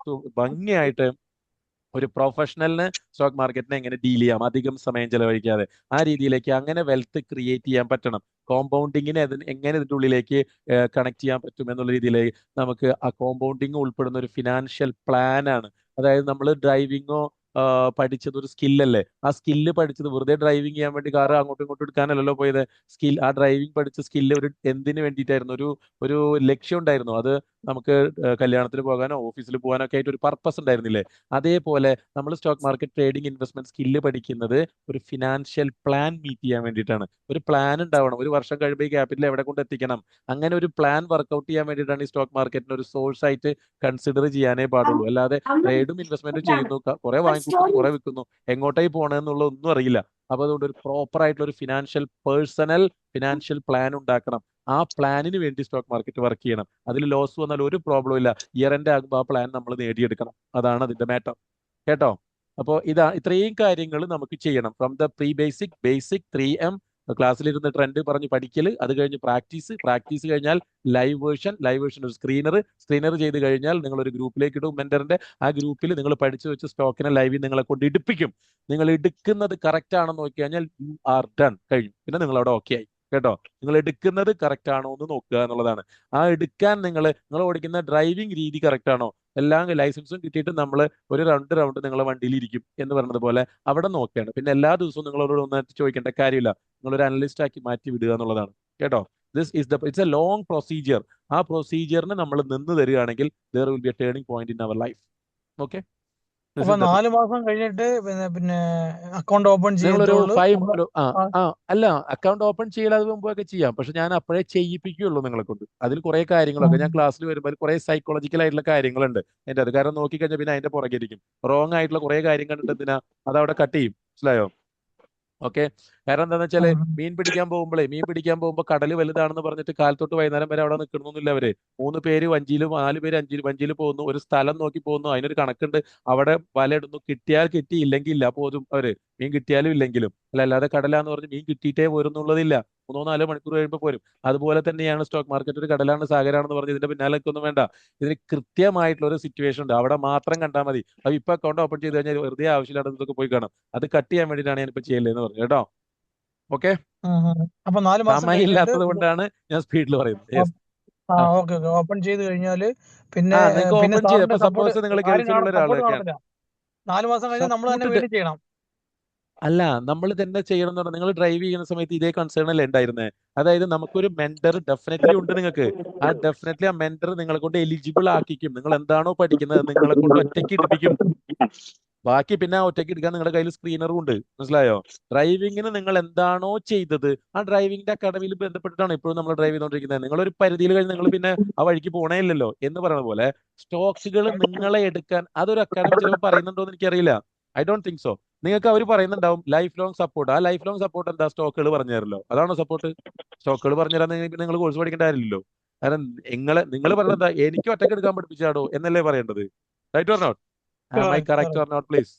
ഭംഗിയായിട്ട് ഒരു പ്രൊഫഷണലിന് സ്റ്റോക്ക് മാർക്കറ്റിനെ എങ്ങനെ ഡീൽ ചെയ്യാം അധികം സമയം ചെലവഴിക്കാതെ, ആ രീതിയിലേക്ക് അങ്ങനെ വെൽത്ത് ക്രിയേറ്റ് ചെയ്യാൻ പറ്റണം. കോമ്പൗണ്ടിങ്ങിനെ എങ്ങനെ ഇതിൻ്റെ ഉള്ളിലേക്ക് കണക്ട് ചെയ്യാൻ പറ്റും എന്നുള്ള രീതിയിലേക്ക് നമുക്ക് ആ കോമ്പൗണ്ടിങ് ഉൾപ്പെടുന്ന ഒരു ഫിനാൻഷ്യൽ പ്ലാൻ ആണ്. അതായത് നമ്മൾ ഡ്രൈവിങ്ങോ പഠിച്ചത് ഒരു സ്കില്ലല്ലേ? ആ സ്കില്ല് പഠിച്ചത് വെറുതെ ഡ്രൈവിംഗ് ചെയ്യാൻ വേണ്ടി കാറ് അങ്ങോട്ടും ഇങ്ങോട്ടും എടുക്കാനല്ലല്ലോ പോയത്. ആ ഡ്രൈവിംഗ് പഠിച്ച സ്കില്ല് ഒരു എന്തിനു വേണ്ടിയിട്ടായിരുന്നു? ഒരു ലക്ഷ്യം ഉണ്ടായിരുന്നു. അത് നമുക്ക് കല്യാണത്തിന് പോകാനോ ഓഫീസിൽ പോകാനോ ഒക്കെ ആയിട്ട് ഒരു പർപ്പസ് ഉണ്ടായിരുന്നില്ലേ? അതേപോലെ നമ്മൾ stock market trading investment skill പഠിക്കുന്നത് ഒരു ഫിനാൻഷ്യൽ പ്ലാൻ മീറ്റ് ചെയ്യാൻ വേണ്ടിയിട്ടാണ്. ഒരു പ്ലാൻ ഉണ്ടാവണം. ഒരു വർഷം കഴിയുമ്പോൾ ഈ ക്യാപിറ്റൽ എവിടെ കൊണ്ട് എത്തിക്കണം, അങ്ങനെ ഒരു പ്ലാൻ വർക്കൗട്ട് ചെയ്യാൻ വേണ്ടിയിട്ടാണ് ഈ സ്റ്റോക്ക് മാർക്കറ്റിന് ഒരു സോഴ്സ് ആയിട്ട് കൺസിഡർ ചെയ്യാനേ പാടുള്ളൂ. അല്ലാതെ ട്രേഡും ഇൻവെസ്റ്റ്മെന്റും ചെയ്യുന്നു, കുറെ വാങ്ങിക്കുന്നു, കുറെ വിൽക്കുന്നു, എങ്ങോട്ടായി പോകണമെന്നുള്ള ഒന്നും അറിയില്ല. അപ്പൊ അതുകൊണ്ട് ഒരു പ്രോപ്പർ ആയിട്ടുള്ള ഒരു ഫിനാൻഷ്യൽ പ്ലാൻ ഉണ്ടാക്കണം. ആ പ്ലാനിന് വേണ്ടി സ്റ്റോക്ക് മാർക്കറ്റ് വർക്ക് ചെയ്യണം. അതിൽ ലോസ് വന്നാൽ ഒരു പ്രോബ്ലം ഇല്ല. ഇയർ എൻഡ് ആകുമ്പോൾ ആ പ്ലാൻ നമ്മൾ നേടിയെടുക്കണം. അതാണ് അതിന്റെ മാറ്റർ. കേട്ടോ? അപ്പോൾ ഇത്രയും കാര്യങ്ങൾ നമുക്ക് ചെയ്യണം. ഫ്രം ദ ബേസിക് 3M ക്ലാസ്സിലിരുന്ന് ട്രെൻഡ് പറഞ്ഞ് പഠിക്കൽ, അത് കഴിഞ്ഞ് പ്രാക്ടീസ് കഴിഞ്ഞാൽ ലൈവ് വേർഷൻ ഒരു സ്ക്രീനർ ചെയ്ത് കഴിഞ്ഞാൽ നിങ്ങൾ ഒരു ഗ്രൂപ്പിലേക്ക് ഇടും മെന്ററിന്റെ. ആ ഗ്രൂപ്പിൽ നിങ്ങൾ പഠിച്ചു വെച്ച് സ്റ്റോക്കിനെ ലൈവിൽ നിങ്ങളെ കൊണ്ട് എടുപ്പിക്കും. നിങ്ങൾ എടുക്കുന്നത് കറക്റ്റ് ആണെന്ന് നോക്കി കഴിഞ്ഞാൽ യു ആർ ഡൺ, കഴിഞ്ഞു. പിന്നെ നിങ്ങൾ അവിടെ ഓക്കെ ആയി. കേട്ടോ? നിങ്ങൾ എടുക്കുന്നത് കറക്റ്റ് ആണോ എന്ന് നോക്കുക എന്നുള്ളതാണ്. ആ എടുക്കാൻ നിങ്ങൾ ഓടിക്കുന്ന ഡ്രൈവിംഗ് രീതി കറക്റ്റ് ആണോ, എല്ലാം ലൈസൻസും കിട്ടിയിട്ട് നമ്മൾ ഒരു റൗണ്ട് നിങ്ങളെ വണ്ടിയിൽ ഇരിക്കും എന്ന് പറഞ്ഞത് പോലെ അവിടെ നോക്കുകയാണ്. പിന്നെ എല്ലാ ദിവസവും നിങ്ങളോട് ഒന്നായിട്ട് ചോദിക്കേണ്ട കാര്യമില്ല. നിങ്ങളൊരു അനലിസ്റ്റ് ആക്കി മാറ്റി വിടുക എന്നുള്ളതാണ്. കേട്ടോ? It's A long procedure. ആ പ്രൊസീജിയറിന് നമ്മൾ നിന്ന് തരികയാണെങ്കിൽ there will be a turning point in our life. Okay? അപ്പൊ 4 മാസം കഴിഞ്ഞിട്ട് പിന്നെ അക്കൗണ്ട് ഓപ്പൺ നിങ്ങളൊരു അല്ല, അക്കൗണ്ട് ഓപ്പൺ ചെയ്യലാതെ മുമ്പൊക്കെ ചെയ്യാം. പക്ഷെ ഞാൻ അപ്പോഴേ ചെയ്യിപ്പിക്കുകയുള്ളൂ നിങ്ങളെ കൊണ്ട്. അതിൽ കുറെ കാര്യങ്ങളൊക്കെ ഞാൻ ക്ലാസ്സിൽ വരുമ്പോൾ കുറെ സൈക്കോളജിക്കൽ ആയിട്ടുള്ള കാര്യങ്ങളുണ്ട് അതിന്റെ അത്. കാരണം നോക്കിക്കഴിഞ്ഞാൽ പിന്നെ അതിന്റെ പുറകെ ഇരിക്കും. റോങ് ആയിട്ടുള്ള കുറെ കാര്യം കണ്ടിട്ട് എന്തിനാ അതവിടെ കട്ട് ചെയ്യും. മനസ്സിലായോ? ഓക്കെ? കാരണം എന്താണെന്ന് വെച്ചാല് മീൻ പിടിക്കാൻ പോകുമ്പോൾ കടല് വലുതാണെന്ന് പറഞ്ഞിട്ട് കാലത്തൊട്ട് വൈകുന്നേരം വരെ അവിടെ നിൽക്കണമെന്നില്ല. അവര് 3 പേര് വഞ്ചിയിലും 4 പേര് വഞ്ചിയിൽ പോകുന്നു. ഒരു സ്ഥലം നോക്കി പോകുന്നു. അതിനൊരു കണക്കുണ്ട്. അവിടെ വല ഇടുന്നു. കിട്ടിയാൽ കിട്ടി, ഇല്ലെങ്കിൽ ഇല്ല. പോതും അവര് മീൻ കിട്ടിയാലും ഇല്ലെങ്കിലും. അല്ലാതെ കടലാന്ന് പറഞ്ഞ് മീൻ കിട്ടിയിട്ടേ പോരുന്നുള്ളതില്ല. 3-4 മണിക്കൂർ കഴിയുമ്പോൾ പോരും. അതുപോലെ തന്നെയാണ് സ്റ്റോക്ക് മാർക്കറ്റ്. ഒരു കടലാണ് സാഗരാണെന്ന് പറഞ്ഞ് ഇതിന്റെ പിന്നാലെ ഒന്നും വേണ്ട. ഇതിന് കൃത്യമായിട്ടുള്ള ഒരു സിറ്റുവേഷൻ ഉണ്ട്. അവിടെ മാത്രം കണ്ടാൽ മതി. അത് ഇപ്പൊ അക്കൗണ്ട് ഓപ്പൺ ചെയ്ത് കഴിഞ്ഞാൽ വെറുതെ ആവശ്യമില്ലാതെ ഇതൊക്കെ പോയി കാണാം. അത് കട്ട് ചെയ്യാൻ വേണ്ടിയിട്ടാണ് ഞാനിപ്പോ ചെയ്യല്ലേന്ന് പറഞ്ഞു. കേട്ടോ? ഓക്കെ? അപ്പൊ 4 മാസം സമയമില്ലാത്തത് കൊണ്ടാണ് ഞാൻ സ്പീഡിൽ പറയുന്നത്. ഓക്കെ ഓപ്പൺ ചെയ്ത് കഴിഞ്ഞാല് പിന്നെ നിങ്ങൾക്ക് ഓപ്പൺ ചെയ്ത് സപ്പോസ് നിങ്ങൾ ഗൾഫിലുള്ള ഒരാളൊക്കെയാണ്. 4 മാസം കഴിഞ്ഞാൽ നമ്മൾ തന്നെ വീണ്ടും ചെയ്യണം. അല്ല, നമ്മൾ തന്നെ ചെയ്യണം എന്ന് പറഞ്ഞാൽ നിങ്ങൾ ഡ്രൈവ് ചെയ്യുന്ന സമയത്ത് ഇതേ കൺസേൺ അല്ലേ ഉണ്ടായിരുന്നത്? അതായത് നമുക്കൊരു മെന്റർ ഡെഫിനറ്റ്ലി ഉണ്ട് നിങ്ങൾക്ക്. ഡെഫിനറ്റ്ലി ആ മെന്റർ നിങ്ങളെ കൊണ്ട് എലിജിബിൾ ആക്കിക്കും. നിങ്ങൾ എന്താണോ പഠിക്കുന്നത് നിങ്ങളെ കൊണ്ട് ഒറ്റയ്ക്ക് എടുപ്പിക്കും. ബാക്കി പിന്നെ ഒറ്റയ്ക്ക് എടുക്കാൻ നിങ്ങളുടെ കയ്യിൽ സ്ക്രീനറും ഉണ്ട്. മനസ്സിലായോ? ഡ്രൈവിങ്ങിന് നിങ്ങൾ എന്താണോ ചെയ്തത് ആ ഡ്രൈവിംഗിന്റെ അക്കാഡമിയിൽ ബന്ധപ്പെട്ടിട്ടാണ് ഇപ്പോഴും നമ്മൾ ഡ്രൈവ് ചെയ്തുകൊണ്ടിരിക്കുന്നത്. നിങ്ങളൊരു പരിധിയിൽ കഴിഞ്ഞ് നിങ്ങൾ പിന്നെ ആ വഴിക്ക് പോണേ ഇല്ലല്ലോ എന്ന് പറയുന്ന പോലെ സ്റ്റോക്സുകൾ നിങ്ങളെ എടുക്കാൻ അതൊരു അക്കാഡമി ചിലപ്പോൾ പറയുന്നുണ്ടോ എന്ന് എനിക്കറിയില്ല. I don't think so. നിങ്ങൾക്ക് അവർ പറയുന്നുണ്ടാവും ലൈഫ് ലോങ് സപ്പോർട്ട്. ആ ലൈഫ് ലോങ് സപ്പോർട്ട് എന്താ? സ്റ്റോക്കുകൾ പറഞ്ഞു തരല്ലോ. അതാണോ സപ്പോർട്ട്? സ്റ്റോക്കുകൾ പറഞ്ഞു തരാൻ നിങ്ങൾ കോഴ്സ് പഠിക്കേണ്ട കാര്യമില്ലല്ലോ. കാരണം നിങ്ങൾ പറയുന്നത് എന്താ? എനിക്ക് ഒറ്റയ്ക്ക് എടുക്കാൻ പഠിപ്പിച്ചാടോ എന്നല്ലേ പറയേണ്ടത്? Right or not? Am I correct or not, please?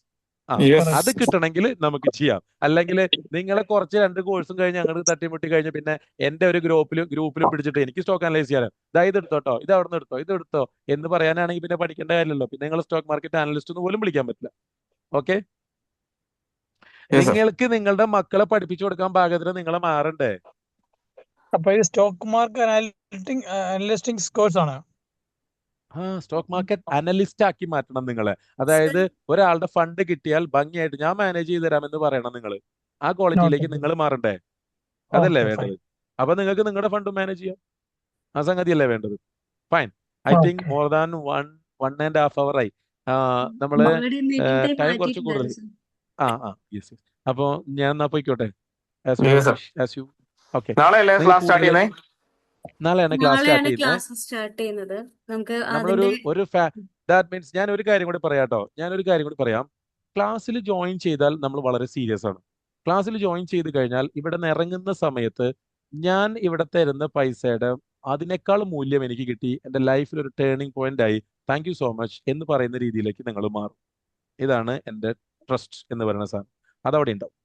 അത് കിട്ടണമെങ്കിൽ നമുക്ക് ചെയ്യാം. അല്ലെങ്കിൽ നിങ്ങളെ കുറച്ച് 2 കോഴ്സും കഴിഞ്ഞ് അങ്ങോട്ട് തട്ടിമുട്ടി കഴിഞ്ഞ് പിന്നെ എന്റെ ഒരു ഗ്രൂപ്പിലും പിടിച്ചിട്ട് എനിക്ക് സ്റ്റോക്ക് അനലൈസ് ചെയ്യാനോ ഇത് എടുത്തോട്ടോ, ഇത് അവിടെ നിന്ന് ഇത് എടുത്തോ എന്ന് പറയാനാണെങ്കിൽ പിന്നെ പഠിക്കേണ്ട കാര്യമല്ലോ. പിന്നെ നിങ്ങൾ സ്റ്റോക്ക് മാർക്കറ്റ് അനലിസ്റ്റ് എന്ന് പോലും വിളിക്കാൻ പറ്റില്ല. ഓക്കെ? നിങ്ങൾക്ക് നിങ്ങളുടെ മക്കളെ പഠിപ്പിച്ചു കൊടുക്കാൻ പാകത്തിന് നിങ്ങളെ മാറണ്ടേ? അപ്പൊ ഇത് സ്റ്റോക്ക് മാർക്കറ്റ് അനലിസ്റ്റിംഗ് കോഴ്സ് ആണ്. സ്റ്റോക്ക് മാർക്കറ്റ് അനലിസ്റ്റ് ആക്കി മാറ്റണം നിങ്ങളെ. അതായത് ഒരാളുടെ ഫണ്ട് കിട്ടിയാൽ ഭംഗിയായിട്ട് ഞാൻ മാനേജ് ചെയ്ത് തരാമെന്ന് പറയണം നിങ്ങൾ. ആ ക്വാളിറ്റിയിലേക്ക് നിങ്ങൾ മാറണ്ടേ? അതല്ലേ വേണ്ടത്? അപ്പൊ നിങ്ങൾക്ക് നിങ്ങളുടെ ഫണ്ട് മാനേജ് ചെയ്യാം. ആ സംഗതിയല്ലേ വേണ്ടത്? Fine. I think more than 1.5 hour ആയി. നമ്മള് ടൈം കുറച്ച് കൂടുതൽ. യെസ്. അപ്പൊ ഞാൻ എന്നാ പോയിക്കോട്ടെ. ഓക്കെ. നാളെയാണ് ക്ലാസ് സ്റ്റാർട്ട് ചെയ്യുന്നത്. നമ്മളൊരു ദാറ്റ് മീൻസ് ഞാൻ ഒരു കാര്യം കൂടി പറയാം. ക്ലാസ്സിൽ ജോയിൻ ചെയ്താൽ നമ്മൾ വളരെ സീരിയസ് ആണ്. ക്ലാസ്സിൽ ജോയിൻ ചെയ്ത് കഴിഞ്ഞാൽ ഇവിടെ നിന്ന് ഇറങ്ങുന്ന സമയത്ത് ഞാൻ ഇവിടെ തരുന്ന പൈസയുടെ അതിനേക്കാൾ മൂല്യം എനിക്ക് കിട്ടി, എൻ്റെ ലൈഫിൽ ഒരു ടേണിംഗ് പോയിന്റ് ആയി, താങ്ക് യു സോ മച്ച് എന്ന് പറയുന്ന രീതിയിലേക്ക് നിങ്ങൾ മാറും. ഇതാണ് എൻ്റെ ട്രസ്റ്റ് എന്ന് പറയുന്ന സാധനം. അതവിടെ ഉണ്ടാവും.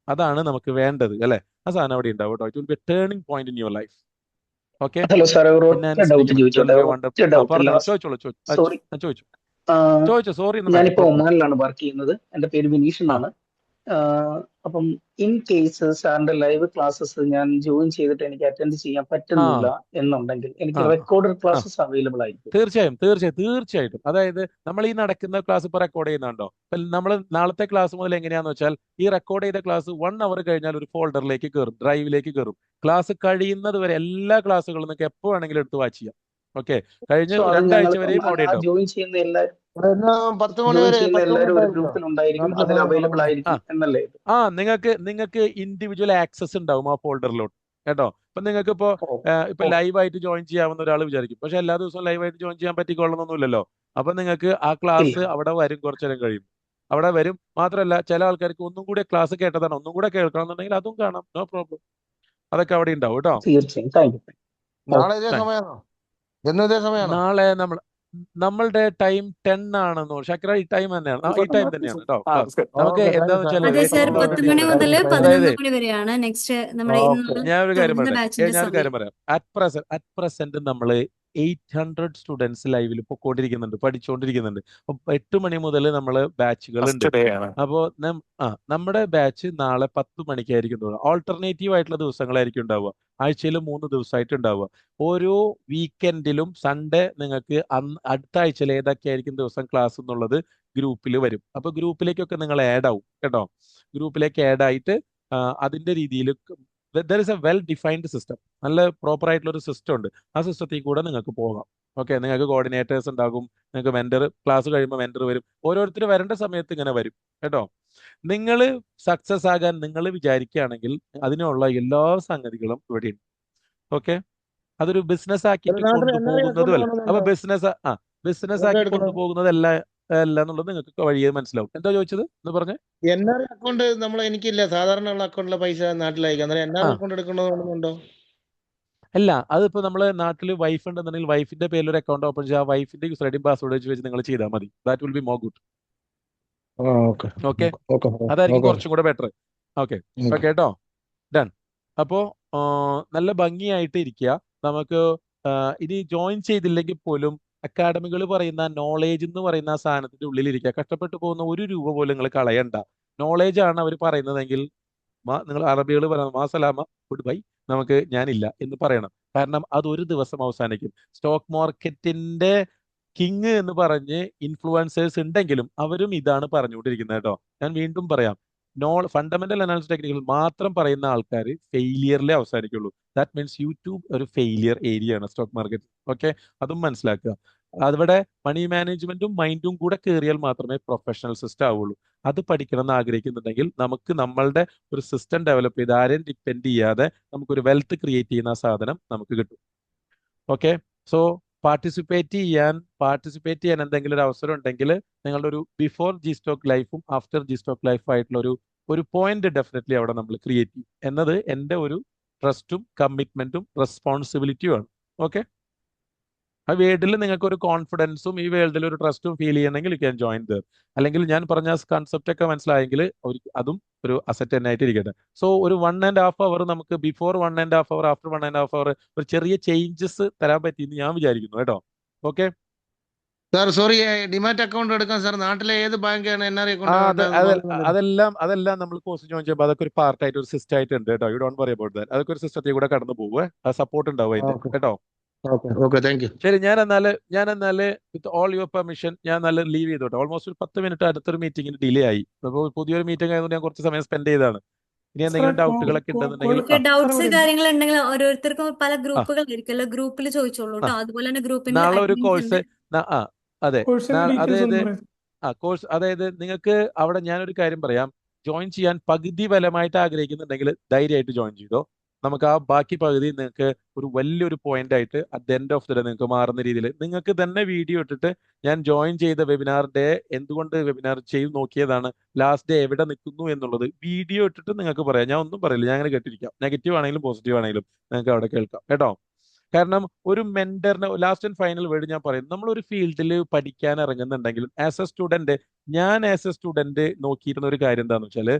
അതാണ് നമുക്ക് വേണ്ടത് അല്ലെ? ആ സാധനം അവിടെ ഉണ്ടാവും കേട്ടോ. It will be A turning point in your life. Okay? Hello sir, ചോദിച്ചു. സോറി. ഞാനിപ്പോ ഒമാനിലാണ് വർക്ക് ചെയ്യുന്നത്. എന്റെ പേര് വിനീഷ് എന്നാണ്. അപ്പം ഇൻ കേസ് സാറിന്റെ ലൈവ് ക്ലാസ്സസ് ഞാൻ ജോയിൻ ചെയ്തിട്ട് എനിക്ക് അറ്റൻഡ് ചെയ്യാൻ ആ പറ്റുന്നില്ല എന്നുണ്ടെങ്കിൽ ആ എനിക്ക് റെക്കോർഡഡ് ആ ക്ലാസ്സസ് അവൈലബിൾ ആയിരിക്കും. തീർച്ചയായിട്ടും. അതായത് നമ്മൾ ഈ നടക്കുന്ന ക്ലാസ് ഇപ്പൊ റെക്കോർഡ് ചെയ്യുന്നുണ്ടോ? നമ്മൾ നാളത്തെ ക്ലാസ് മുതൽ എങ്ങനെയാന്ന് വെച്ചാൽ ഈ റെക്കോർഡ് ചെയ്ത ക്ലാസ് 1 അവർ കഴിഞ്ഞാൽ ഒരു ഫോൾഡറിലേക്ക് കയറും, ഡ്രൈവിലേക്ക് കയറും. ക്ലാസ് കഴിയുന്നത് വരെ എല്ലാ ക്ലാസ്സുകളും നിങ്ങൾക്ക് എപ്പോ വേണമെങ്കിലും എടുത്ത് വാച്ച് ചെയ്യാം. ഓക്കെ, കഴിഞ്ഞ സോ അത് 2 ഞങ്ങൾ ആഴ്ച വരെയും അവിടെ ആ ഉണ്ടാവും. ജോയിൻ ചെയ്യുന്ന എല്ലാവരും 10 മണി വരെ ഒരു ഉണ്ടായിരിക്കും. ഗ്രൂപ്പിൽ ഉണ്ടായിരിക്കും, അതിൽ അവൈലബിൾ ആ ആയിരിക്കും എന്നല്ലേ ഇത്? നിങ്ങൾക്ക് ഇൻഡിവിജ്വൽ ആക്സസ് ഉണ്ടാവും ആ ഫോൾഡറിലോട്ട് കേട്ടോ. ഇപ്പൊ നിങ്ങൾക്ക് ഇപ്പോ ഇപ്പൊ ലൈവായിട്ട് ജോയിൻ ചെയ്യാവുന്ന ഒരാൾ വിചാരിക്കും, പക്ഷെ എല്ലാ ദിവസവും ലൈവായിട്ട് ജോയിൻ ചെയ്യാൻ പറ്റിക്കൊള്ളണമെന്നൊന്നുമില്ലല്ലോ. അപ്പൊ നിങ്ങൾക്ക് ആ ക്ലാസ് ഇല്ല. അവിടെ വരും, കുറച്ചു നേരം കഴിയും അവിടെ വരും. മാത്രമല്ല ചില ആൾക്കാർക്ക് ഒന്നും കൂടെ ക്ലാസ് കേട്ടതാണ് ഒന്നും കൂടെ കേൾക്കണം എന്നുണ്ടെങ്കിൽ അതും കാണാം, നോ പ്രോബ്ലം. അതൊക്കെ അവിടെ ഉണ്ടാവും കേട്ടോ. തീർച്ചയായും. Thank you. നാളെ ഇതേ സമയമാണോ? എന്നും ഇതേ സമയമാണോ? നാളെ നമ്മളുടെ ടൈം 10 ആണെന്നോ ഷക്കര? ഈ ടൈം തന്നെയാണ്, ഈ ടൈം തന്നെയാണ് കേട്ടോ ക്ലാസ്. നമുക്ക് ഓക്കെ, താങ്ക് യു എന്താന്ന് സാർ. വെച്ചാൽ അതെ സാർ, 10 മണി മുതൽ 11 മണി വരെയാണ് നെക്സ്റ്റ് നമ്മുടെ ഓക്കെ. ഞാനൊരു കാര്യം തുടങ്ങുന്ന പറയട്ടെ, ബാച്ചിന്റെ ഞാനൊരു സമയം. കാര്യം പറയാം. അറ്റ് പ്രസന്റ് നമ്മൾ 800 സ്റ്റുഡൻസ് ലൈവിൽ പൊക്കോണ്ടിരിക്കുന്നുണ്ട്, പഠിച്ചുകൊണ്ടിരിക്കുന്നുണ്ട്. അപ്പൊ 8 മണി മുതൽ നമ്മൾ ബാച്ചുകളുണ്ട്. അപ്പോൾ നമ്മുടെ ബാച്ച് നാളെ 10 മണിക്കായിരിക്കും തുടങ്ങുക. ഓൾട്ടർനേറ്റീവ് ആയിട്ടുള്ള ദിവസങ്ങളായിരിക്കും ഉണ്ടാവുക. ആഴ്ചയിൽ 3 ദിവസമായിട്ട് ഉണ്ടാവുക. ഓരോ വീക്കെൻഡിലും സൺഡേ നിങ്ങൾക്ക് അടുത്ത ആഴ്ചയിൽ ഏതൊക്കെയായിരിക്കും ദിവസം ക്ലാസ് എന്നുള്ളത് ഗ്രൂപ്പിൽ വരും. അപ്പൊ ഗ്രൂപ്പിലേക്കൊക്കെ നിങ്ങൾ ആഡ് ആവും കേട്ടോ. ഗ്രൂപ്പിലേക്ക് ആഡ് ആയിട്ട് അതിന്റെ രീതിയിൽ there is A well defined system, നല്ല പ്രോപ്പർ ആയിട്ടുള്ള ഒരു സിസ്റ്റം ഉണ്ട്. ആ സിസ്റ്റത്തിൽ കൂടെ നിങ്ങൾക്ക് പോകാം. ഓക്കെ, നിങ്ങൾക്ക് കോർഡിനേറ്റേഴ്സ് ഉണ്ടാകും, നിങ്ങൾക്ക് മെന്റർ ക്ലാസ് കഴിയുമ്പോൾ മെന്റർ വരും. ഓരോരുത്തർ വരേണ്ട സമയത്ത് ഇങ്ങനെ വരും കേട്ടോ. നിങ്ങൾ സക്സസ് ആകാൻ നിങ്ങൾ വിചാരിക്കുകയാണെങ്കിൽ അതിനുള്ള എല്ലാ സംഗതികളും ഇവിടെ ഉണ്ട്. ഓക്കെ, അതൊരു ബിസിനസ് ആക്കിയിട്ട് നാട്ടിൽ NRI കൊണ്ടുപോകുന്നതും അക്കൗണ്ട് അല്ല. അപ്പൊ വേണമെന്നുണ്ടോ? ബിസിനസ് വെറുതെ ആക്കി എടുക്കണം. കൊണ്ടുപോകുന്നതല്ല എന്നുള്ളത് നിങ്ങൾക്ക് വഴിയെ മനസ്സിലാവും. എന്താ ചോദിച്ചത് എന്ന് പറഞ്ഞേ? NRI അക്കൗണ്ട് എനിക്കില്ല. സാധാരണ ഉള്ള അക്കൗണ്ടിലെ പൈസ നാട്ടിലയക്കാം. അന്നേരം ആ NRI അക്കൗണ്ട് എടുക്കണമെന്നുണ്ടോ? അല്ല, അതിപ്പോ നമ്മള് നാട്ടിൽ വൈഫ് ഉണ്ടെന്നുണ്ടെങ്കിൽ വൈഫിന്റെ പേരിൽ ഒരു അക്കൗണ്ട് ഓപ്പൺ ചെയ്യുക, വൈഫിന്റെ യൂസർ ഐഡിയും പാസ്വേഡ് വെച്ച് നിങ്ങൾ ചെയ്താൽ മതി. That will be more good. Okay okay, okay അതായിരിക്കും ഓക്കെ കുറച്ചും കൂടെ ബെറ്റർ. ഓക്കെ ഓക്കെ കേട്ടോ, ഡൺ. അപ്പോ നല്ല ഭംഗിയായിട്ട് ഇരിക്കുക. നമുക്ക് ഇനി ജോയിൻ ചെയ്തില്ലെങ്കിൽ പോലും അക്കാഡമികൾ പറയുന്ന നോളേജ് എന്ന് പറയുന്ന ആ സാധനത്തിന്റെ ഉള്ളിൽ ഇരിക്കുക. കഷ്ടപ്പെട്ടു പോകുന്ന 1 രൂപ പോലും നിങ്ങൾ കളയണ്ട. നോളേജ് ആണ് അവർ പറയുന്നതെങ്കിൽ നിങ്ങൾ അറബികൾ പറയുന്നത് മാസലാമ ഗുഡ് ബൈ, നമുക്ക് ഞാനില്ല എന്ന് പറയണം. കാരണം അത് ഒരു ദിവസം അവസാനിക്കും. സ്റ്റോക്ക് മാർക്കറ്റിന്റെ കിങ് എന്ന് പറഞ്ഞ് ഇൻഫ്ലുവൻസേഴ്സ് ഉണ്ടെങ്കിലും അവരും ഇതാണ് പറഞ്ഞുകൊണ്ടിരിക്കുന്നത് കേട്ടോ. ഞാൻ വീണ്ടും പറയാം, ഫണ്ടമെന്റൽ അനാലിസിസ് ടെക്നിക്കൽ മാത്രം പറയുന്ന ആൾക്കാർ ഫെയിലിയറിലേ അവസാനിക്കുള്ളൂ. ദാറ്റ് മീൻസ് യൂട്യൂബ് ഒരു ഫെയിലിയർ ഏരിയ ആണ് സ്റ്റോക്ക് മാർക്കറ്റ്. ഓക്കെ, അതും മനസ്സിലാക്കുക. അവിടെ മണി മാനേജ്മെന്റും മൈൻഡും കൂടെ കയറിയാൽ മാത്രമേ പ്രൊഫഷണൽ സിസ്റ്റം ആവുള്ളൂ. അത് പഠിക്കണം എന്ന് ആഗ്രഹിക്കുന്നുണ്ടെങ്കിൽ നമുക്ക് നമ്മളുടെ ഒരു സിസ്റ്റം ഡെവലപ്പ് ചെയ്ത് ആരെയും ഡിപ്പെൻഡ് ചെയ്യാതെ നമുക്കൊരു വെൽത്ത് ക്രിയേറ്റ് ചെയ്യുന്ന സാധനം നമുക്ക് കിട്ടും. ഓക്കെ, സോ പാർട്ടിസിപ്പേറ്റ് ചെയ്യാൻ എന്തെങ്കിലും ഒരു അവസരം ഉണ്ടെങ്കിൽ നിങ്ങളുടെ ഒരു ബിഫോർ ജി സ്റ്റോക്ക് ലൈഫും ആഫ്റ്റർ ജി സ്റ്റോക്ക് ലൈഫും ആയിട്ടുള്ള ഒരു പോയിന്റ് ഡെഫിനറ്റ്ലി അവിടെ നമ്മൾ ക്രിയേറ്റ് ചെയ്യും എന്നത് എൻ്റെ ഒരു ട്രസ്റ്റും കമ്മിറ്റ്മെന്റും റെസ്പോൺസിബിലിറ്റിയും ആണ്. ഓക്കെ, ആ വേൾഡിൽ നിങ്ങൾക്ക് ഒരു കോൺഫിഡൻസും ഈ വേൾഡിൽ ഒരു ട്രസ്റ്റും ഫീൽ ചെയ്യണമെങ്കിൽ യു ക്യാൻ ജോയിൻ ദർ. അല്ലെങ്കിൽ ഞാൻ പറഞ്ഞ കൺസെപ്റ്റ് ഒക്കെ മനസ്സിലായെങ്കിൽ അതും ഒരു അസറ്റ് തന്നെ ആയിട്ട് ഇരിക്കട്ടെ. സോ ഒരു 1.5 അവർ നമുക്ക് ബിഫോർ 1.5 അവർ ആഫ്റ്റർ 1.5 അവർ ഒരു ചെറിയ ചേഞ്ചസ് തരാൻ പറ്റിയെന്ന് ഞാൻ വിചാരിക്കുന്നു കേട്ടോ. Okay sir, sorry, demat account എടുക്കാൻ സാർ നാട്ടിലെ ഏത് ബാങ്കാണ് NRI ആ അക്കൗണ്ട്? അതെല്ലാം നമ്മൾ കോഴ്സ് ജോയിൻ ചെയ്യുമ്പോൾ അതൊക്കെ ഒരു പാർട്ടായിട്ട് ഒരു സിസ്റ്റം ആയിട്ട് ഉണ്ട് കേട്ടോ. You don't worry about that. അതൊക്കെ ഒരു സിസ്റ്റത്തിൽ കൂടെ കടന്നു പോവുക, സപ്പോർട്ട് ഉണ്ടാവും അതിന്റെ കേട്ടോ. Okay, thank you. ശരി, ഞാൻ എന്നാല് വിത്ത് ഓൾ യുവർ പെർമിഷൻ ഞാൻ ലീവ് ചെയ്തോട്ടെ. ഓൾമോസ്റ്റ് ഒരു 10 മിനിറ്റ് അടുത്തൊരു മീറ്റിംഗിന് ഡിലേ ആയി. അപ്പോൾ പുതിയൊരു മീറ്റിംഗ് ആയതുകൊണ്ട് ഞാൻ കുറച്ച് സമയം സ്പെൻഡ് ചെയ്തതാണ്. ഇനി എന്തെങ്കിലും ഡൗട്ടുകളൊക്കെ ഉണ്ടെന്നുണ്ടെങ്കിൽ ഡൗട്ട്സ് കാര്യങ്ങൾ ഉണ്ടെങ്കിൽ ഓരോരുത്തർക്കും പല ഗ്രൂപ്പുകൾ ആയിരിക്കുമല്ലോ, ഗ്രൂപ്പിൽ ചോദിച്ചോളൂ കേട്ടോ. അതുപോലെ തന്നെ ഗ്രൂപ്പിന് നാളെ ഒരു admins കോഴ്സ് ഉണ്ട്. അതെ, അതായത് നിങ്ങൾക്ക് അവിടെ ഞാനൊരു കാര്യം പറയാം. ജോയിൻ ചെയ്യാൻ പകുതി ബലമായിട്ട് ആഗ്രഹിക്കുന്നുണ്ടെങ്കിൽ ധൈര്യമായിട്ട് ജോയിൻ ചെയ്തോ. നമുക്ക് ആ ബാക്കി പകുതി നിങ്ങൾക്ക് ഒരു വലിയൊരു പോയിന്റ് ആയിട്ട് at the end of the day നിങ്ങൾക്ക് മാറുന്ന രീതിയിൽ നിങ്ങൾക്ക് തന്നെ വീഡിയോ ഇട്ടിട്ട് ഞാൻ ജോയിൻ ചെയ്ത വെബിനാറിന്റെ എന്തുകൊണ്ട് വെബിനാർ ചെയ്ത് നോക്കിയതാണ്, ലാസ്റ്റ് ഡേ എവിടെ നിൽക്കുന്നു എന്നുള്ളത് വീഡിയോ ഇട്ടിട്ട് നിങ്ങൾക്ക് പറയാം. ഞാൻ ഒന്നും പറയില്ല, ഞാൻ അങ്ങനെ കേട്ടിരിക്കാം. നെഗറ്റീവ് ആണെങ്കിലും പോസിറ്റീവ് ആണെങ്കിലും നിങ്ങൾക്ക് അവിടെ കേൾക്കാം കേട്ടോ. കാരണം ഒരു മെന്ററിന് ലാസ്റ്റ് ആൻഡ് ഫൈനൽ വേർഡ് ഞാൻ പറയും, നമ്മളൊരു ഫീൽഡിൽ പഠിക്കാൻ ഇറങ്ങുന്നുണ്ടെങ്കിലും ആസ് എ സ്റ്റുഡന്റ് നോക്കിയിരുന്ന ഒരു കാര്യം എന്താണെന്ന് വെച്ചാൽ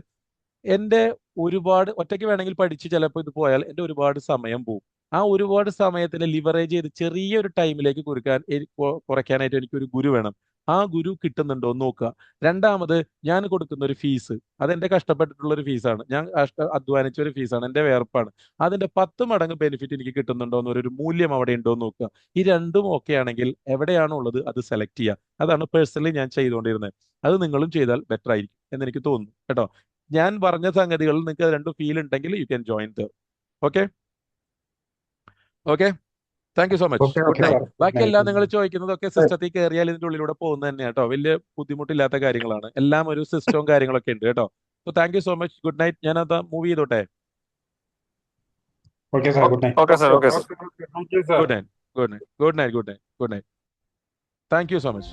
എൻ്റെ ഒരുപാട് ഒറ്റയ്ക്ക് വേണമെങ്കിൽ പഠിച്ച് ചിലപ്പോൾ ഇത് പോയാൽ എൻ്റെ ഒരുപാട് സമയം പോകും. ആ ഒരുപാട് സമയത്തിന് ലിവറേജ് ചെയ്ത് ചെറിയൊരു ടൈമിലേക്ക് കുറയ്ക്കാനായിട്ട് എനിക്കൊരു ഗുരു വേണം. ആ ഗുരു കിട്ടുന്നുണ്ടോ എന്ന് നോക്കുക. രണ്ടാമത് ഞാൻ കൊടുക്കുന്ന ഒരു ഫീസ്, അതെന്റെ കഷ്ടപ്പെട്ടിട്ടുള്ള ഒരു ഫീസാണ്, ഞാൻ അധ്വാനിച്ച ഒരു ഫീസാണ്, എൻ്റെ വേർപ്പാണ്. അതിന്റെ 10 മടങ്ങ് ബെനിഫിറ്റ് എനിക്ക് കിട്ടുന്നുണ്ടോ എന്നൊരു മൂല്യം അവിടെ ഉണ്ടോ എന്ന് നോക്കുക. ഈ രണ്ടും ഓക്കെ ആണെങ്കിൽ എവിടെയാണോ ഉള്ളത് അത് സെലക്ട് ചെയ്യുക. അതാണ് പേഴ്സണലി ഞാൻ ചെയ്തുകൊണ്ടിരുന്നത്. അത് നിങ്ങളും ചെയ്താൽ ബെറ്റർ ആയിരിക്കും എന്ന് എനിക്ക് തോന്നുന്നു കേട്ടോ. ഞാൻ പറഞ്ഞ സംഗതികളിൽ നിങ്ങൾക്ക് രണ്ടും ഫീൽ ഉണ്ടെങ്കിൽ you can join the. Okay okay, thank you so much. Good night. ബാക്കിയെല്ലാം നിങ്ങൾ ചോദിക്കുന്നതൊക്കെ സിസ്റ്റത്തിൽ കയറിയാൽ ഇതിന്റെ ഉള്ളിലൂടെ പോകുന്നത് തന്നെ കേട്ടോ. വലിയ ബുദ്ധിമുട്ടില്ലാത്ത കാര്യങ്ങളാണ്. എല്ലാം ഒരു സിസ്റ്റവും കാര്യങ്ങളൊക്കെ ഉണ്ട് കേട്ടോ. So thank you so much. Good night. ഞാനത് മൂവ് ചെയ്തോട്ടെ. Okay sir, good night. Okay sir, okay sir. Good night, good night, good night, good night, good night, good night. Thank you so much.